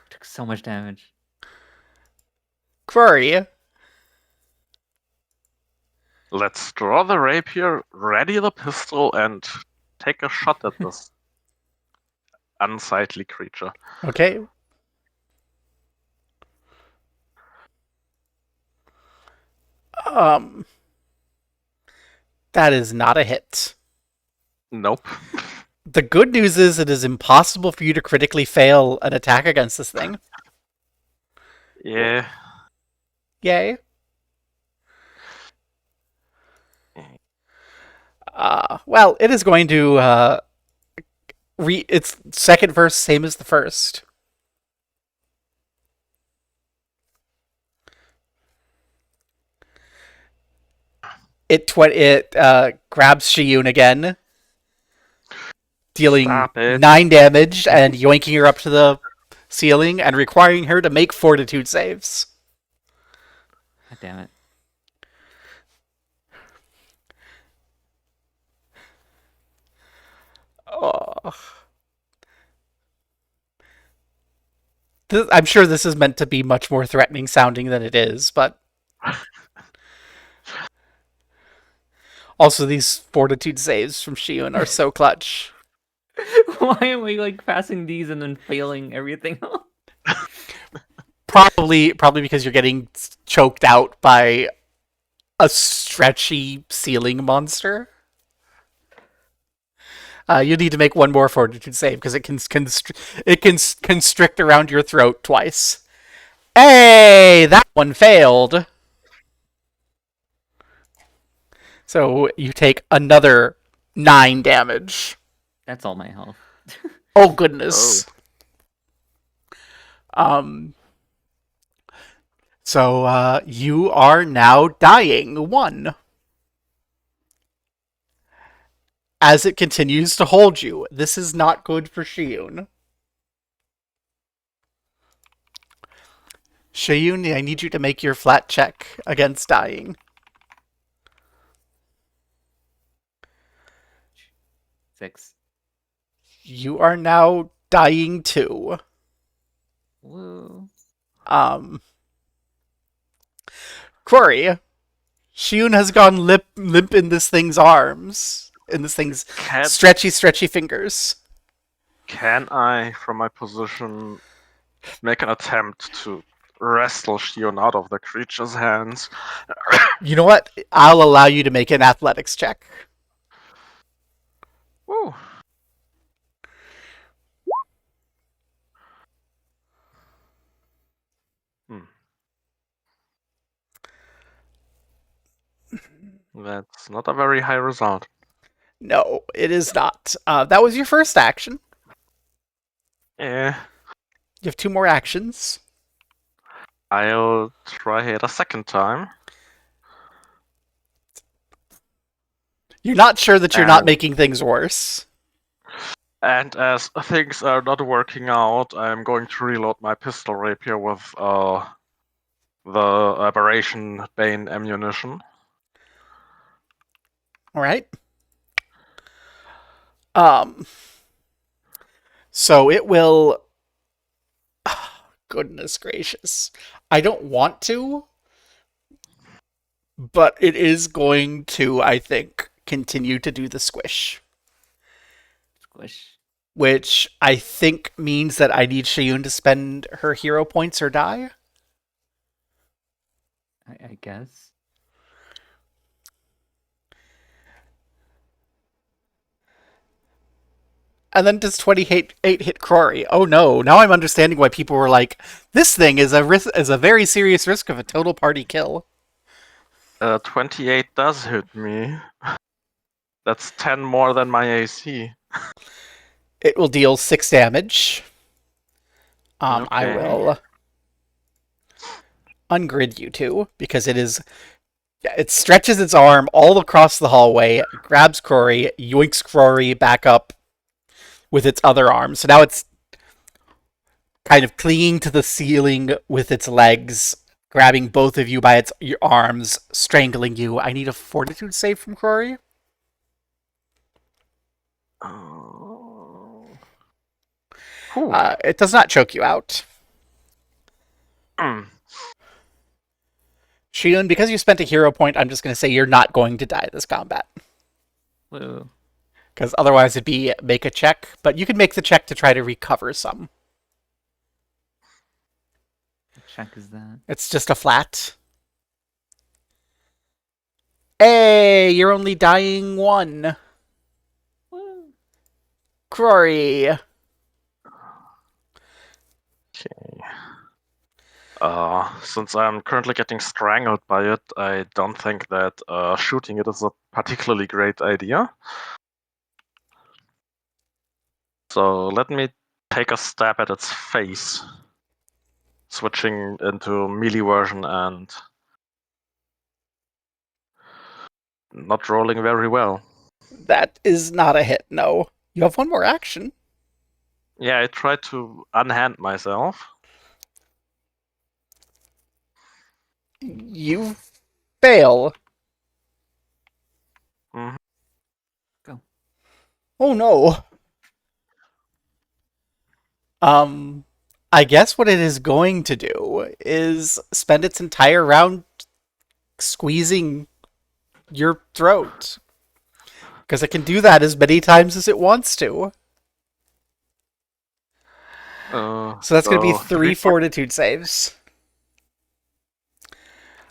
took so much damage.
Query.
Let's draw the rapier, ready the pistol, and take a shot at this unsightly creature.
Okay. That is not a hit.
Nope.
The good news is it is impossible for you to critically fail an attack against this thing.
Yeah.
Yay. Well, it is going to its second verse, same as the first. It grabs Shiyun again, dealing 9 damage and yoinking her up to the ceiling and requiring her to make fortitude saves.
God damn it.
Oh. I'm sure this is meant to be much more threatening sounding than it is, but also these fortitude saves from Shiyun are so clutch.
Why am I like passing these and then failing everything else?
Probably because you're getting choked out by a stretchy ceiling monster. You need to make 1 more fortitude save because it can constrict around your throat twice. Hey, that one failed. So you take another 9 damage.
That's all my health.
Oh goodness. So you are now dying 1. As it continues to hold you. This is not good for Shiyun. Shiyun, I need you to make your flat check against dying.
6.
You are now dying 2.
Woo.
Corey, Shiyun has gone limp in this thing's arms. In this thing's stretchy fingers.
Can I, from my position, make an attempt to wrestle Shion out of the creature's hands?
You know what? I'll allow you to make an athletics check.
Woo. That's not a very high result.
No, it is not. That was your first action.
Yeah.
You have 2 more actions.
I'll try it a second time.
You're not sure that you're not
And
making things worse.
and as things are not working out, I'm going to reload my pistol rapier with the aberration bane ammunition.
All right. So it will. Goodness gracious. I don't want to, but it is going to, I think, continue to do the squish.
Squish.
Which I think means that I need Shiyun to spend her hero points or die.
I guess.
And then does 28 hit Crory? Oh no! Now I'm understanding why people were like, "This thing is a very serious risk of a total party kill."
28 does hit me. That's 10 more than my AC.
It will deal 6 damage. I
Okay.
will ungrid you two because it stretches its arm all across the hallway, grabs Crory, yoinks Crory back up with its other arm. So now it's kind of clinging to the ceiling with its legs, grabbing both of you by your arms, strangling you. I need a fortitude save from Crory.
Oh.
It does not choke you out.
Mm.
Shion, because you spent a hero point, I'm just going to say you're not going to die this combat.
Woo.
Because otherwise it'd be make a check, but you can make the check to try to recover some.
What check is that?
It's just a flat. Hey, you're only dying 1.
Woo.
Crory.
Okay. Since I'm currently getting strangled by it, I don't think that shooting it is a particularly great idea. So let me take a stab at its face, switching into melee version and not rolling very well.
That is not a hit, no. You have 1 more action.
Yeah, I tried to unhand myself.
You fail.
Mhm.
Go.
Oh no. I guess what it is going to do is spend its entire round squeezing your throat. Because it can do that as many times as it wants to. So that's going to be 3 fortitude saves.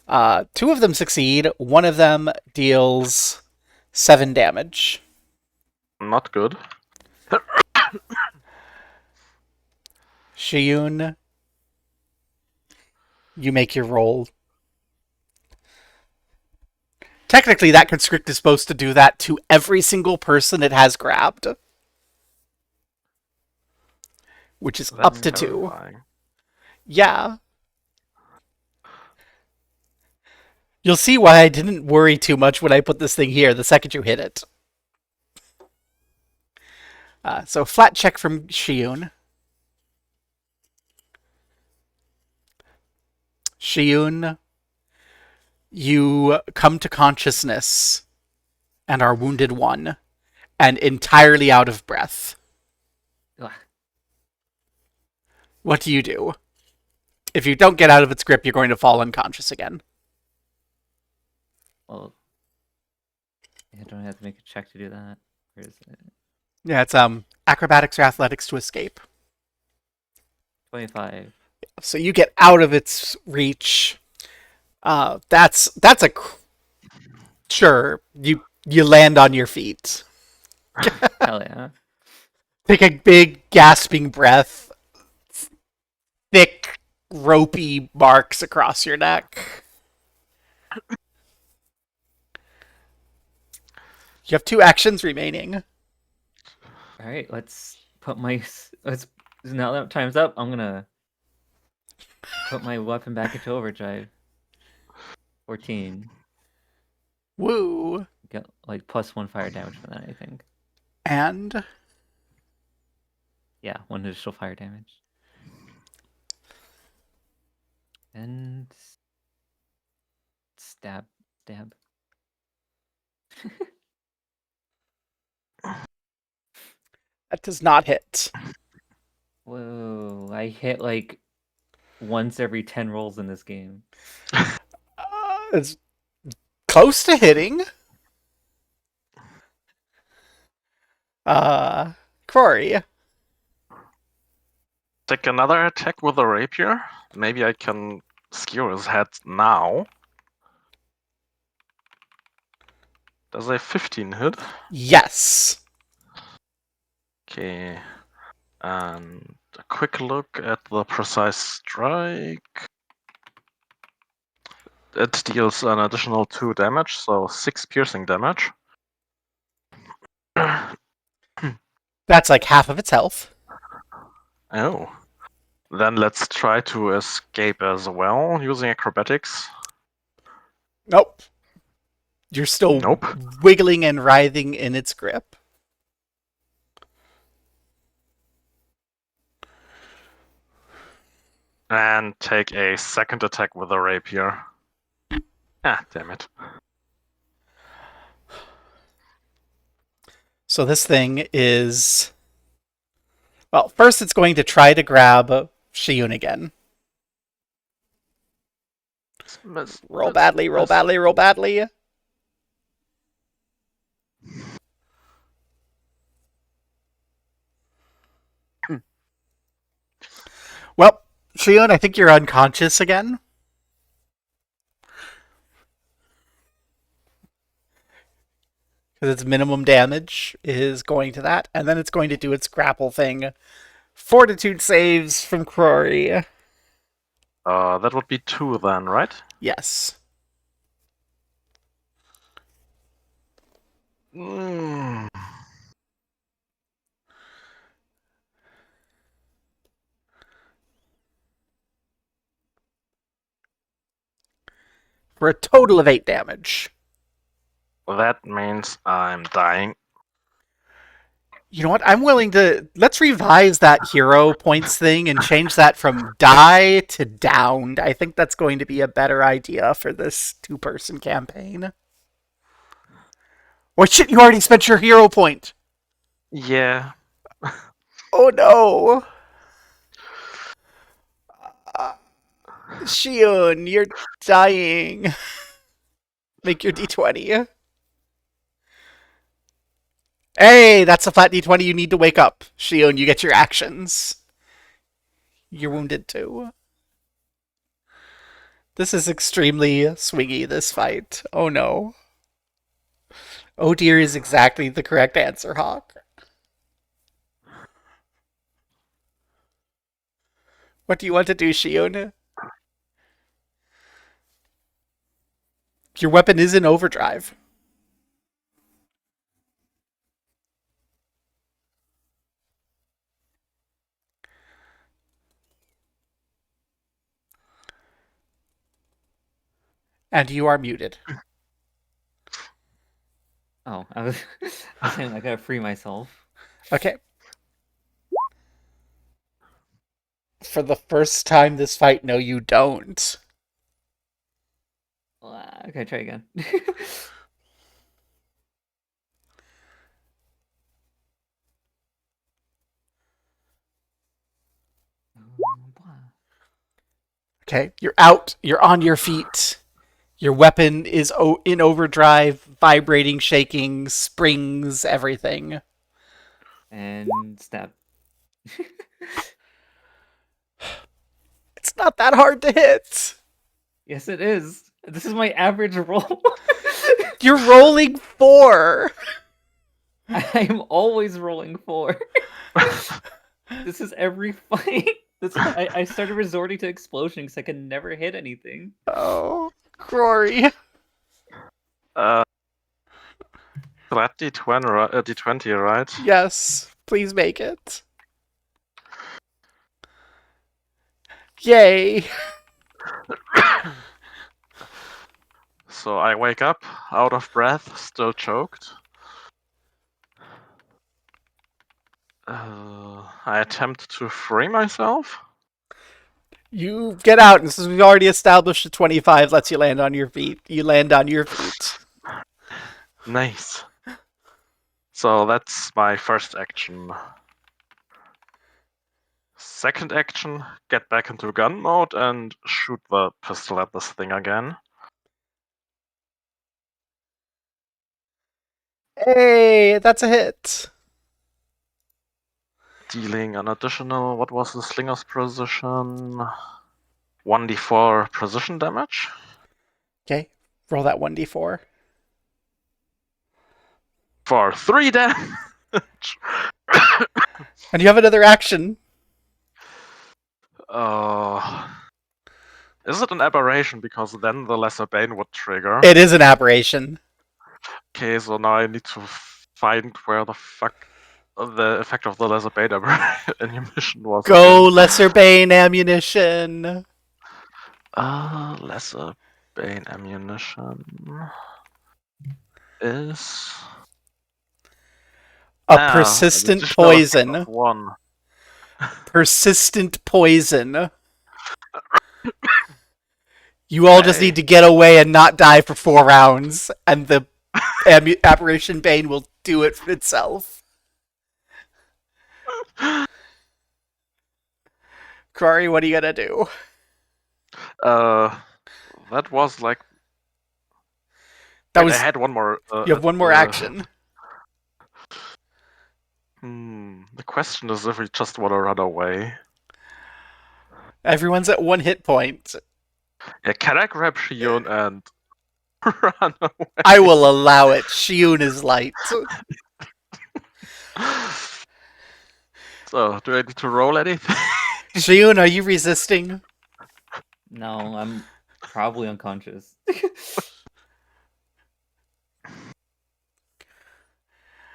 2 of them succeed. 1 of them deals 7 damage.
Not good.
Shiyun, you make your roll. Technically, that constrict is supposed to do that to every single person it has grabbed. Which is
That's
up to 2.
terrifying.
Yeah. You'll see why I didn't worry too much when I put this thing here the second you hit it. So flat check from Shiyun. Shiyun, you come to consciousness and are wounded 1 and entirely out of breath.
Ugh.
What do you do? If you don't get out of its grip, you're going to fall unconscious again.
Well, yeah, don't I have to make a check to do that? Where is it?
Yeah, it's acrobatics or athletics to escape.
25.
So you get out of its reach. That's a sure. You land on your feet.
Hell yeah.
Take a big gasping breath. Thick ropey marks across your neck. You have 2 actions remaining.
All right, let's now that time's up. I'm gonna put my weapon back into overdrive. 14.
Woo.
get like +1 fire damage from that, I think.
And
Yeah, 1 additional fire damage. And stab.
that does not hit.
Whoa, I hit like once every 10 rolls in this game.
It's close to hitting. Corey.
Take another attack with a rapier. Maybe I can skewer his head now. Does a 15 hit?
Yes.
Okay. And a quick look at the precise strike. It deals an additional 2 damage, so 6 piercing damage.
That's like half of its health.
Oh. Then let's try to escape as well using acrobatics.
Nope. You're still
Nope.
wiggling and writhing in its grip.
And take a second attack with a rapier. Ah, damn it.
So this thing is... Well, first it's going to try to grab Shiyun again. Roll badly, roll badly, roll badly. Well, Shiyun, I think you're unconscious again. Because its minimum damage is going to that. And then it's going to do its grapple thing. Fortitude saves from Crory.
That would be 2 then, right?
Yes.
Mm.
For a total of 8 damage.
That means I'm dying.
You know what? I'm willing to... Let's revise that hero points thing and change that from die to downed. I think that's going to be a better idea for this 2-person campaign. What shit? You already spent your hero point.
Yeah.
Oh no. Shion, you're dying. Make your d20. Hey, that's a flat d20. You need to wake up. Shion, you get your actions. You're wounded too. This is extremely swingy, this fight. Oh no. Oh dear is exactly the correct answer, Hawk. What do you want to do, Shion? Your weapon is in overdrive. And you are muted.
Oh, I was saying I gotta free myself.
Okay. For the first time this fight, no, you don't.
Okay, try again.
Okay, you're out. You're on your feet. Your weapon is in overdrive, vibrating, shaking, springs, everything.
And stab.
It's not that hard to hit.
Yes, it is. This is my average roll.
You're rolling 4.
I'm always rolling 4. This is every fight. I started resorting to explosion because I could never hit anything.
Oh, Rory.
Flat D20, right?
Yes, please make it. Yay.
So I wake up, out of breath, still choked. I attempt to free myself.
You get out, and since we've already established a 25 lets you land on your feet, you land on your feet.
Nice. So that's my first action. Second action, get back into gun mode and shoot the pistol at this thing again.
Hey, that's a hit.
Dealing an additional, what was the slinger's precision? 1d4 precision damage.
Okay, roll that 1d4.
For 3 damage.
And you have another action.
Is it an aberration? Because then the Lesser Bane would trigger.
It is an aberration.
Okay, so now I need to find where the fuck the effect of the Lesser Bane ammunition was.
Go Lesser Bane ammunition.
Lesser Bane ammunition is
a persistent poison.
One.
Persistent poison. You all just need to get away and not die for 4 rounds, and the aberration bane will do it for itself. Crary, what are you gonna do?
That was like.
That was.
I had one more.
You have one more action.
The question is if we just want to run away.
Everyone's at 1 hit point.
Yeah, can I grab Shion and run away?
I will allow it. Shion is light.
So, do I need to roll anything?
Shion, are you resisting?
No, I'm probably unconscious.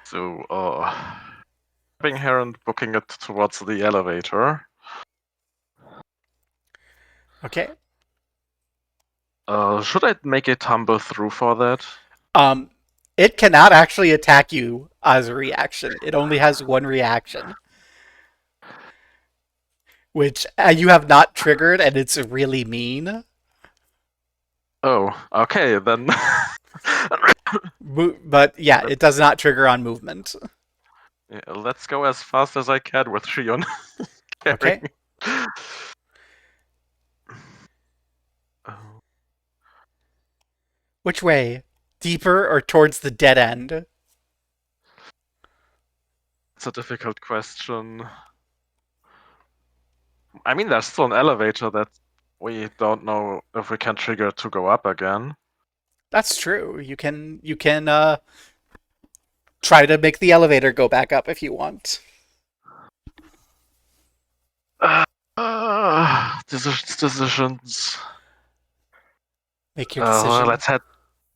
So, grabbing her and booking it towards the elevator.
Okay.
Should I make a tumble through for that?
It cannot actually attack you as a reaction. It only has 1 reaction. Which you have not triggered, and it's really mean.
Oh, okay, then.
But yeah, it does not trigger on movement.
Yeah, let's go as fast as I can with Shion.
Okay. Which way? Deeper or towards the dead end?
It's a difficult question. I mean, there's still an elevator that we don't know if we can trigger to go up again.
That's true. You can try to make the elevator go back up if you want.
Decisions.
Make your decision.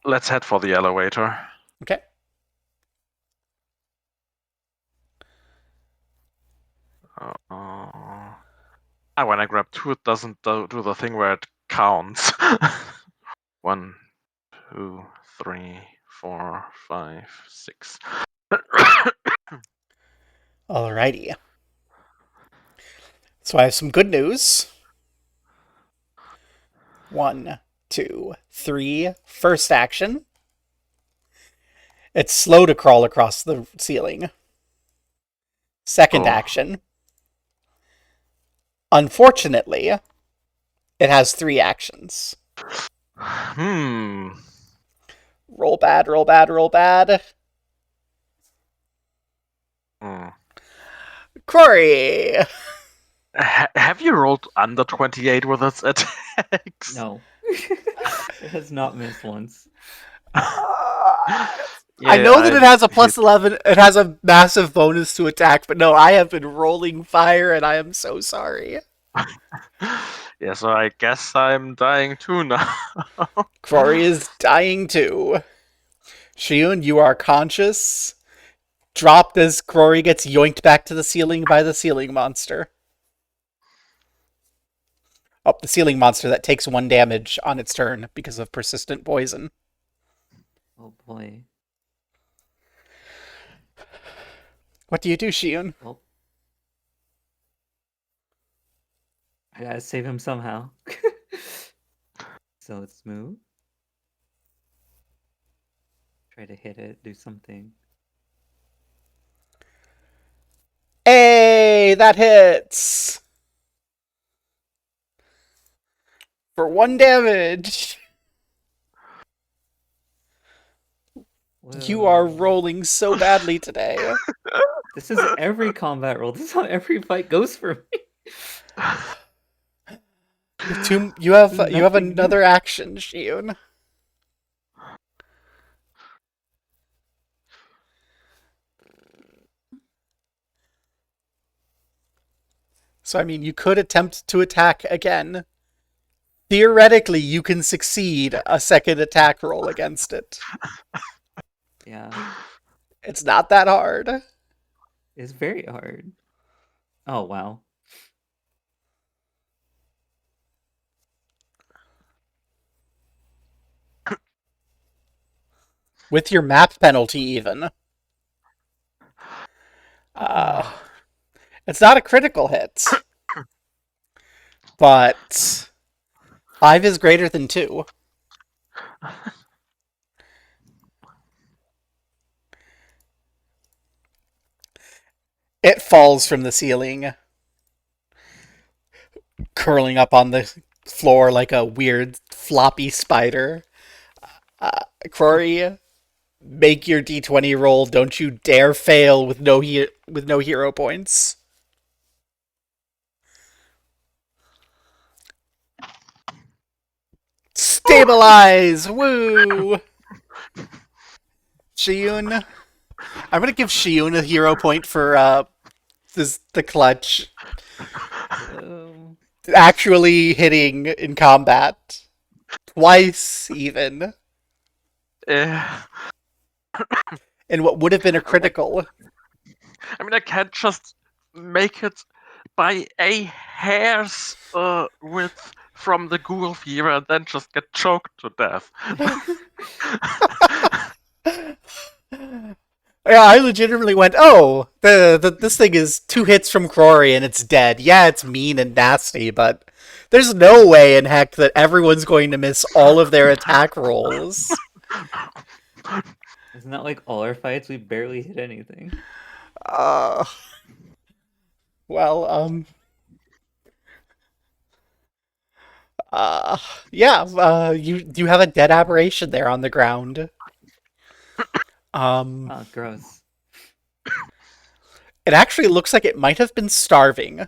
Let's head for the elevator.
Okay.
When I grab 2, it doesn't do the thing where it counts. 1, 2, 3, 4, 5, 6.
Alrighty. So I have some good news. 1, 2, 3. First action. It's slow to crawl across the ceiling. Second action. Unfortunately, it has 3 actions. Roll bad, roll bad, roll bad. Corey!
Have you rolled under 28 with its attacks?
No. It has not missed once.
I know that it has a plus 11. It has a massive bonus to attack, but no, I have been rolling fire, and I am so sorry.
Yeah, so I guess I'm dying too now.
Crory is dying too. Shion, you are conscious. Dropped as Crory gets yoinked back to the ceiling by the ceiling monster. Oh, the ceiling monster that takes 1 damage on its turn because of persistent poison.
Oh boy.
What do you do, Shion?
Well, I gotta save him somehow. So let's move. Try to hit it, do something.
Hey, that hits! For 1 damage! You are
Whoa.
rolling so badly today.
This is every combat roll. This is how every fight goes for me.
You
This
have
is
you have
nothing new.
another action, Shion. So I mean, you could attempt to attack again. Theoretically, you can succeed a second attack roll against it.
Yeah,
It's not that hard.
it's very hard. Oh wow.
With your map penalty, even. Uh,
Oh.
it's not a critical hit, but 5 is greater than 2. It falls from the ceiling, curling up on the floor like a weird floppy spider. Crory, make your d20 roll. Don't you dare fail with no hero points. Stabilize! Woo! Shiun. I'm gonna give Shiun a hero point for the clutch.
Whoa.
Actually hitting in combat. Twice even.
Eh,
In what would have been a
I mean,
critical.
I can't just make it by a hair's width from the Google fever and then just get choked to death.
Yeah, I legitimately went, oh, this thing is 2 hits from Crory and it's dead. Yeah, it's mean and nasty, but there's no way in heck that everyone's going to miss all of their attack rolls.
Isn't that like all our fights? We barely hit anything.
Uh, well, uh, yeah, you have a dead aberration there on the ground. Um,
Oh, gross.
it actually looks like it might have been starving.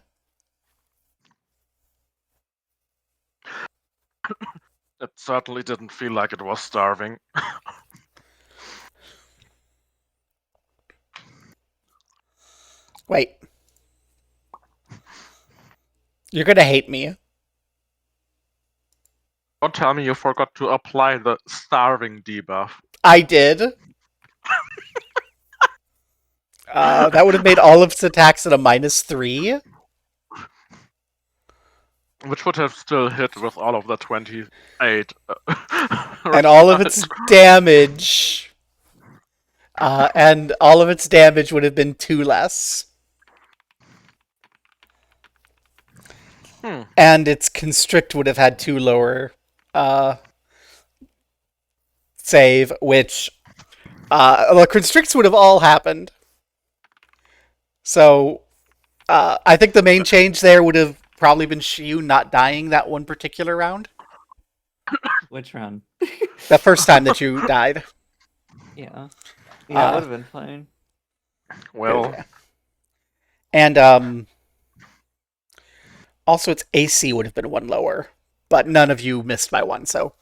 It certainly didn't feel like it was starving.
Wait, you're gonna hate me.
Don't tell me you forgot to apply the starving debuff.
I did. That would have made all of its attacks at a -3.
Which would have still hit with all of the 28.
And all of its damage. And all of its damage would have been 2 less. And its constrict would have had 2 lower save, which the constricts would have all happened. So I think the main change there would have probably been Shiu not dying that one particular round.
Which round?
The first time that you died.
Yeah. Yeah, it would have been fine.
Well,
And also its AC would have been 1 lower. But none of you missed by 1, so.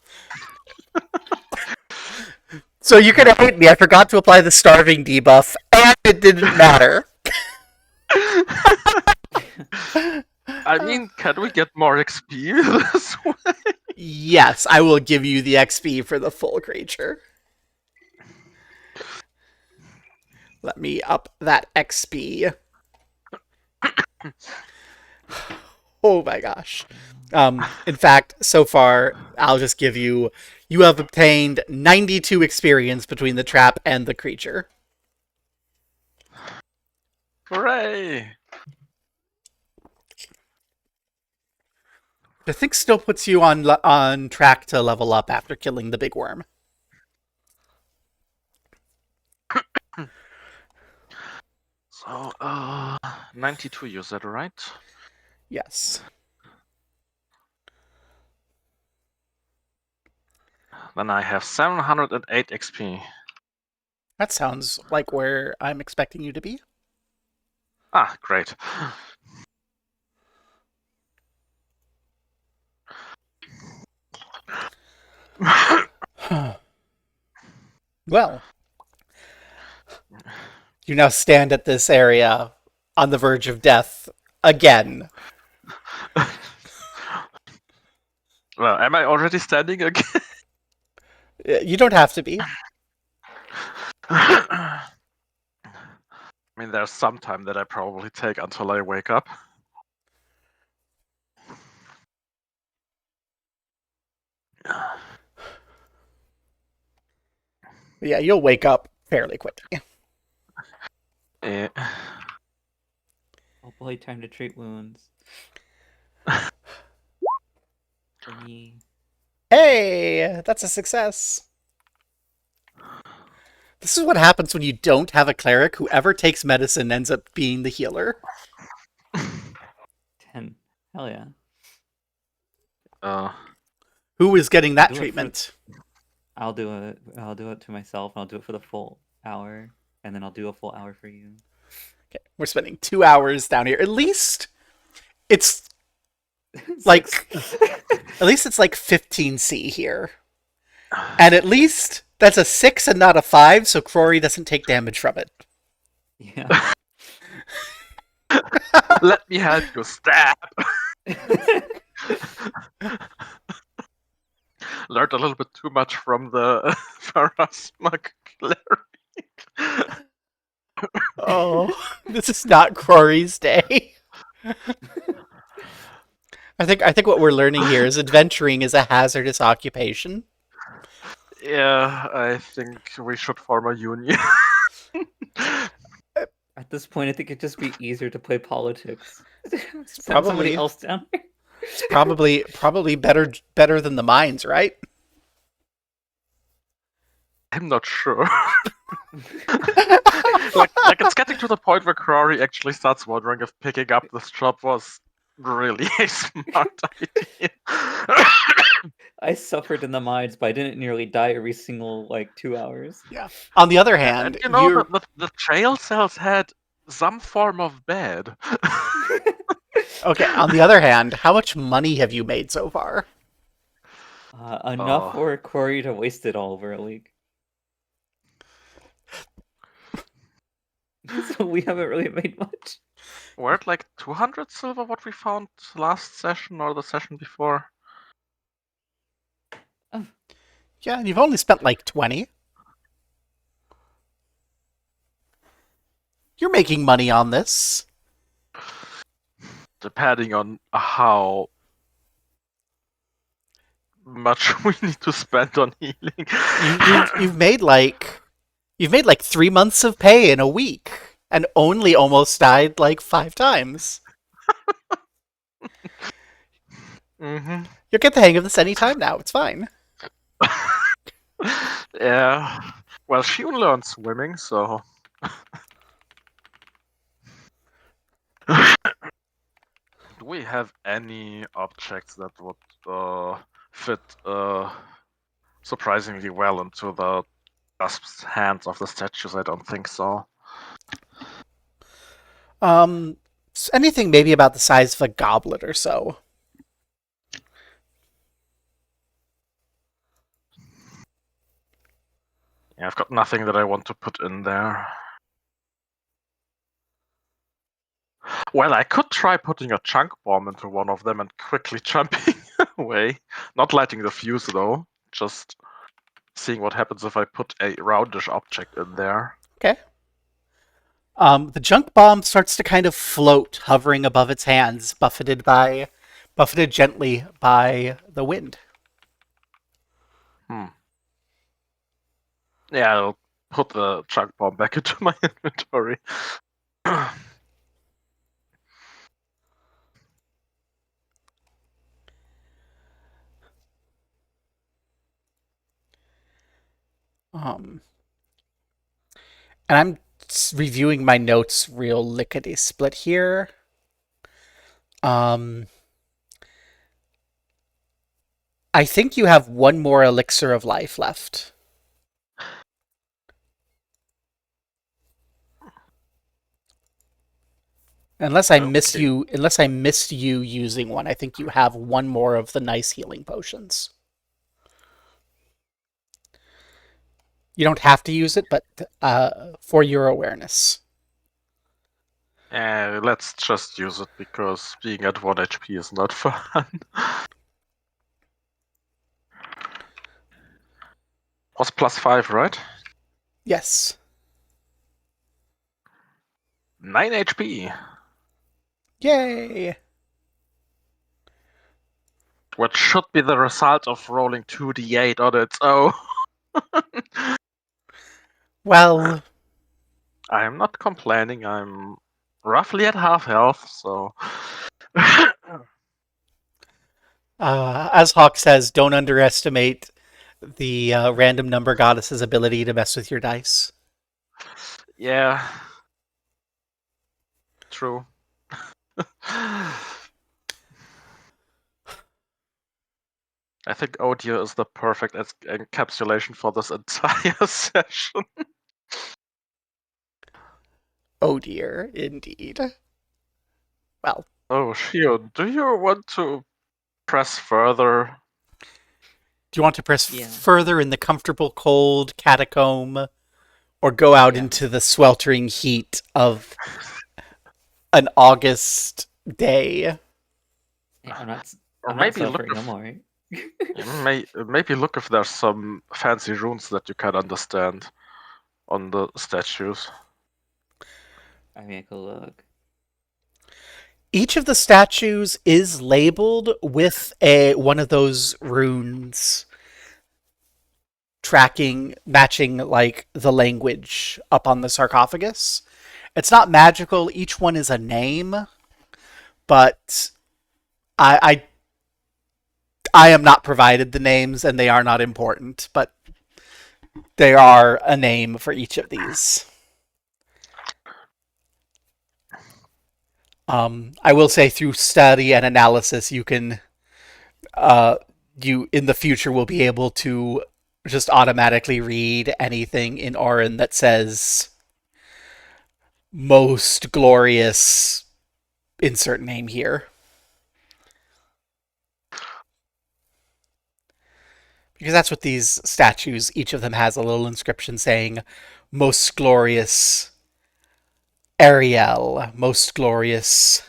So you're gonna hate me. I forgot to apply the starving debuff, and it didn't matter.
I mean, can we get more XP this way?
Yes, I will give you the XP for the full creature. Let me up that XP. Oh my gosh. In fact, so far, I'll just give you. You have obtained 92 experience between the trap and the creature.
Hooray!
I think still puts you on track to level up after killing the big worm.
So, 92, you said, right?
Yes.
Then I have 708 XP.
That sounds like where I'm expecting you to be.
Ah, great.
Well, you now stand at this area on the verge of death again.
Well, am I already standing again?
You don't have to be.
I mean, there's some time that I probably take until I wake up.
Yeah, you'll wake up fairly quickly.
Eh.
Oh boy, time to treat wounds. Thingy.
Hey, that's a success. This is what happens when you don't have a cleric. Whoever takes medicine ends up being the healer.
10. Hell yeah.
Who is getting
I'll
that
do it
treatment?
I'll do it to myself, and I'll do it for the full hour, and then I'll do a full hour for you.
Okay, we're spending 2 hours down here. At least it's like
Six.
at least it's like 15C here. And at least that's a 6 and not a 5, so Crory doesn't take damage from it.
Yeah.
Let me help you. Stab. Learned a little bit too much from the Pharasma cleric.
Oh, this is not Crory's day. I think what we're learning here is adventuring is a hazardous occupation.
Yeah, I think we should form a union.
At this point, I think it'd just be easier to play politics. Send
probably-
somebody else down here.
It's probably better than the mines, right?
I'm not sure. like it's getting to the point where Crory actually starts wondering if picking up this job was really a smart idea.
I suffered in the mines, but I didn't nearly die every single 2 hours.
Yeah. On the other
And
hand,
you know,
you're
the jail cells had some form of bed.
okay. On the other hand, how much money have you made so far?
Enough
Oh.
for Corey to waste it all over a week. So we haven't really made much.
We're at like 200 silver, what we found last session or the session before.
Yeah, and you've only spent like 20. You're making money on this.
Depending on how much we need to spend on healing.
You've made like 3 months of pay in a week, and only almost died like 5 times.
Mm-hmm.
You'll get the hang of this anytime now. It's fine.
Yeah. Well, she learned swimming, so. Do we have any objects that would fit surprisingly well into the clasped hands of the statues? I don't think so.
Anything maybe about the size of a goblet or so.
Yeah, I've got nothing that I want to put in there. Well, I could try putting a chunk bomb into one of them and quickly jumping away. Not lighting the fuse though, just seeing what happens if I put a roundish object in there.
Okay. The junk bomb starts to kind of float, hovering above its hands, buffeted gently by the wind.
Hmm. Yeah, I'll put the chunk bomb back into my inventory.
Um, and I'm reviewing my notes real lickety split here. Um, I think you have one more elixir of life left.
Okay.
Unless I missed you using one, I think you have one more of the nice healing potions. You don't have to use it, but for your awareness.
Let's just use it because being at 1 HP is not fun. Was +5, right?
Yes.
9 HP.
Yay!
What should be the result of rolling 2d8 on its own.
Well,
I am not complaining. I'm roughly at half health, so.
as Hawk says, don't underestimate the random number goddess's ability to mess with your dice.
Yeah. True. I think Odia is the perfect encapsulation for this entire session.
Oh dear, indeed. Well,
Oh, Shion, do you want to press further?
do you want to press
Yeah.
further in the comfortable cold catacomb or go out
Yeah.
into the sweltering heat of an August day?
Hey, I'm not.
Or
I'm not
maybe look
suffering no
if
more.
maybe look if there's some fancy runes that you can understand on the statues.
I mean, I could look.
Each of the statues is labeled with a one of those runes matching like the language up on the sarcophagus. It's not magical. Each one is a name, but I I am not provided the names, and they are not important, but they are a name for each of these. I will say through study and analysis, you can you in the future will be able to just automatically read anything in Auran that says most glorious insert name here. Because that's what these statues, each of them has a little inscription saying most glorious Ariel, most glorious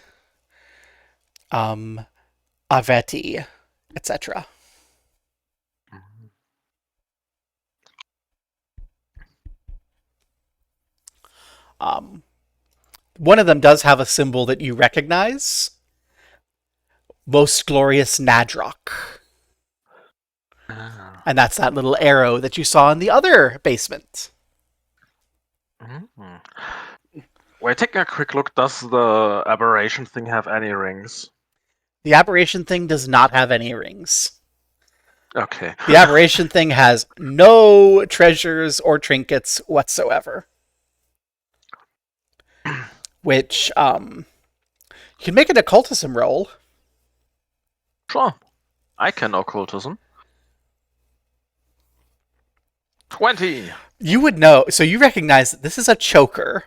um, Aveti, etc. Um, one of them does have a symbol that you recognize. Most glorious Nadrock.
Ah.
And that's that little arrow that you saw in the other basement.
Mhm. Wait, taking a quick look, does the aberration thing have any rings?
The aberration thing does not have any rings.
Okay.
The aberration thing has no treasures or trinkets whatsoever. Which, you can make an occultism roll.
Sure. I can occultism. 20.
You would know, so you recognize that this is a choker,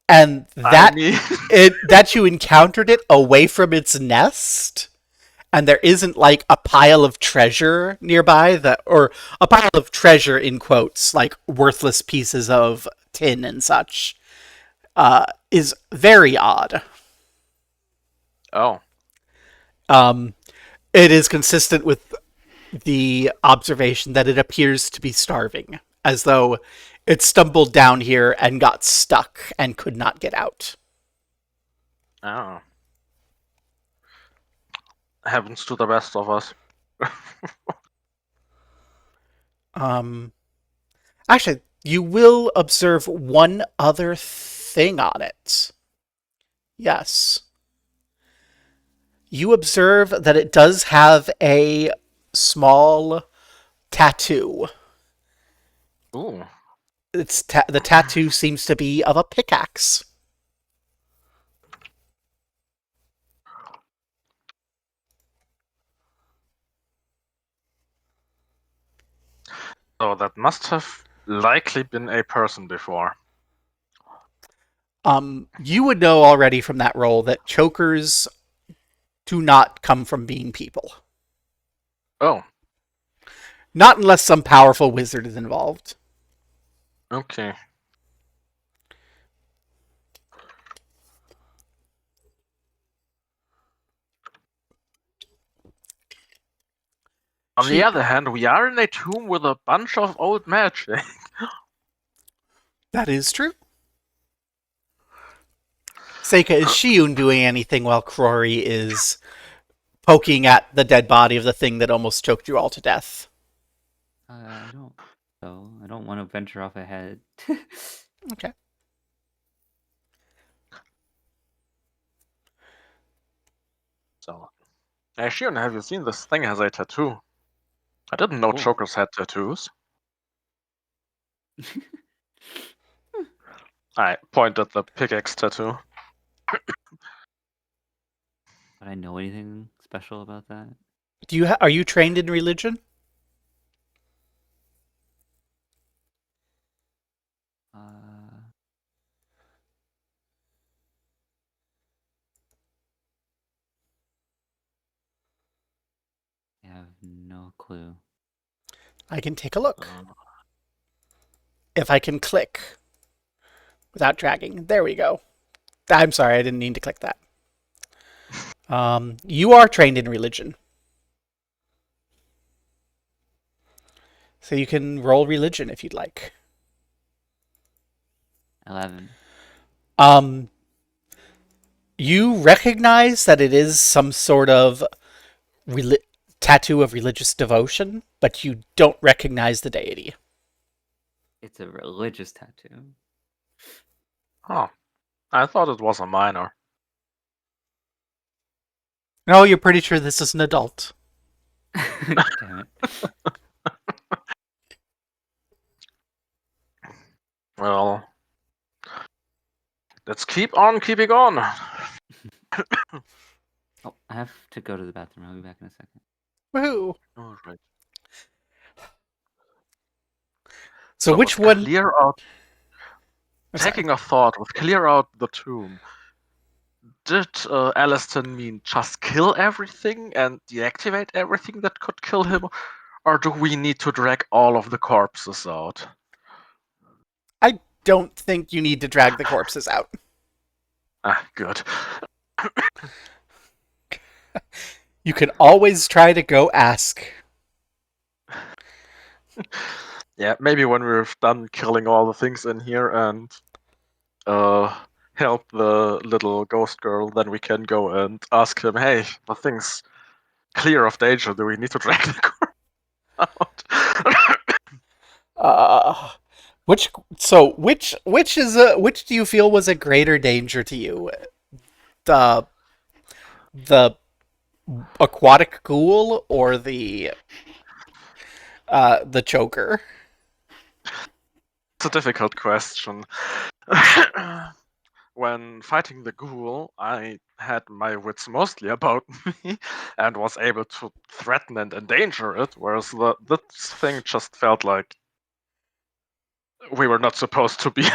and
I mean,
that you encountered it away from its nest, and there isn't like a pile of treasure nearby or a pile of treasure in quotes, like worthless pieces of tin and such, is very odd.
oh.
Um, it is consistent with the observation that it appears to be starving, as though It stumbled down here and got stuck and could not get out.
Oh. Happens to the best of us.
Actually, you will observe one other thing on it. Yes. You observe that it does have a small tattoo.
Ooh.
The tattoo seems to be of a pickaxe.
So that must have likely been a person before.
You would know already from that roll that chokers do not come from being people.
Oh,
Not unless some powerful wizard is involved.
okay. On the other hand, we are in a tomb with a bunch of old magic.
That is true. Seika, is Shiun doing anything while Crory is poking at the dead body of the thing that almost choked you all to death?
I don't. So I don't want to venture off ahead.
Okay.
So, hey, Shion, have you seen this thing has a tattoo? I didn't know
Cool.
chokers had tattoos. I point at the pickaxe tattoo.
Would I know anything special about that?
Are you trained in religion?
I have no clue.
I can take a look. If I can click without dragging. There we go. I'm sorry, I didn't mean to click that. You are trained in religion. So you can roll religion if you'd like.
11.
You recognize that it is some sort of tattoo of religious devotion, but you don't recognize the deity.
It's a religious tattoo.
Oh, I thought it was a minor.
No, you're pretty sure this is an adult.
Damn it.
Well, let's keep on keeping on.
Oh, I have to go to the bathroom. I'll be back in a second.
Woohoo!
All right.
So which one?
Clear out. Taking a thought with clear out the tomb. Did Alaston mean just kill everything and deactivate everything that could kill him? Or do we need to drag all of the corpses out?
I don't think you need to drag the corpses out.
Ah, good.
You can always try to go ask.
Yeah, maybe when we're done killing all the things in here and help the little ghost girl, then we can go and ask him, hey, the thing's clear of danger. Do we need to drag the corpse out?
Which do you feel was a greater danger to you? The aquatic ghoul or the choker?
It's a difficult question. When fighting the ghoul, I had my wits mostly about me and was able to threaten and endanger it, whereas this thing just felt like we were not supposed to be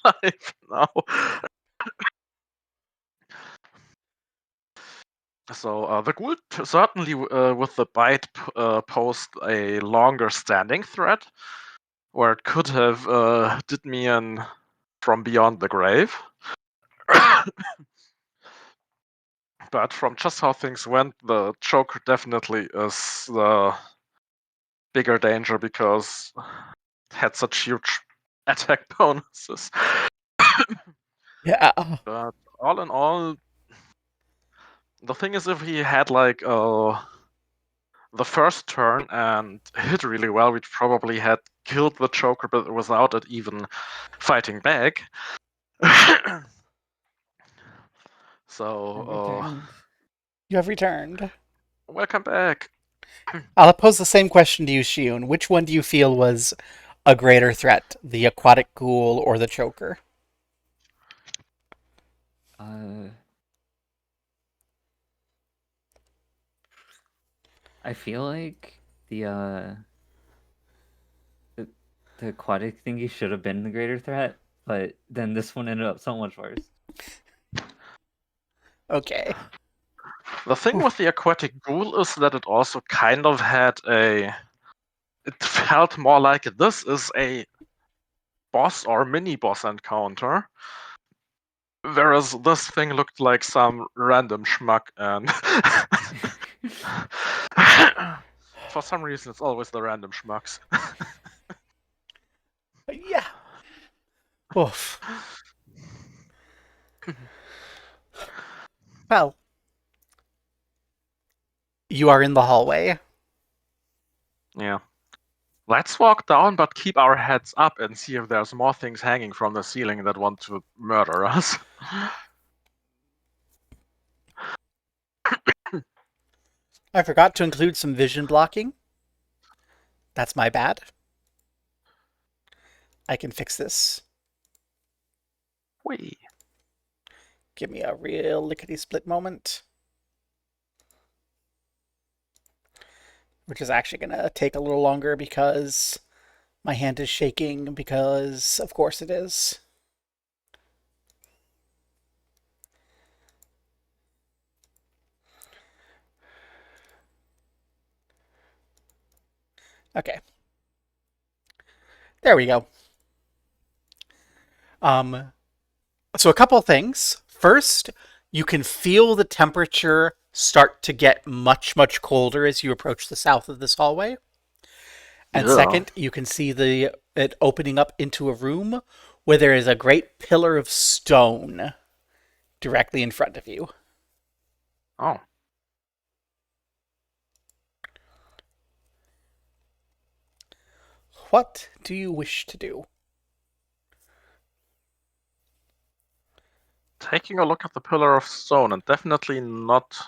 alive now. So the ghoul certainly with the bite posed a longer standing threat, where it could have did me in from beyond the grave. But from just how things went, the choker definitely is the bigger danger because it had such huge attack bonuses.
Yeah.
But all in all, the thing is, if he had like the first turn and hit really well, we'd probably had killed the Joker, but without it even fighting back. So,
Returned.
You have returned.
welcome back.
I'll pose the same question to you, Shion. Which one do you feel was a greater threat, the aquatic ghoul or the choker?
I feel like the, the aquatic thingy should have been the greater threat, but then this one ended up so much worse.
Okay.
The thing with the aquatic ghoul is that it also kind of had a. It felt more like this is a boss or mini boss encounter, whereas this thing looked like some random schmuck, and for some reason it's always the random schmucks.
Yeah. Oof. Well, you are in the hallway.
Yeah. Let's walk down, but keep our heads up and see if there's more things hanging from the ceiling that want to murder us.
I forgot to include some vision blocking. That's my bad. I can fix this.
Whee.
Give me a real lickety split moment. Which is actually going to take a little longer because my hand is shaking, because of course it is. Okay. There we go. So a couple things. First, you can feel the temperature start to get much, much colder as you approach the south of this hallway. And
Yeah.
second, you can see it opening up into a room where there is a great pillar of stone directly in front of you.
Oh.
What do you wish to do?
Taking a look at the pillar of stone and definitely not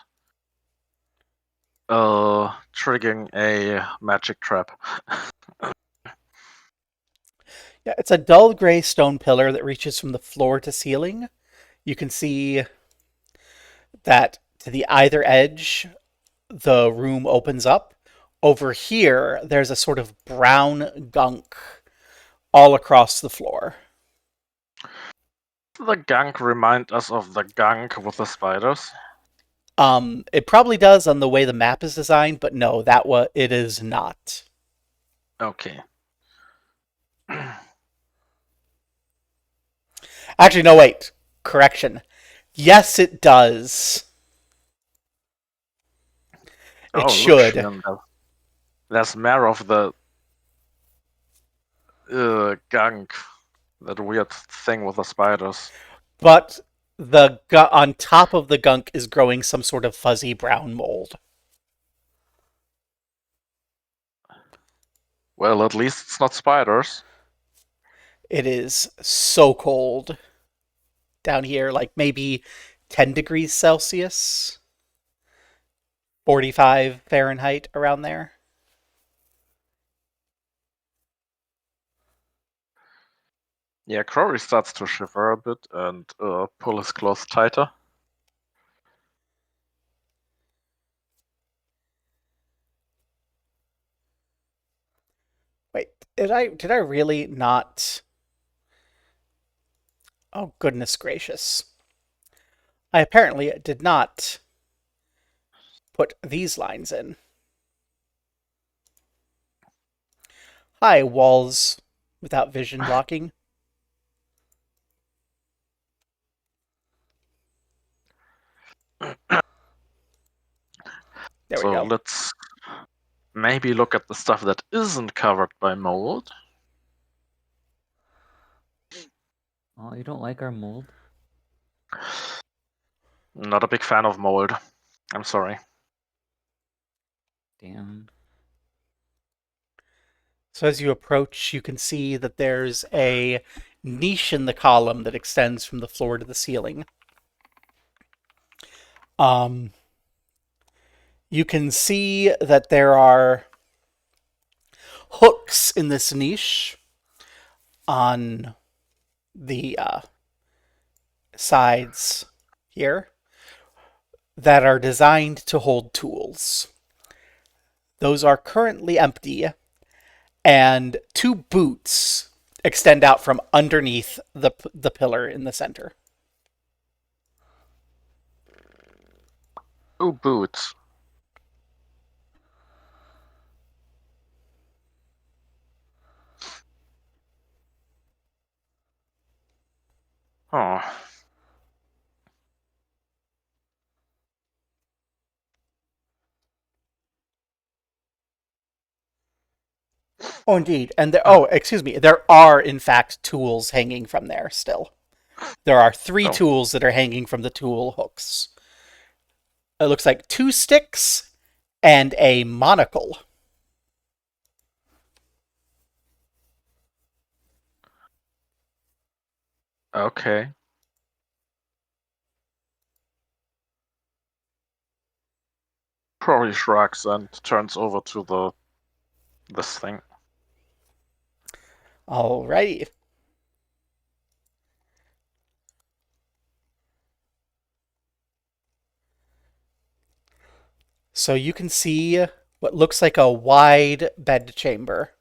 triggering a magic trap.
Yeah, it's a dull gray stone pillar that reaches from the floor to ceiling. You can see that to the either edge, the room opens up. Over here, there's a sort of brown gunk all across the floor.
The gunk remind us of the gunk with the spiders.
It probably does on the way the map is designed, but no, it is not.
Okay.
Actually, no, wait. Correction. Yes, it does. It
Oh, look,
should.
Shion, there's more of the gunk. That weird thing with the spiders.
But on top of the gunk is growing some sort of fuzzy brown mold.
Well, at least it's not spiders.
It is so cold down here, like maybe 10 degrees Celsius, 45 Fahrenheit, around there.
Yeah, Crowley starts to shiver a bit and pull his clothes tighter.
Wait, did I really not? Oh, goodness gracious. I apparently did not put these lines in. Hi, walls without vision blocking. There we
So
go.
let's maybe look at the stuff that isn't covered by mold.
Oh, you don't like our mold?
Not a big fan of mold. I'm sorry.
Damn.
So as you approach, you can see that there's a niche in the column that extends from the floor to the ceiling. Um, you can see that there are hooks in this niche on the sides here that are designed to hold tools. Those are currently empty, and two boots extend out from underneath the pillar in the center.
Ooh, boots. Oh.
Oh, indeed. And excuse me, there are in fact tools hanging from there still. There are three
Oh.
tools that are hanging from the tool hooks. It looks like two sticks and a monocle.
Okay. Probably shrugs and turns over to this thing.
Alrighty. So you can see what looks like a wide bed chamber.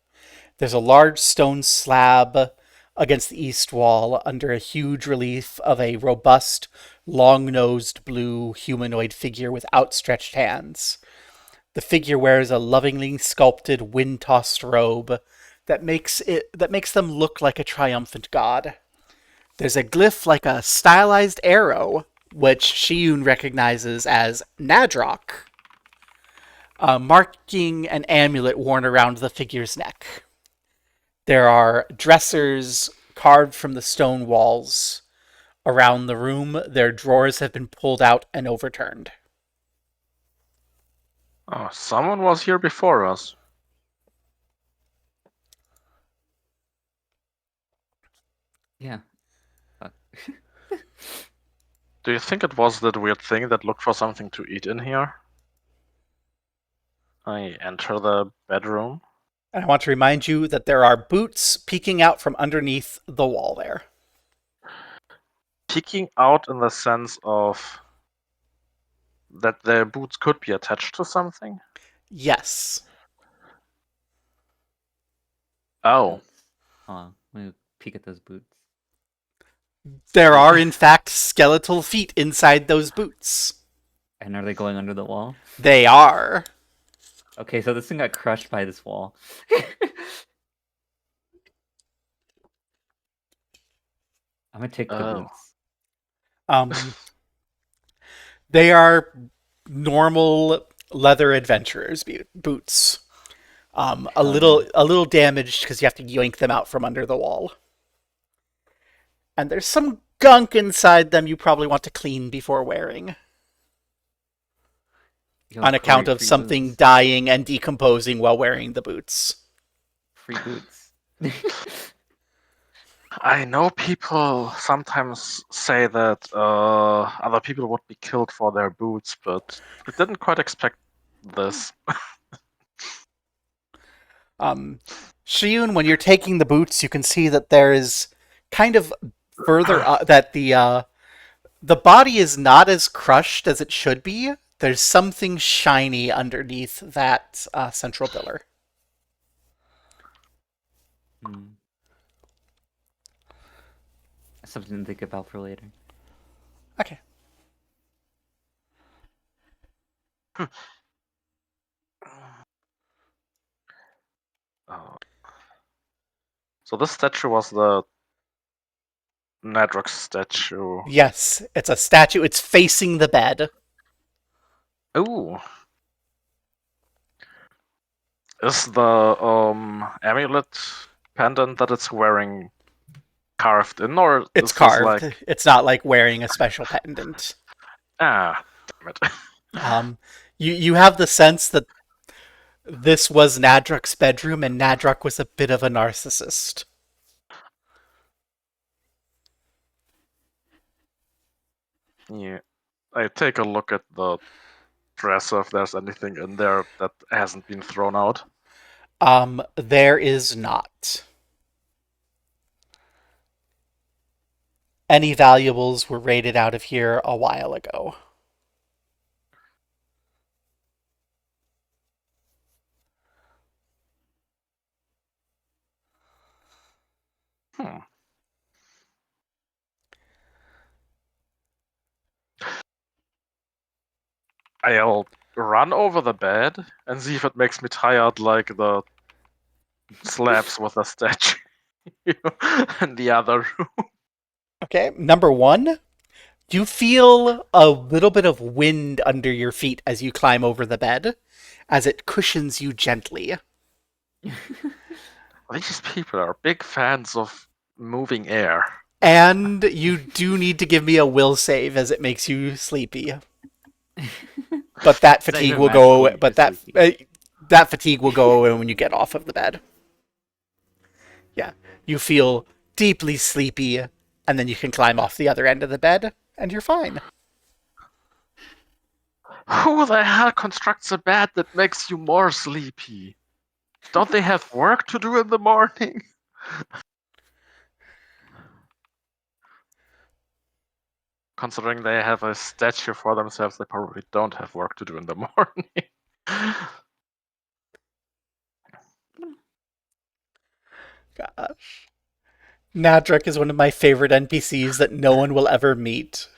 There's a large stone slab against the east wall under a huge relief of a robust, long nosed blue humanoid figure with outstretched hands. The figure wears a lovingly sculpted, wind tossed robe that makes them look like a triumphant god. There's a glyph like a stylized arrow, which Shiyun recognizes as Nadrock, marking an amulet worn around the figure's neck. There are dressers carved from the stone walls around the room. Their drawers have been pulled out and overturned.
Oh, someone was here before us.
Yeah.
Do you think it was that weird thing that looked for something to eat in here? I enter the bedroom.
And I want to remind you that there are boots peeking out from underneath the wall there.
Peeking out in the sense of that their boots could be attached to something?
Yes.
Oh.
Hold on. Let me peek at those boots.
There are, in fact, skeletal feet inside those boots.
And are they going under the wall?
They are.
Okay, so this thing got crushed by this wall. I'm gonna take the
Oh.
boots.
They are normal leather adventurers boots. A
Oh,
little damaged because you have to yoink them out from under the wall. And there's some gunk inside them you probably want to clean before wearing.
yo,
On account
Corey,
of
free
something
boots.
dying and decomposing while wearing the boots.
Free boots.
I know people sometimes say that other people would be killed for their boots, but we didn't quite expect this.
Shiyun, when you're taking the boots, you can see that there is kind of further that the body is not as crushed as it should be. There's something shiny underneath that central pillar.
Hmm. Something to think about for later.
Okay.
Oh. So this statue was the Nadrox statue.
Yes, it's a statue. It's facing the bed.
Ooh. Is the amulet pendant that it's wearing carved in, or
It's
is this
carved.
like
It's not like wearing a special pendant.
damn it?
Um, you have the sense that this was Nadruk's bedroom, and Nadruk was a bit of a narcissist.
Yeah, I take a look at the dresser if there's anything in there that hasn't been thrown out.
There is not. Any valuables were raided out of here a while ago.
Hmm. I'll run over the bed and see if it makes me tired like the slabs with a statue in the other room.
Okay, number one, you feel a little bit of wind under your feet as you climb over the bed, as it cushions you gently.
These people are big fans of moving air.
And you do need to give me a will save as it makes you sleepy. But that
It's not
fatigue
even
will go
magical,
away.
you're
But
just sleepy.
that fatigue will go away when you get off of the bed. Yeah, you feel deeply sleepy, and then you can climb off the other end of the bed, and you're fine.
Who the hell constructs a bed that makes you more sleepy? Don't they have work to do in the morning? Considering they have a statue for themselves, they probably don't have work to do in the morning.
Gosh. Nadruk is one of my favorite NPCs that no one will ever meet.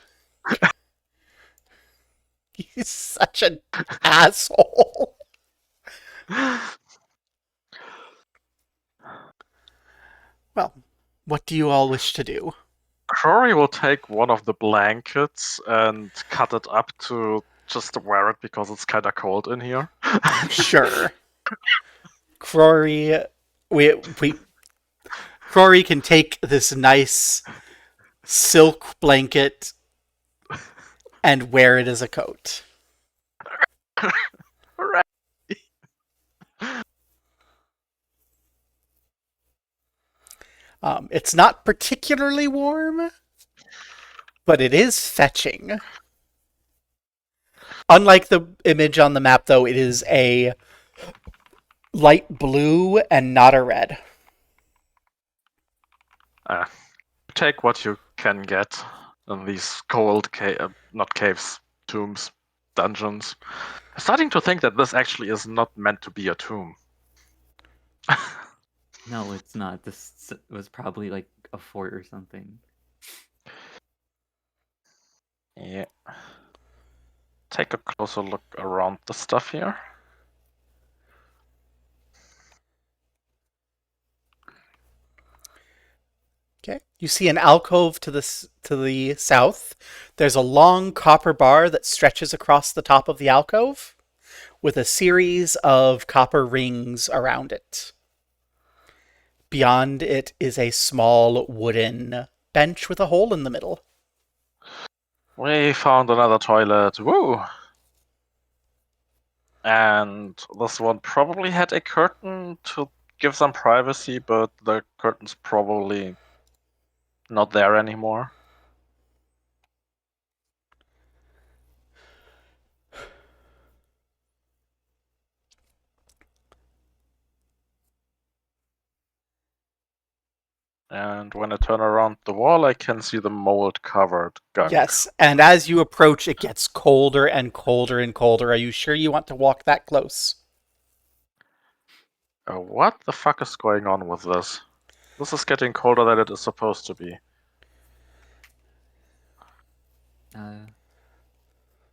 He's such an asshole. Well, what do you all wish to do?
Crory will take one of the blankets and cut it up to just wear it because it's kind of cold in here.
Sure. Crory, we Crory can take this nice silk blanket and wear it as a coat.
Right.
It's not particularly warm, but it is fetching. Unlike the image on the map, though, it is a light blue and not a red.
Take what you can get in these cold, not caves, tombs, dungeons. I'm starting to think that this actually is not meant to be a tomb.
No, it's not. This was probably like a fort or something.
Yeah. Take a closer look around the stuff here.
Okay. You see an alcove to the south. There's a long copper bar that stretches across the top of the alcove with a series of copper rings around it. Beyond it is a small wooden bench with a hole in the middle.
We found another toilet. Woo! And this one probably had a curtain to give some privacy, but the curtain's probably not there anymore. And when I turn around the wall, I can see the mold-covered gunk.
Yes, and as you approach, it gets colder and colder and colder. Are you sure you want to walk that close?
What the fuck is going on with this? This is getting colder than it is supposed to be.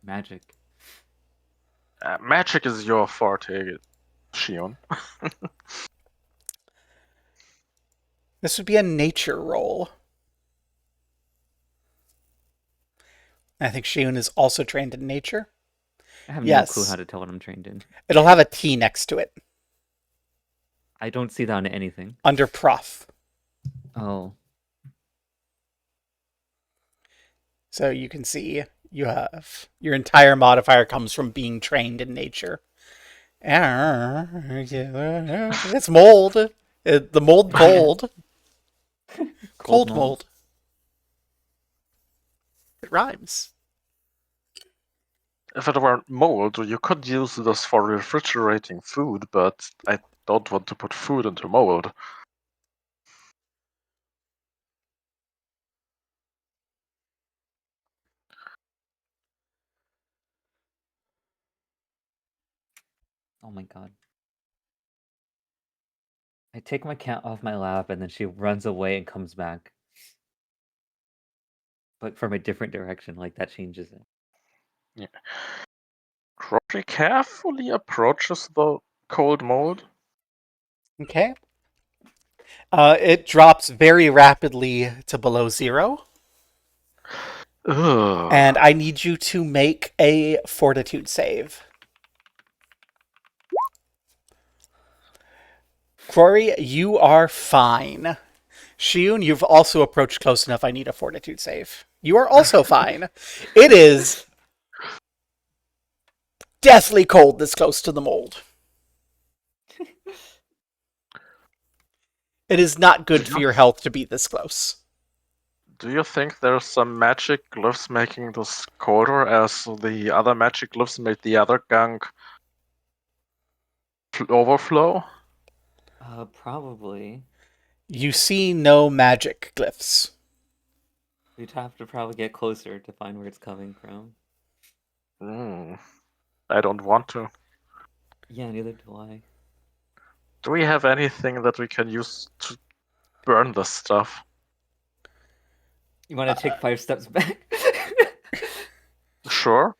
Magic.
Magic is your forte, Shion.
This would be a nature roll. I think Shion is also trained in nature.
I have no clue
Yes.
how to tell what I'm trained in.
It'll have a T next to it
I don't see that on anything.
under prof.
Oh.
So you can see you have your entire modifier comes from being trained in nature. It's mold. The mold cold.
Cold
Cold
mold.
mold. It rhymes.
If it were mold, you could use this for refrigerating food, but I don't want to put food into mold.
Oh my god. I take my cat off my lap and then she runs away and comes back. But from a different direction, like that changes it.
Yeah. Crotchley carefully approaches the cold mold.
Okay. It drops very rapidly to below 0.
Ugh.
And I need you to make a fortitude save. Crory, you are fine. Shiun, you've also approached close enough. I need a fortitude save. You are also fine. It is deathly cold this close to the mold. It is not
Do
good for
you,
your health to be this close.
do you think there's some magic glyphs making this colder as the other magic glyphs made the other gunk overflow?
Probably.
You see no magic glyphs.
We'd have to probably get closer to find where it's coming from.
Hmm. I don't want to.
Yeah, neither do I.
Do we have anything that we can use to burn this stuff?
You want to take 5 steps back?
Sure.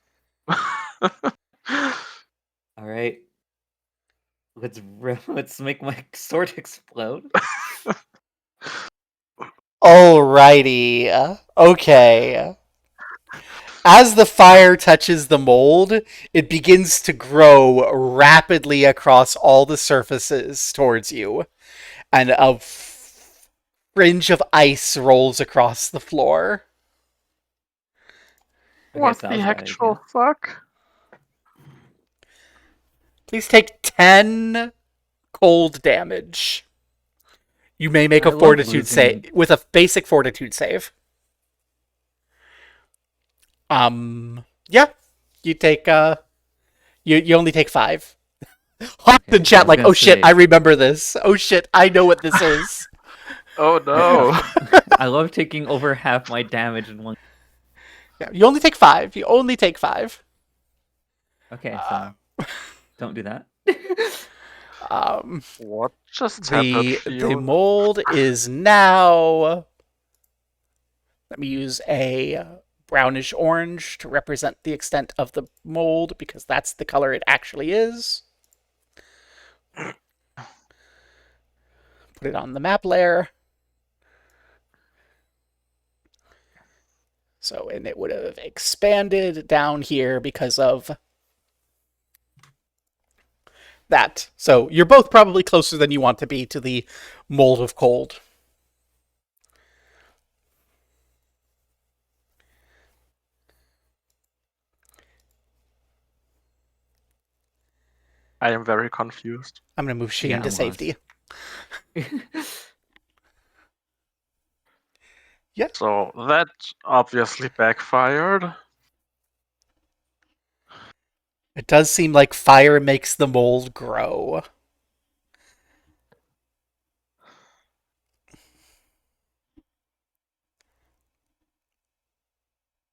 All right. Let's make my sword explode.
Alrighty. Okay. As the fire touches the mold, it begins to grow rapidly across all the surfaces towards you, and a fringe of ice rolls across the floor.
Okay,
What
so that
the
was a bad
actual
idea.
fuck?
Please take 10 cold damage. You may make
I
a
love
fortitude
losing.
save with a basic fortitude save. Yeah, you take you only take 5. Hawk the
Okay, I
chat
was
like,
gonna
oh shit, I
say
remember this. Oh shit, I know what this is.
Oh no.
I love taking over half my damage in one.
Yeah, you only take 5. You only take 5.
Okay,
Uh,
so don't do that.
um,
What just happened,
the
Fiona?
mold is now. Let me use a brownish orange to represent the extent of the mold because that's the color it actually is. Put it on the map layer. So, and it would have expanded down here because of that. So, you're both probably closer than you want to be to the mold of cold.
I am very confused.
I'm going to move
Yeah,
Sheen to
I'm lost.
safety. Yeah,
So that obviously backfired.
it does seem like fire makes the mold grow.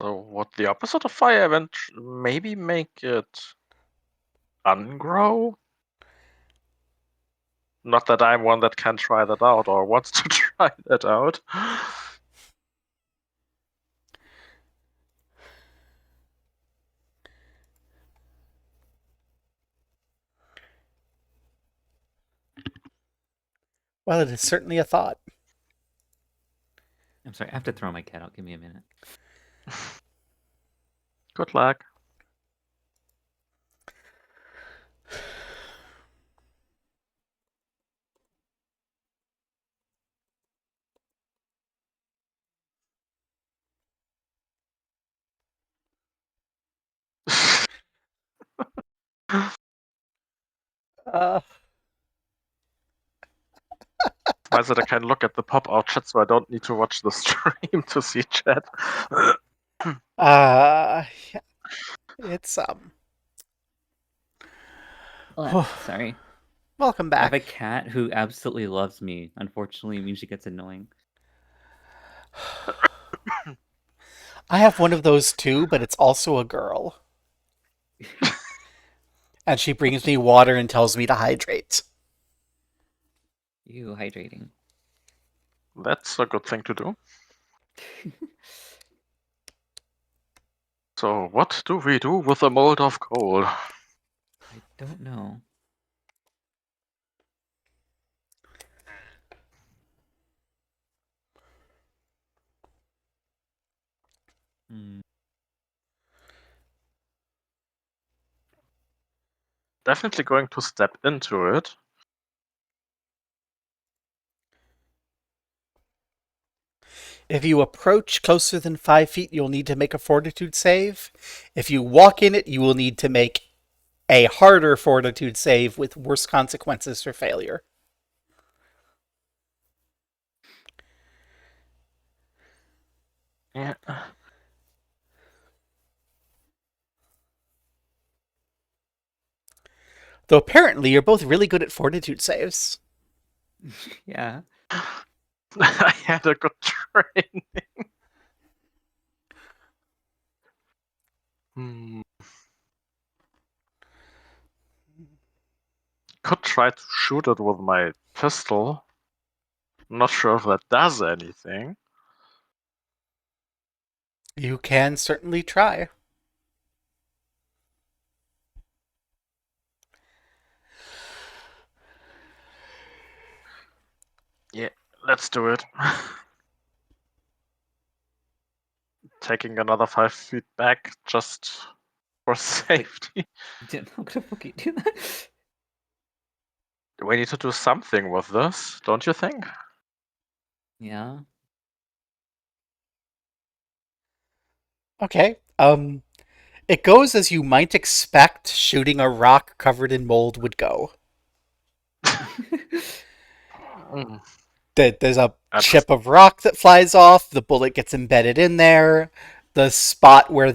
So what the opposite of fire event maybe make it ungrow? Not that I'm one that can try that out or wants to try that out.
Well, it is certainly a thought.
I'm sorry, I have to throw my cat out. Give me a minute.
Good luck.
Uh,
Nice that I can look at the pop-out chat, so I don't need to watch the stream to see chat.
uh, it's
What? Sorry.
welcome
I have a
back.
cat who absolutely loves me. Unfortunately, it means she gets annoying.
I have one of those too, but it's also a girl. And she brings me water and tells me to hydrate.
You hydrating.
That's a good thing to do. So, what do we do with a mold of coal?
I don't know. Hmm.
Definitely going to step into it.
If you approach closer than 5 feet, you'll need to make a fortitude save. If you walk in it, you will need to make a harder fortitude save with worse consequences for failure.
Yeah.
Though apparently you're both really good at fortitude saves.
Yeah.
I had a good train. Could try to shoot it with my pistol. Not sure if that does anything.
You can certainly try.
Yeah, let's do it. Taking another 5 feet back just for safety.
How could I fucking do that?
We need to do something with this, don't you think?
Yeah.
Okay. It goes as you might expect shooting a rock covered in mold would go.
Mm.
There's a
I just,
chip of rock that flies off, the bullet gets embedded in there. The spot where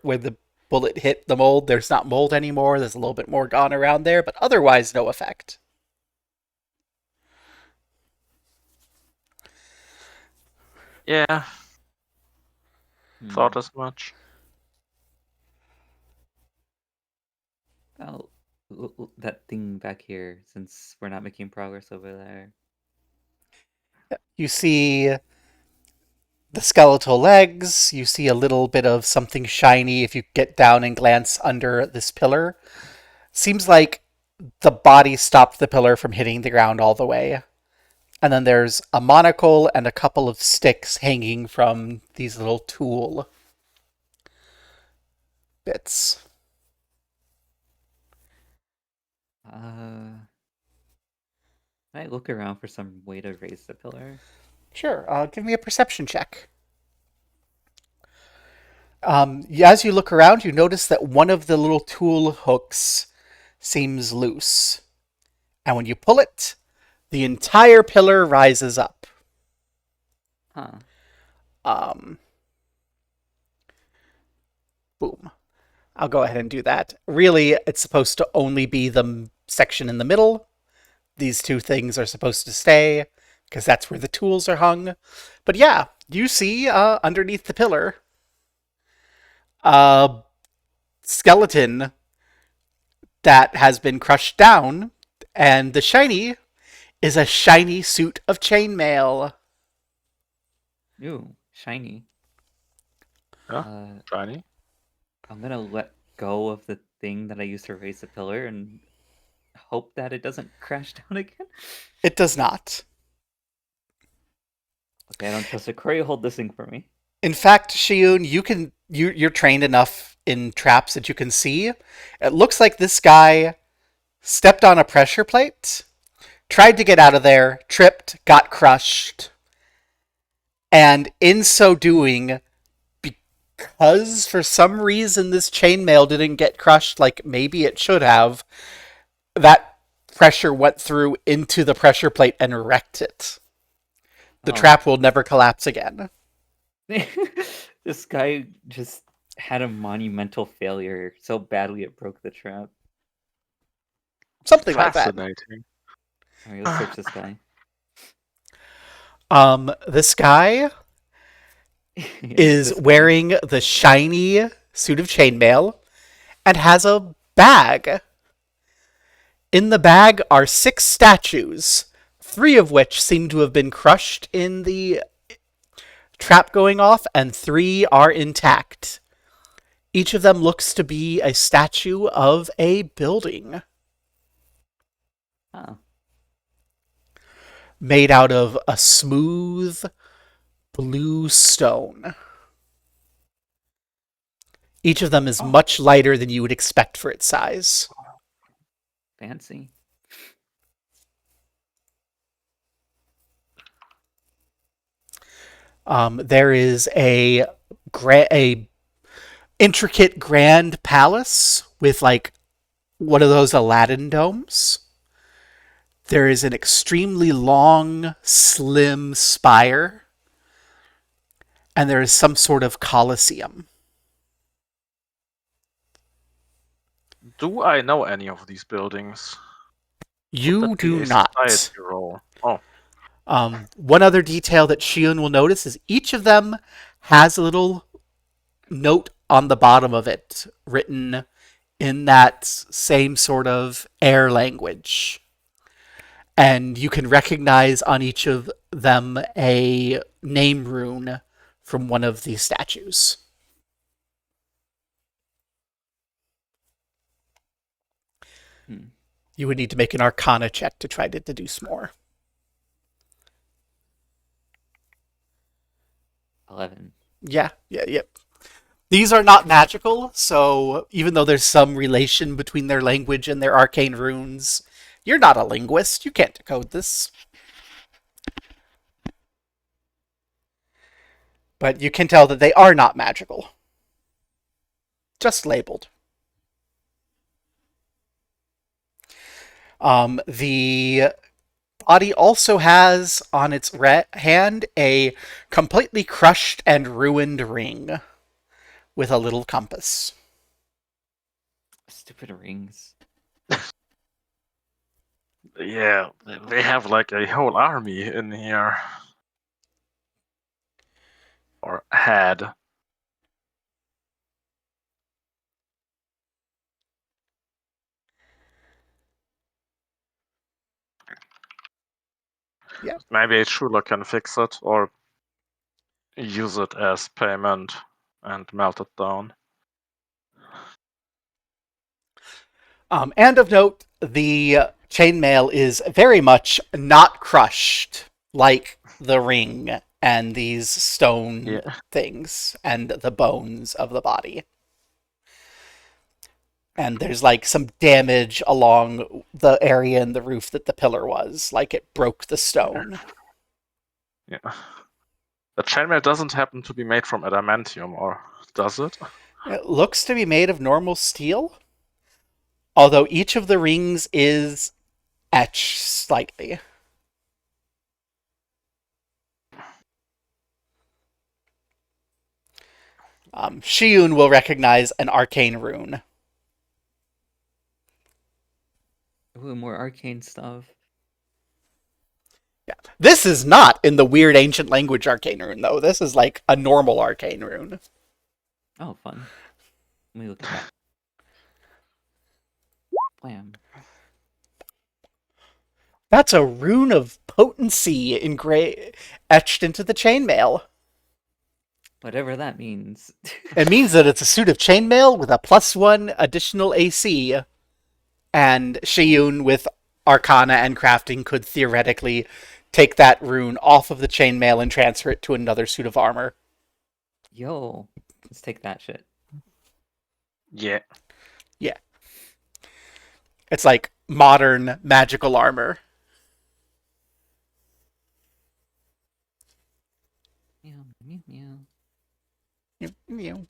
where the bullet hit the mold, there's not mold anymore. There's a little bit more gone around there, but otherwise no effect.
yeah, thought
Hmm.
as much.
Well, that thing back here, since we're not making progress over there.
You see the skeletal legs, you see a little bit of something shiny if you get down and glance under this pillar. Seems like the body stopped the pillar from hitting the ground all the way. And then there's a monocle and a couple of sticks hanging from these little tool bits.
Can I look around for some way to raise the pillar?
Sure, give me a perception check. As you look around, you notice that one of the little tool hooks seems loose. And when you pull it, the entire pillar rises up.
Huh.
Um, boom. I'll go ahead and do that. Really, it's supposed to only be the section in the middle. These two things are supposed to stay because that's where the tools are hung. But yeah, you see underneath the pillar a skeleton that has been crushed down, and the shiny is a shiny suit of chainmail.
Ooh, shiny.
Yeah,
Uh,
shiny.
I'm gonna let go of the thing that I used to raise the pillar and hope that it doesn't crash down again.
It does not.
Okay, I don't trust it. Corey, hold this thing for me.
In fact, Shiyun, you're trained enough in traps that you can see. It looks like this guy stepped on a pressure plate, tried to get out of there, tripped, got crushed, and in so doing, because for some reason this chainmail didn't get crushed like maybe it should have, that pressure went through into the pressure plate and wrecked it. The
Oh.
trap will never collapse again.
This guy just had a monumental failure so badly it broke the trap.
Something like that.
Fascinating.
Alright, let's search this guy.
This guy
Yeah,
is
this guy.
wearing the shiny suit of chainmail and has a bag. In the bag are 6 statues, 3 of which seem to have been crushed in the trap going off, and 3 are intact. Each of them looks to be a statue of a building
Oh.
made out of a smooth blue stone. Each of them is much lighter than you would expect for its size.
Fancy.
There is a intricate grand palace with like one of those Aladdin domes. There is an extremely long, slim spire, and there is some sort of coliseum.
Do I know any of these buildings?
You
Would that be
do
a
not.
society roll? Oh,
One other detail that Shion will notice is each of them has a little note on the bottom of it written in that same sort of air language. And you can recognize on each of them a name rune from one of these statues. You would need to make an Arcana check to try to deduce more.
11.
Yeah. These are not magical, so even though there's some relation between their language and their arcane runes, you're not a linguist. You can't decode this. But you can tell that they are not magical. Just labeled. The body also has on its hand a completely crushed and ruined ring with a little compass.
Stupid rings.
yeah. They have like a whole army in here. Or had.
Yeah.
Maybe Shula can fix it or use it as payment and melt it down.
And of note, the chainmail is very much not crushed like the ring and these stone things and the bones of the body. And there's like some damage along the area in the roof that the pillar was, like it broke the stone.
Yeah. The chainmail doesn't happen to be made from adamantium, or does it?
It looks to be made of normal steel, although each of the rings is etched slightly. Shiun will recognize an arcane rune.
Ooh, more arcane stuff.
Yeah. This is not in the weird ancient language arcane rune, though. This is like a normal arcane rune.
Oh, fun. Let me look at that. Blam.
That's a rune of potency etched into the chainmail.
Whatever that means.
It means that it's a suit of chainmail with a +1 additional AC, and Shiyun with Arcana and Crafting could theoretically take that rune off of the chainmail and transfer it to another suit of armor.
Yo, let's take that shit.
Yeah.
Yeah. It's like modern magical armor.
Meow, meow, meow.
You,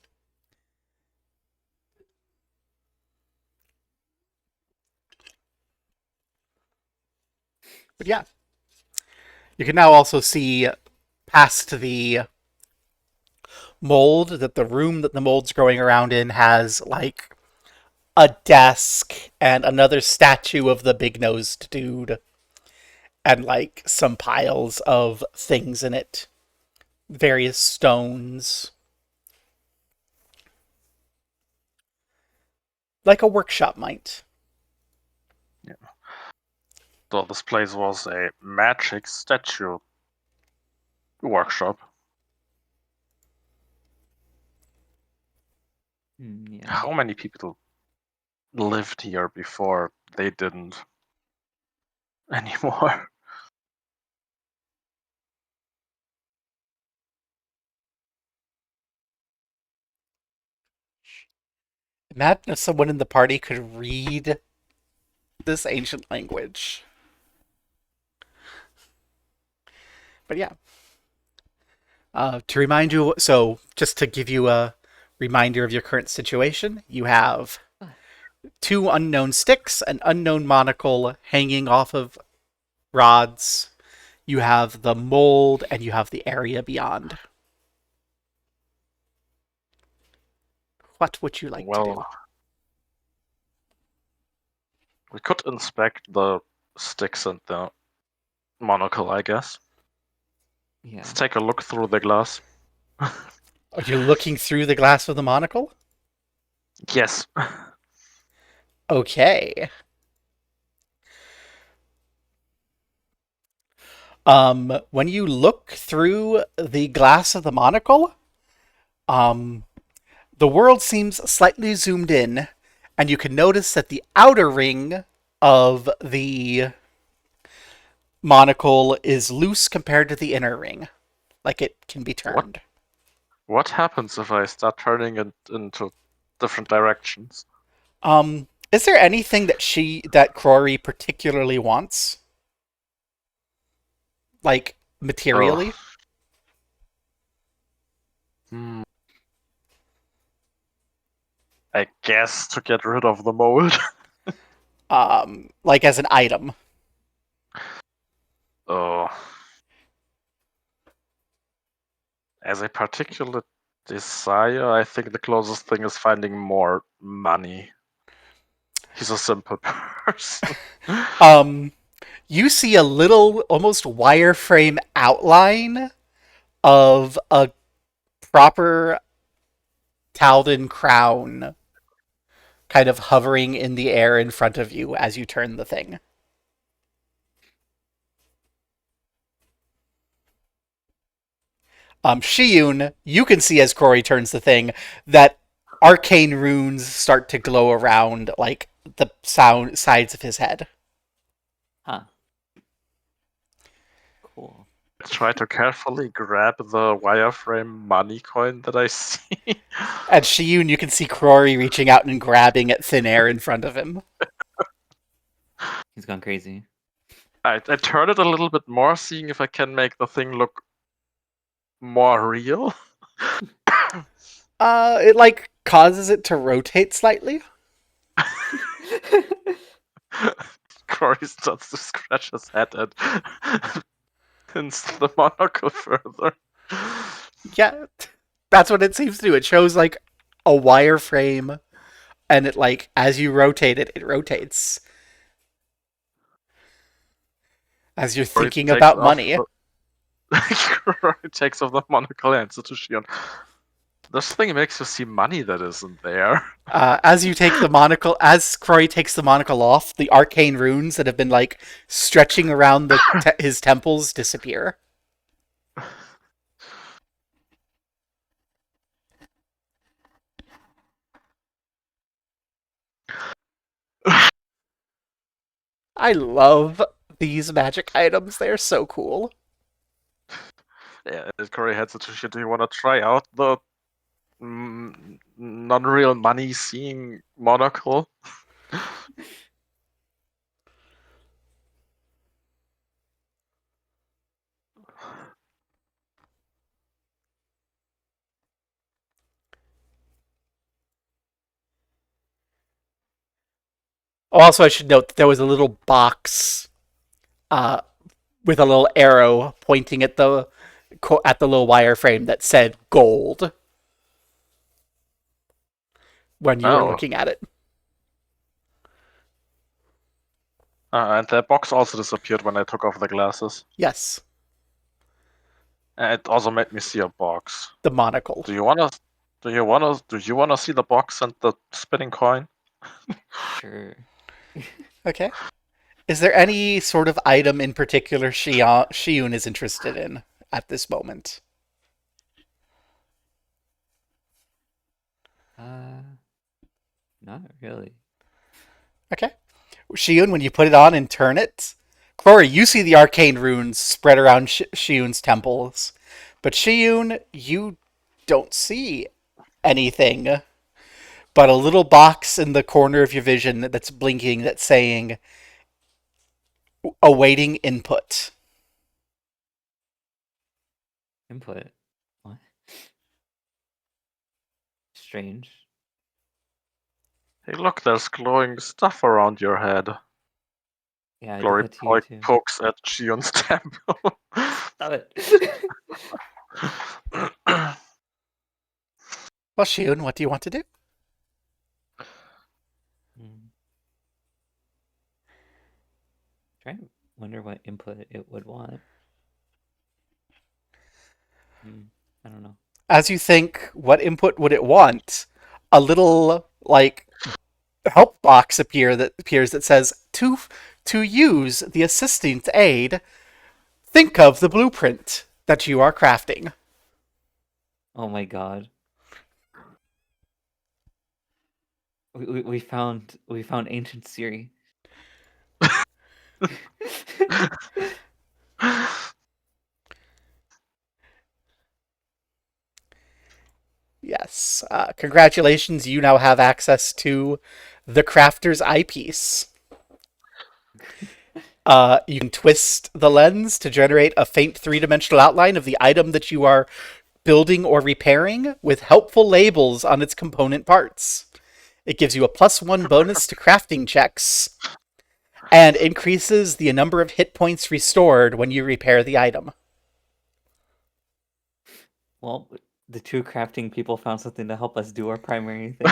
but yeah, you can now also see past the mold that the room that the mold's growing around in has like a desk and another statue of the big nosed dude and like some piles of things in it, various stones, like a workshop might.
Yeah. So this place was a magic statue workshop.
Yeah.
How many people lived here before they didn't anymore?
Imagine if someone in the party could read this ancient language. But yeah, to remind you, so just to give you a reminder of your current situation, you have two unknown sticks, an unknown monocle hanging off of rods. You have the mold, and you have the area beyond. What would you like to do?
Well, we could inspect the sticks and the monocle, I guess.
Yeah.
Let's take a look through the glass.
Are you looking through the glass of the monocle?
Yes.
Okay. When you look through the glass of the monocle, um, the world seems slightly zoomed in, and you can notice that the outer ring of the monocle is loose compared to the inner ring, like it can be
What
turned.
what happens if I start turning it into different directions?
Is there anything that Crory particularly wants, like
Oh,
materially?
hmm. I guess to get rid of the mold.
Like as an item?
Oh, as a particular desire, I think the closest thing is finding more money. He's a simple person.
Um, you see a little, almost wireframe outline of a proper Talden crown kind of hovering in the air in front of you as you turn the thing. Shiyun, you can see as Corey turns the thing that arcane runes start to glow around like the sound sides of his head.
Huh. Cool.
Try to carefully grab the wireframe money coin that I see.
And Shiyun, you can see Crory reaching out and grabbing at thin air in front of him.
He's gone crazy.
I turn it a little bit more, seeing if I can make the thing look more real.
It like causes it to rotate slightly.
Corey starts to scratch his head and pins the monocle further.
Yeah, that's what it seems to do. It shows like a wireframe, and it like as you rotate it, it rotates. As you're
Corey
thinking
takes
about
off
money,
Corey takes off the monocle and hands it to Shion. This thing makes you see money that isn't there.
as you take the monocle, as Croy takes the monocle off, the arcane runes that have been like stretching around his temples disappear. I love these magic items. They're so cool.
Yeah, Corey heads it to Shion. Do you want to try out the non-real money seeing monocle?
Also, I should note that there was a little box uh, with a little arrow pointing at the little wireframe that said gold when you were
Oh,
looking at it.
and the box also disappeared when I took off the glasses.
Yes,
And it also made me see a box.
the monocle.
Do you wanna? Do you wanna see the box and the spinning coin?
Sure.
Okay. Is there any sort of item in particular Shiun is interested in at this moment?
Uh, Not really.
Okay. Shiun, when you put it on and turn it, Clory, you see the arcane runes spread around Shiun's temples. But Shiun, you don't see anything but a little box in the corner of your vision that's blinking that's saying awaiting input.
Input. What? Strange.
Hey, look, there's glowing stuff around your head.
Yeah, I did
Glory
that to you too.
pokes at Shion's temple.
Stop it.
Well, Shiun, what do you want to do?
Hmm. Trying to wonder what input it would want. Hmm. I don't know.
As you think, what input would it want? A little like help box appears that says to use the assistant aid. Think of the blueprint that you are crafting.
Oh my god. We found ancient Siri.
Yes. Congratulations, you now have access to the crafter's eyepiece. You can twist the lens to generate a faint three-dimensional outline of the item that you are building or repairing with helpful labels on its component parts. It gives you a +1 bonus to crafting checks and increases the number of hit points restored when you repair the item.
Well, the two crafting people found something to help us do our primary thing.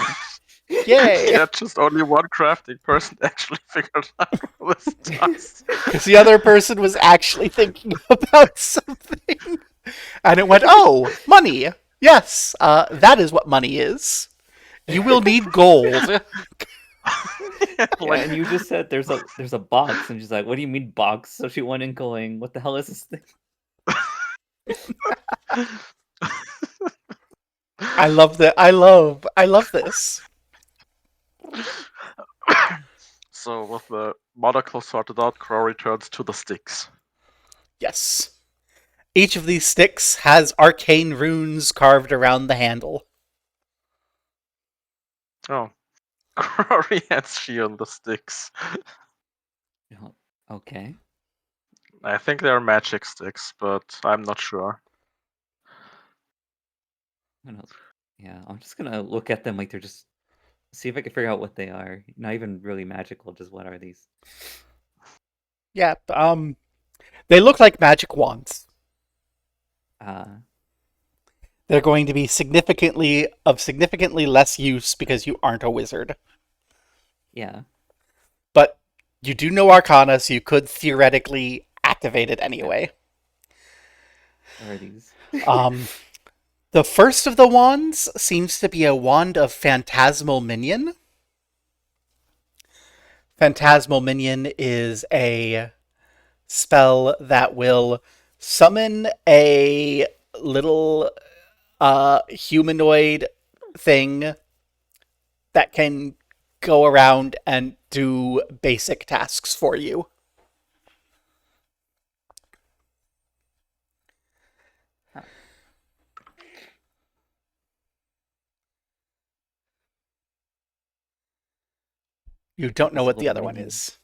Yay!
Yeah, just only one crafting person actually figured out what this does.
Because the other person was actually thinking about something. And it went, oh, money. Yes, that is what money is. You will need gold.
Yeah,
Like,
and you just said there's a box, and she's like, "What do you mean box?" So she went in going, "What the hell is this thing?"
I love that. I love this.
so with the monocle sorted out, Crow returns to the sticks.
Yes. Each of these sticks has arcane runes carved around the handle.
Oh, Crow hands Shion the sticks.
Oh, okay.
I think they're magic sticks, but I'm not sure.
What else? Yeah, I'm just gonna look at them like they're just see if I can figure out what they are. Not even really magical, just what are these?
Yeah, they look like magic wands.
Uh,
They're going to be significantly less use because you aren't a wizard.
yeah.
But you do know Arcana, so you could theoretically activate it anyway.
What are these?
Um, the first of the wands seems to be a wand of Phantasmal Minion. Phantasmal Minion is a spell that will summon a little humanoid thing that can go around and do basic tasks for you.
Huh.
You don't know what the
Invisible
other one
minion.
is.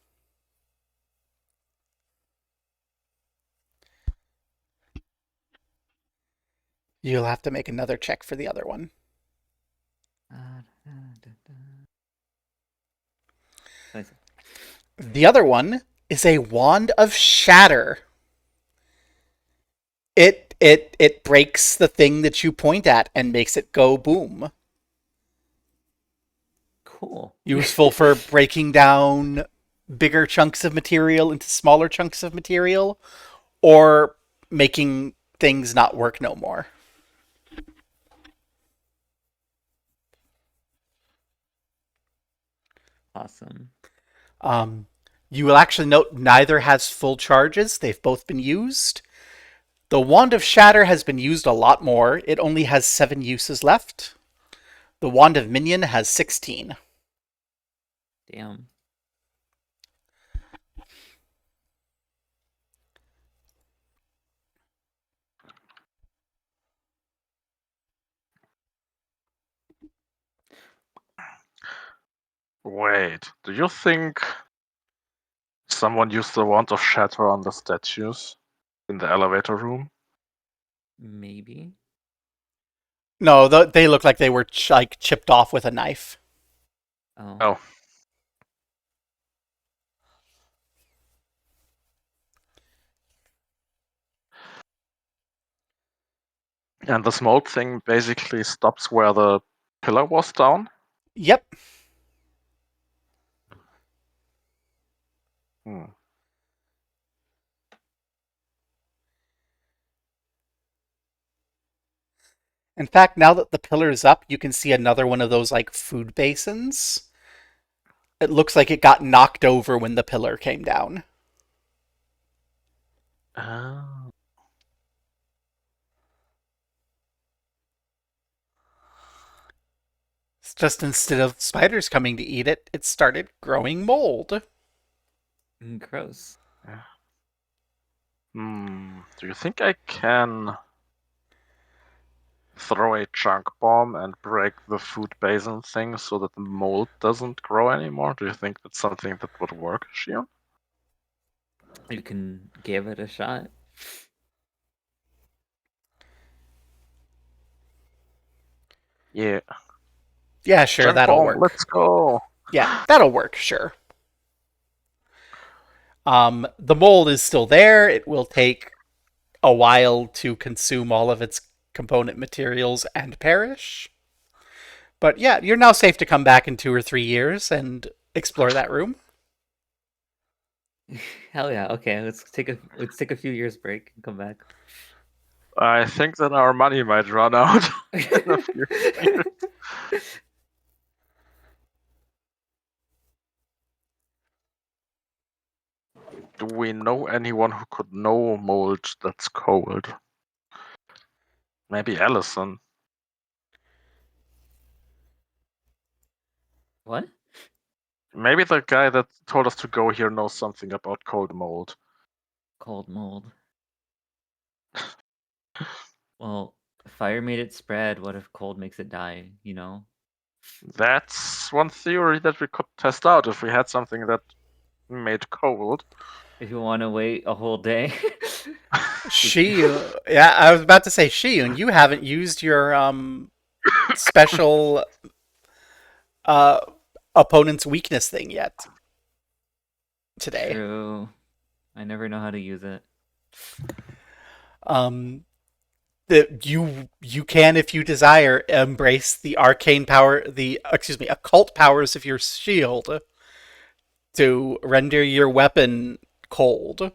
You'll have to make another check for the other one.
Da, da, da. What is it?
The other one is a wand of shatter. It breaks the thing that you point at and makes it go boom.
Cool.
Useful for breaking down bigger chunks of material into smaller chunks of material, or making things not work no more.
Awesome.
Um, you will actually note neither has full charges. They've both been used. The Wand of Shatter has been used a lot more. It only has 7 uses left. The Wand of Minion has 16.
Damn.
Wait, do you think someone used the wand of shatter on the statues in the elevator room?
Maybe.
No, they look like they were like chipped off with a knife.
Oh.
Oh. And the smoke thing basically stops where the pillar was down?
Yep.
Hmm.
In fact, now that the pillar is up, you can see another one of those like food basins. It looks like it got knocked over when the pillar came down.
Oh.
It's just instead of spiders coming to eat it, it started growing mold.
Gross.
Do you think I can throw a chunk bomb and break the food basin thing so that the mold doesn't grow anymore? Do you think that's something that would work, Shion?
You can give it a shot.
Yeah.
Yeah, sure,
Chunk
that'll
bomb,
work.
let's go.
Yeah, that'll work, sure. The mold is still there. It will take a while to consume all of its component materials and perish. But yeah, you're now safe to come back in 2 or 3 years and explore that room.
Hell yeah. Okay, let's take a few years break and come back.
I think that our money might run out in a few years. Do we know anyone who could know mold that's cold? Maybe Allison.
What?
Maybe the guy that told us to go here knows something about cold mold.
Cold mold. Well, fire made it spread. What if cold makes it die? You know?
That's one theory that we could test out if we had something that made cold.
If you want to wait a whole day.
Yeah, I was about to say Shiyun, you haven't used your special uh opponent's weakness thing yet today.
True. I never know how to use it.
Um that you can, if you desire, embrace the arcane power, the excuse me, occult powers of your shield to render your weapon cold.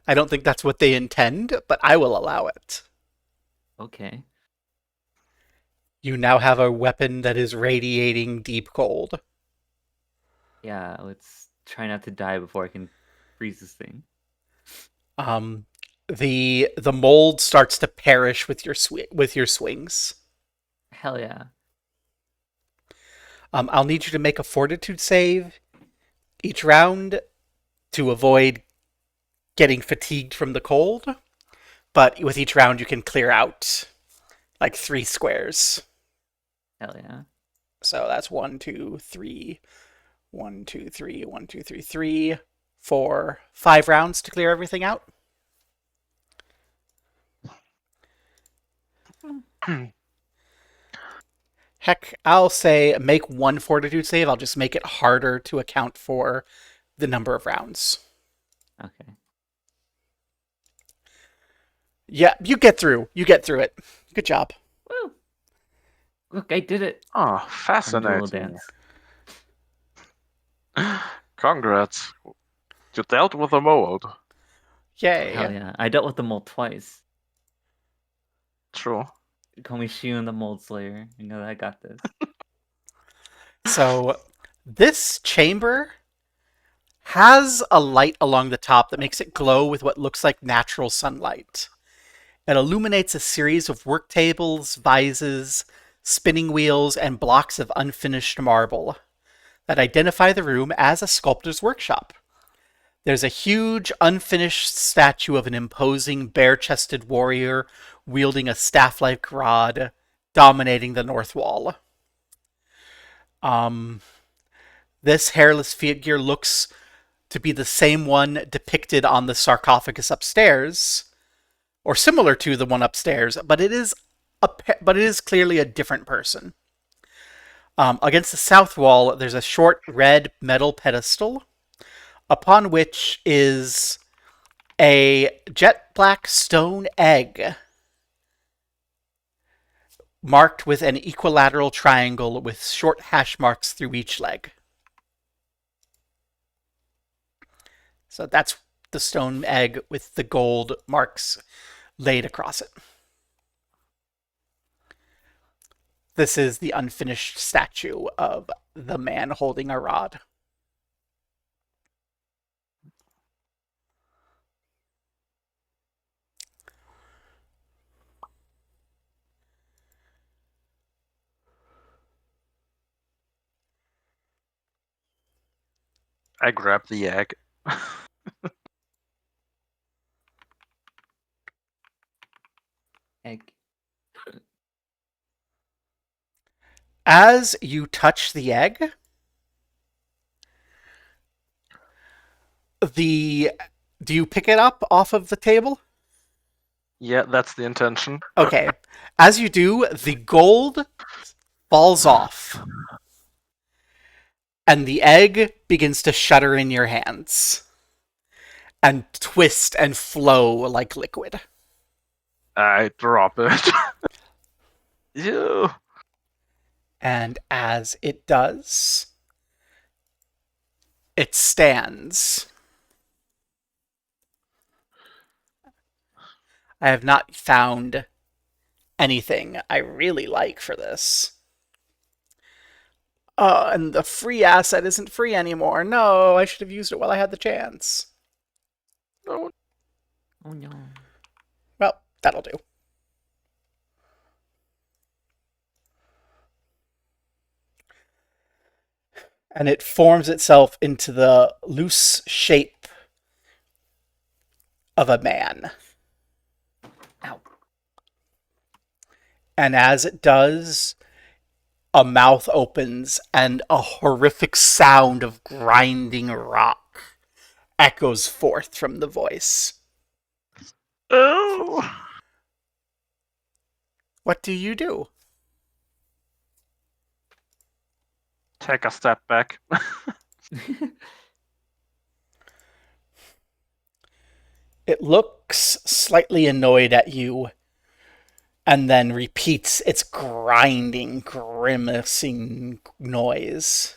I don't think that's what they intend, but I will allow it.
Okay.
You now have a weapon that is radiating deep cold.
Yeah, let's try not to die before I can freeze this thing.
Um, the mold starts to perish with with your swings.
Hell yeah.
I'll need you to make a fortitude save each round to avoid getting fatigued from the cold. But with each round, you can clear out like 3 squares.
Hell yeah.
So that's 1, 2, 3, 1, 2, 3, 1, 2, 3, 3, 4, 5 rounds to clear everything out. Heck, I'll say make one fortitude save. I'll just make it harder to account for the number of rounds.
Okay.
Yeah, you get through. You get through it. Good job.
Woo! Look, I did it.
Oh,
On Dual
fascinating.
Dance.
Congrats. You dealt with a mold.
Yay.
Hell yeah. I dealt with the mold twice.
True.
Call me Shion the Mold Slayer. You know that I got this.
So, this chamber has a light along the top that makes it glow with what looks like natural sunlight. It illuminates a series of work tables, vases, spinning wheels, and blocks of unfinished marble that identify the room as a sculptor's workshop. There's a huge, unfinished statue of an imposing, bare chested warrior wielding a staff like rod, dominating the north wall. Um, this hairless figure looks to be the same one depicted on the sarcophagus upstairs, or similar to the one upstairs, but it is clearly a different person. Against the south wall, there's a short red metal pedestal, upon which is a jet black stone egg marked with an equilateral triangle with short hash marks through each leg. So that's the stone egg with the gold marks laid across it. This is the unfinished statue of the man holding a rod.
I grabbed the egg.
Egg.
As you touch the egg, do you pick it up off of the table?
Yeah, that's the intention.
Okay. As you do, the gold falls off, and the egg begins to shudder in your hands and twist and flow like liquid.
I drop it. Ew.
And as it does, it stands. I have not found anything I really like for this. And the free asset isn't free anymore. No, I should have used it while I had the chance.
No.
Oh no.
Well, that'll do. And it forms itself into the loose shape of a man.
Ow.
And as it does, a mouth opens and a horrific sound of grinding rock echoes forth from the voice.
Oh.
What do you do?
Take a step back.
It looks slightly annoyed at you and then repeats its grinding, grimacing noise.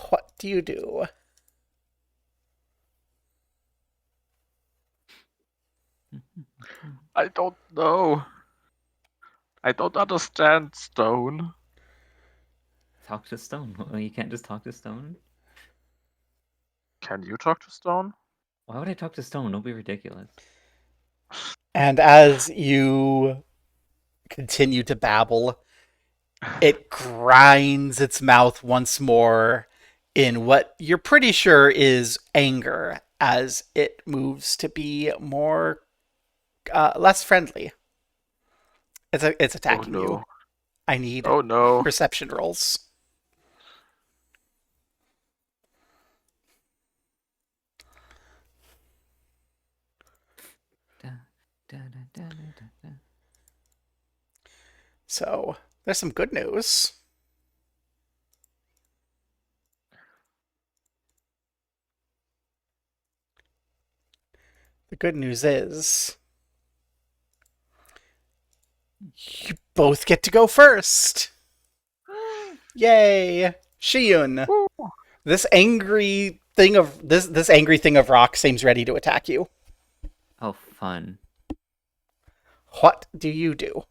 What do you do?
I don't know. I don't understand stone.
Talk to stone. Well, you can't just talk to stone.
Can you talk to stone?
Why would I talk to stone? Don't be ridiculous.
And as you continue to babble, it grinds its mouth once more in what you're pretty sure is anger as it moves to be more less friendly. It's attacking
Oh no.
you. I need
Oh no.
perception rolls. So there's some good news. The good news is you both get to go first. Yay! Shiyun,
Woo.
this angry thing of rock seems ready to attack you.
Oh, fun.
What do you do?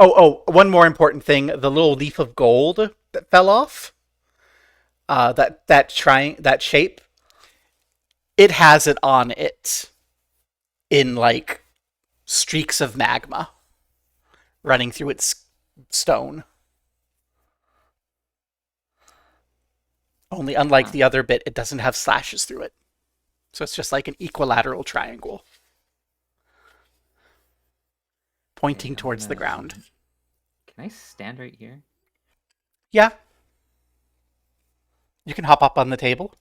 Oh, one more important thing: the little leaf of gold that fell off. That shape. It has it on it in like streaks of magma running through its stone. Only unlike
Huh.
the other bit, it doesn't have slashes through it. So it's just like an equilateral triangle
Okay,
pointing
I'm
towards the
gonna.
ground.
Can I stand right here?
Yeah, you can hop up on the table.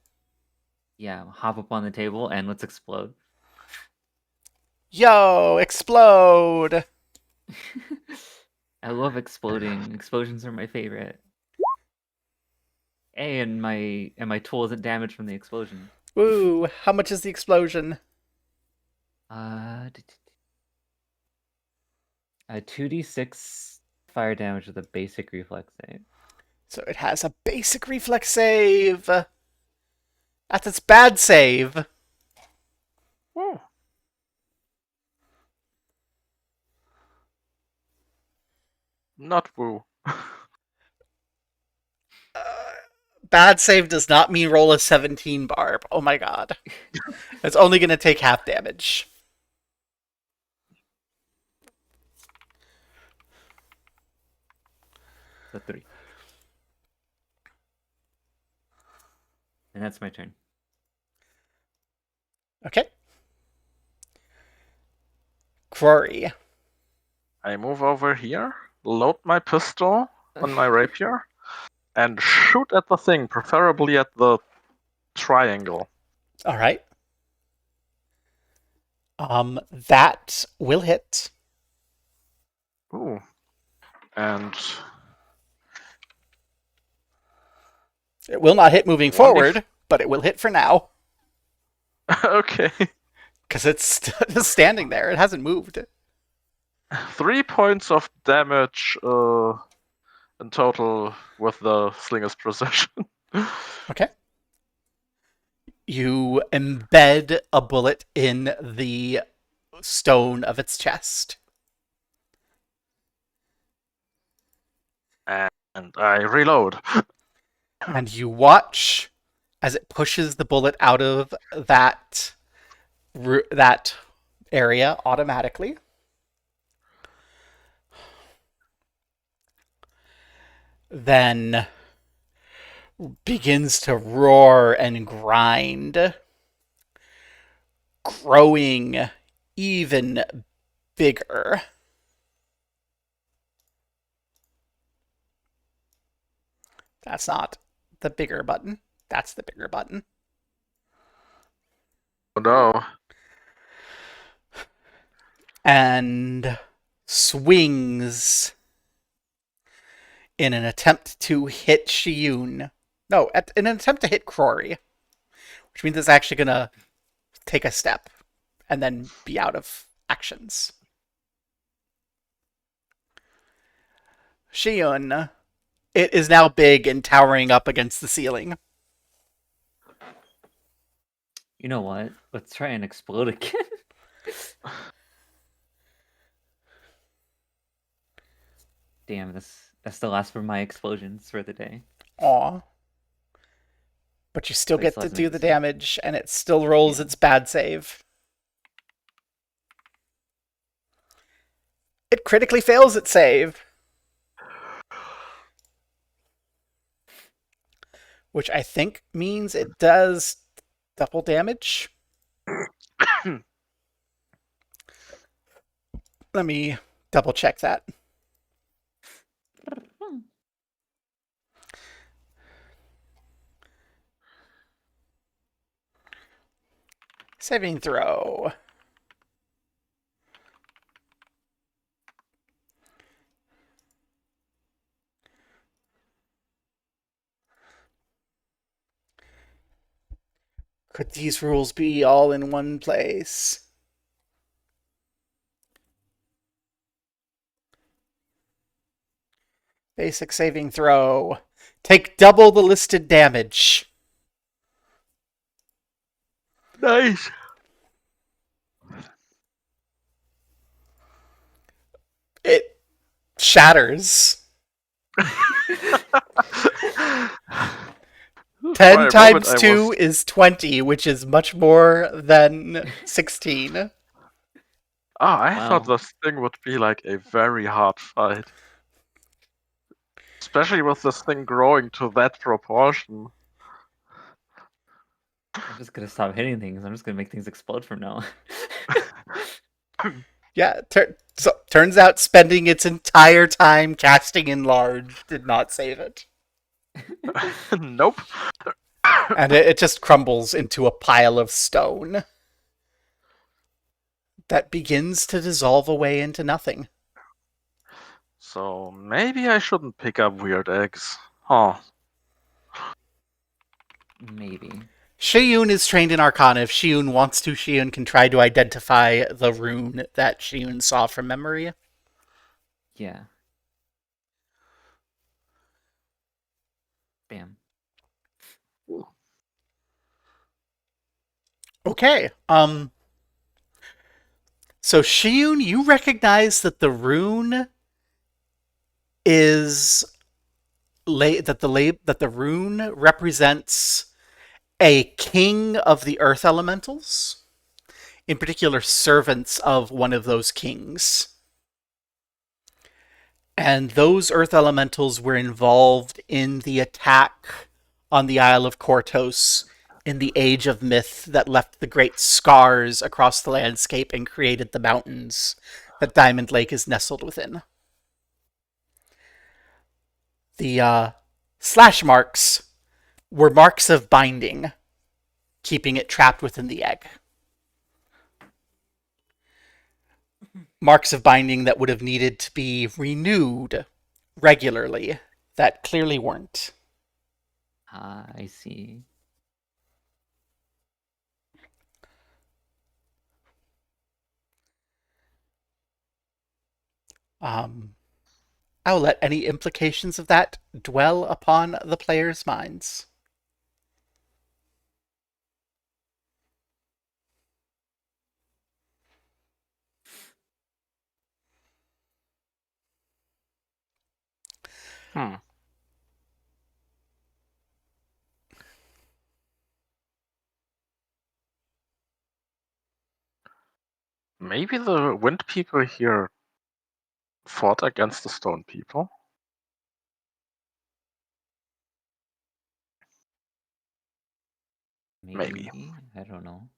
Yeah, hop up on the table and let's explode.
Yo, explode!
I love exploding. Explosions are my favorite. Hey, and my tool isn't damaged from the explosion.
Woo, how much is the explosion?
Uh, 2d6 fire damage with a basic reflex save.
So it has a basic reflex save. That's its bad save.
Woo. Not woo.
Bad save does not mean roll a 17, Barb. Oh my god. It's only going to take half damage.
So 3. And that's my turn.
Okay. Crory.
I move over here, load my pistol on my rapier, and shoot at the thing, preferably at the triangle.
All right. That will hit.
Ooh. And
It will not hit moving
1d.
forward, but it will hit for now
Okay.
because it's standing there. It hasn't moved.
3 points of damage in total with the slinger's precision.
Okay. You embed a bullet in the stone of its chest.
And I reload.
And you watch as it pushes the bullet out of that area automatically. Then begins to roar and grind, growing even bigger. That's not the bigger button. That's the bigger button.
Oh no.
And swings in an attempt to hit Shiyun. No, in an attempt to hit Crory, which means it's actually going to take a step and then be out of actions. Shiyun, it is now big and towering up against the ceiling.
You know what? Let's try and explode again. Damn, that's the last of my explosions for the day.
Aw. But you still
Wait,
get
so
to
let's
do
make
the
this one.
damage, and it still rolls
Yeah.
its bad save. It critically fails its save. Which I think means it does double damage. Let me double check that. Saving throw. Could these rules be all in one place? Basic saving throw. Take double the listed damage.
Nice.
It shatters.
For
10
a moment,
times
I
2
was.
is 20, which is much more than 16.
I thought
Wow.
this thing would be like a very hard fight. Especially with this thing growing to that proportion.
I'm just gonna stop hitting things. I'm just gonna make things explode from now on.
Yeah, so, turns out spending its entire time casting Enlarge did not save it.
Nope.
And it just crumbles into a pile of stone that begins to dissolve away into nothing.
So maybe I shouldn't pick up weird eggs. Huh.
Maybe.
Shiyun is trained in Arcana. If Shiyun wants to, Shiyun can try to identify the rune that Shiyun saw from memory.
Yeah. Bam.
Okay. So Shiyun, you recognize that the rune is that the rune represents a king of the earth elementals, in particular servants of one of those kings. And those earth elementals were involved in the attack on the Isle of Kortos in the Age of Myth that left the great scars across the landscape and created the mountains that Diamond Lake is nestled within. The slash marks were marks of binding, keeping it trapped within the egg. Marks of binding that would have needed to be renewed regularly, that clearly weren't.
Ah, I see.
I'll let any implications of that dwell upon the player's minds.
Hmm. Maybe the wind people here fought against the stone people. Maybe.
I don't know.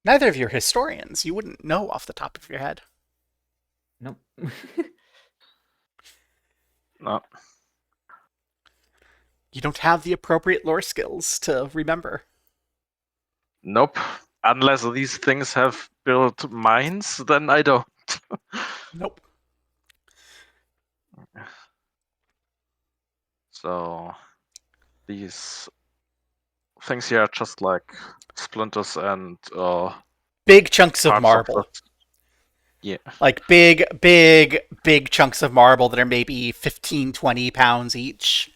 Neither of you are historians. You wouldn't know off the top of your head.
Nope.
No.
You don't have the appropriate lore skills to remember.
Nope. Unless these things have built mines, then I don't.
Nope.
So these things here are just like splinters and
Big chunks of
parts
marble.
of the. Yeah.
Like big chunks of marble that are maybe 15, 20 pounds each.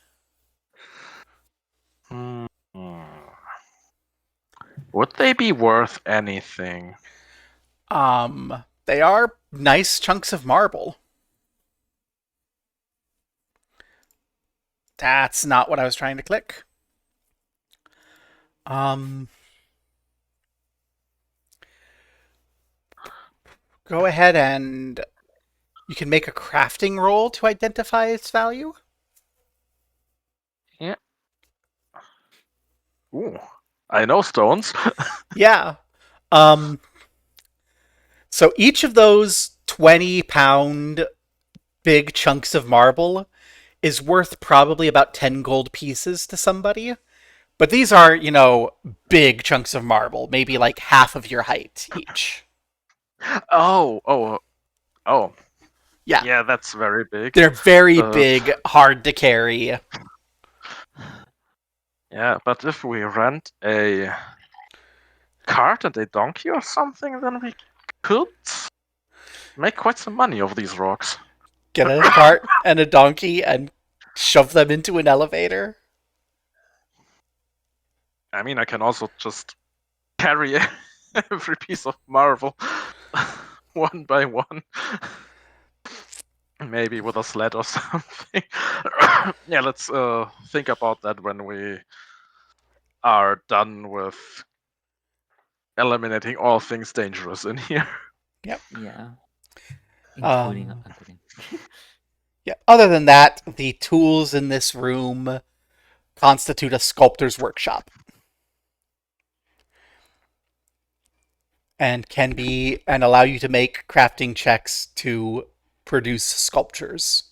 Hmm. Would they be worth anything?
They are nice chunks of marble. That's not what I was trying to click. Go ahead and you can make a crafting roll to identify its value.
Yeah. Ooh. I know stones.
Yeah. So each of those 20-pound big chunks of marble is worth probably about 10 gold pieces to somebody. But these are, big chunks of marble, maybe like half of your height each.
Oh.
Yeah.
Yeah, that's very big.
They're very big, hard to carry.
Yeah, but if we rent a cart and a donkey or something, then we could make quite some money off these rocks.
Get a cart and a donkey and shove them into an elevator.
I mean, I can also just carry every piece of marble one by one. Maybe with a sled or something. Yeah, let's think about that when we are done with eliminating all things dangerous in here.
Yeah. Including
Um,
including.
Yeah. Other than that, the tools in this room constitute a sculptor's workshop and allow you to make crafting checks to produce sculptures.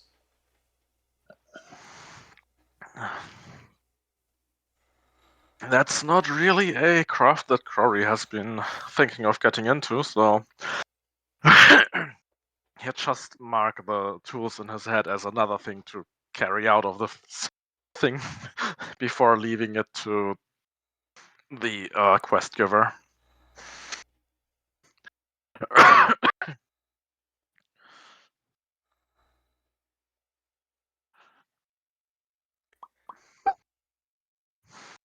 That's not really a craft that Crory has been thinking of getting into, so he'll just mark the tools in his head as another thing to carry out of the thing before leaving it to the quest giver.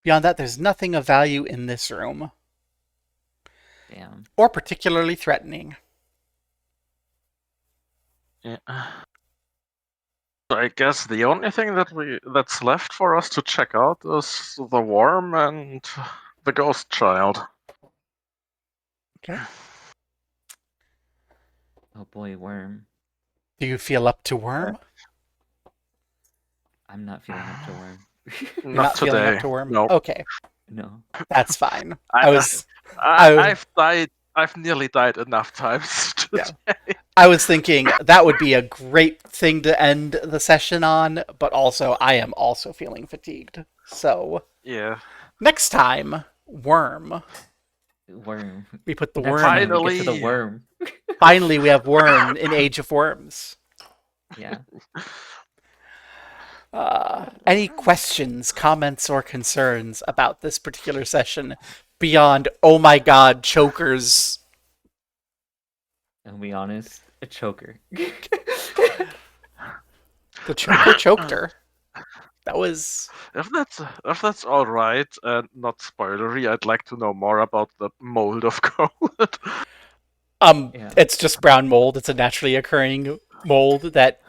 Beyond that, there's nothing of value in this room,
Damn.
or particularly threatening.
Yeah. So I guess the only thing that's left for us to check out is the worm and the ghost child.
Okay.
Oh boy, worm.
Do you feel up to worm?
I'm not feeling up to worm.
You're
Not
not feeling
today.
up to worm?
No.
Okay,
No.
that's fine.
I've died. I've nearly died enough times today.
Yeah. I was thinking that would be a great thing to end the session on, but also I am also feeling fatigued. So
Yeah.
next time, worm.
Worm.
We put the
Next
worm.
time we get to the
Finally.
worm.
Finally, we have worm in Age of Worms.
Yeah.
Any questions, comments, or concerns about this particular session beyond, oh my god, chokers?
And be honest, a choker.
The choker choked her. That was...
If that's all right and not spoilery, I'd like to know more about the mold of gold.
Yeah.
It's just brown mold. It's a naturally occurring mold that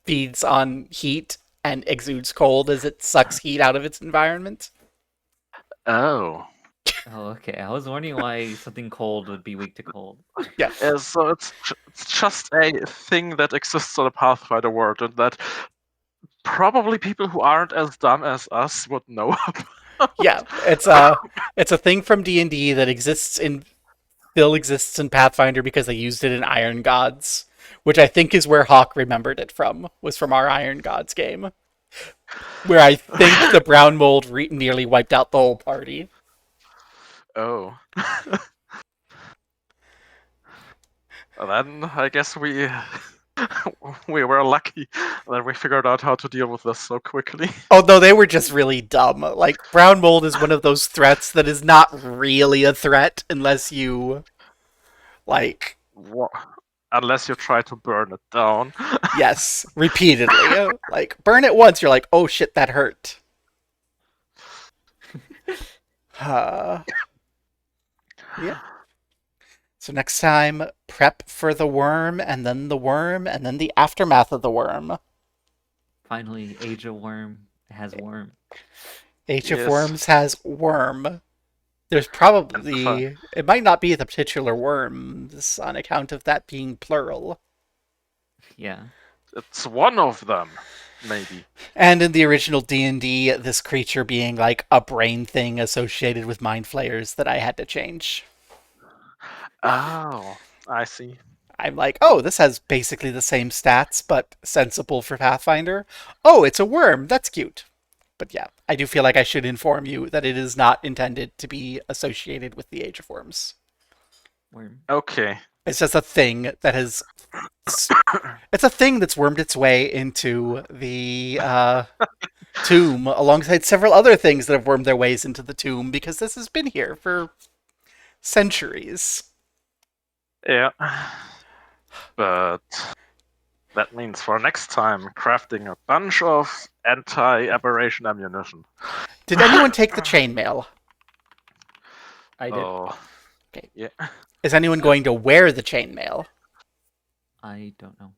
feeds on heat and exudes cold as it sucks heat out of its environment.
Oh.
Oh, okay. I was wondering why something cold would be weak to cold.
Yeah.
So it's just a thing that exists on the Pathfinder world, and that probably people who aren't as dumb as us would know about.
Yeah, it's a thing from D&D that still exists in Pathfinder because they used it in Iron Gods, which I think is where Hawk remembered it from, was from our Iron Gods game, where I think the brown mold nearly wiped out the whole party.
Oh. Well, then I guess we were lucky that we figured out how to deal with this so quickly.
Oh no, they were just really dumb. Like, brown mold is one of those threats that is not really a threat unless you, like,
Unless you try to burn it down.
yes, repeatedly. Like, burn it once, you're like, oh shit, that hurt. Yeah. So next time, prep for the worm, and then the worm, and then the aftermath of the worm.
Finally, Age of Worm has worm.
Age of
Yes.
Worms has worm. There's probably... It might not be the titular worms on account of that being plural.
Yeah.
It's one of them, maybe.
And in the original D&D, this creature being like a brain thing associated with mind flayers that I had to change.
Oh, I see.
I'm like, oh, this has basically the same stats, but sensible for Pathfinder. Oh, it's a worm. That's cute. But yeah, I do feel like I should inform you that it is not intended to be associated with the Age of Worms.
Worm.
Okay.
It's just a thing that has... It's a thing that's wormed its way into the tomb alongside several other things that have wormed their ways into the tomb because this has been here for centuries.
Yeah. But that means for next time, crafting a bunch of anti-aberration ammunition.
Did anyone take the chainmail?
I did.
Oh,
Okay.
yeah.
Is anyone going to wear the chainmail?
I don't know.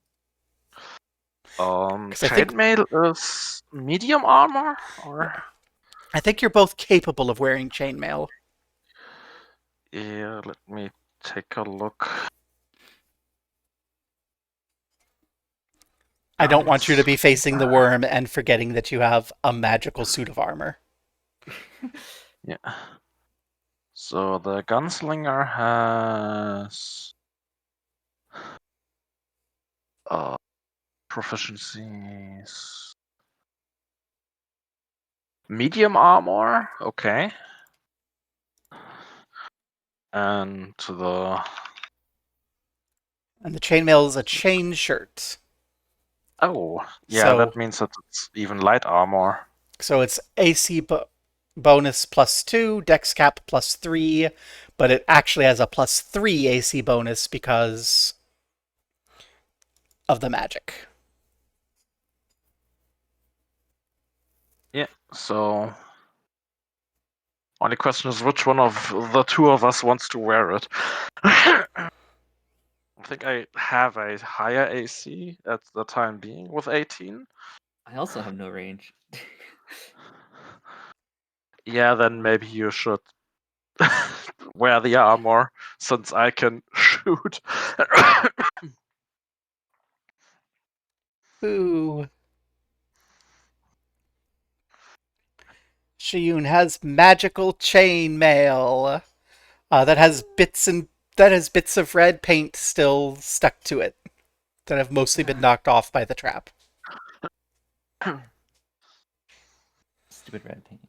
Because
Chainmail is medium armor, or
I think you're both capable of wearing chainmail.
yeah. Let me take a look.
I don't want you to
Guns.
be facing the worm and forgetting that you have a magical suit of armor.
Yeah. So the gunslinger has proficiencies. Medium armor, okay. And
And the chainmail is a chain shirt.
oh, yeah,
So
that means that it's even light armor.
so it's AC bonus +2, Dex cap +3, but it actually has a +3 AC bonus because of the magic.
Yeah, so only question is which one of the two of us wants to wear it. I think I have a higher AC at the time being with 18.
I also have no range.
Yeah, then maybe you should wear the armor since I can shoot.
Ooh. Shiyun has magical chainmail that has bits of red paint still stuck to it that have mostly been knocked off by the trap.
Stupid red paint.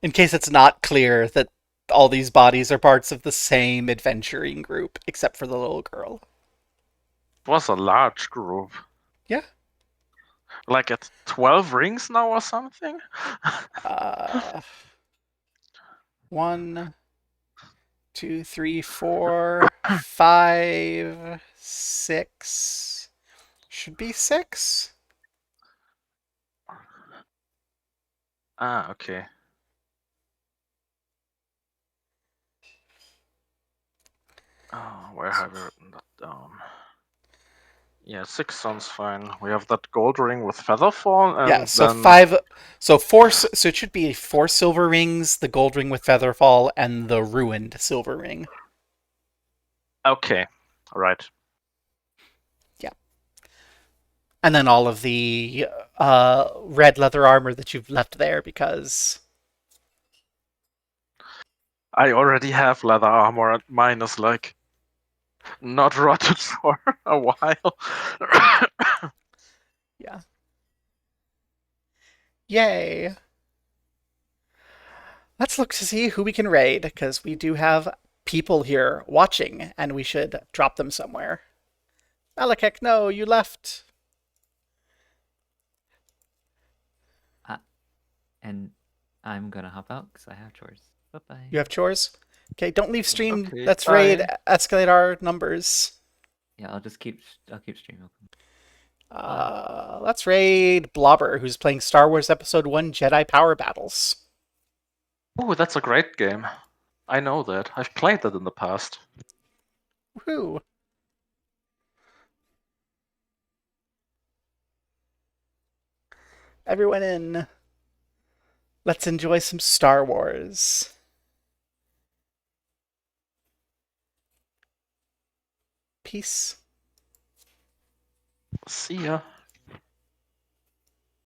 In case it's not clear that all these bodies are parts of the same adventuring group, except for the little girl.
It was a large group.
Yeah.
Like at 12 rings now or something?
Uh, 1, 2, 3, 4, 5, 6. Should be 6.
Ah, okay. Oh, where have I written that down? Yeah, 6 sounds fine. We have that gold ring with Featherfall,
Yeah,
and
so
then
5. So 4. So it should be 4 silver rings, the gold ring with Featherfall, and the ruined silver ring.
okay, right.
Yeah. And then all of the red leather armor that you've left there because.
I already have leather armor, and mine is like not rotted for a while.
Yeah. Yay. Let's look to see who we can raid, because we do have people here watching, and we should drop them somewhere. Malekek, no, you left.
And I'm gonna hop out because I have chores. Bye bye.
You have chores? Okay, don't leave stream.
Okay,
Let's raid,
bye.
escalate our numbers.
Yeah, I'll keep stream open.
Let's raid Blobber, who's playing Star Wars Episode 1 Jedi Power Battles.
Oh, that's a great game. I know that. I've played that in the past.
Woohoo! Everyone in. Let's enjoy some Star Wars. Peace.
See ya.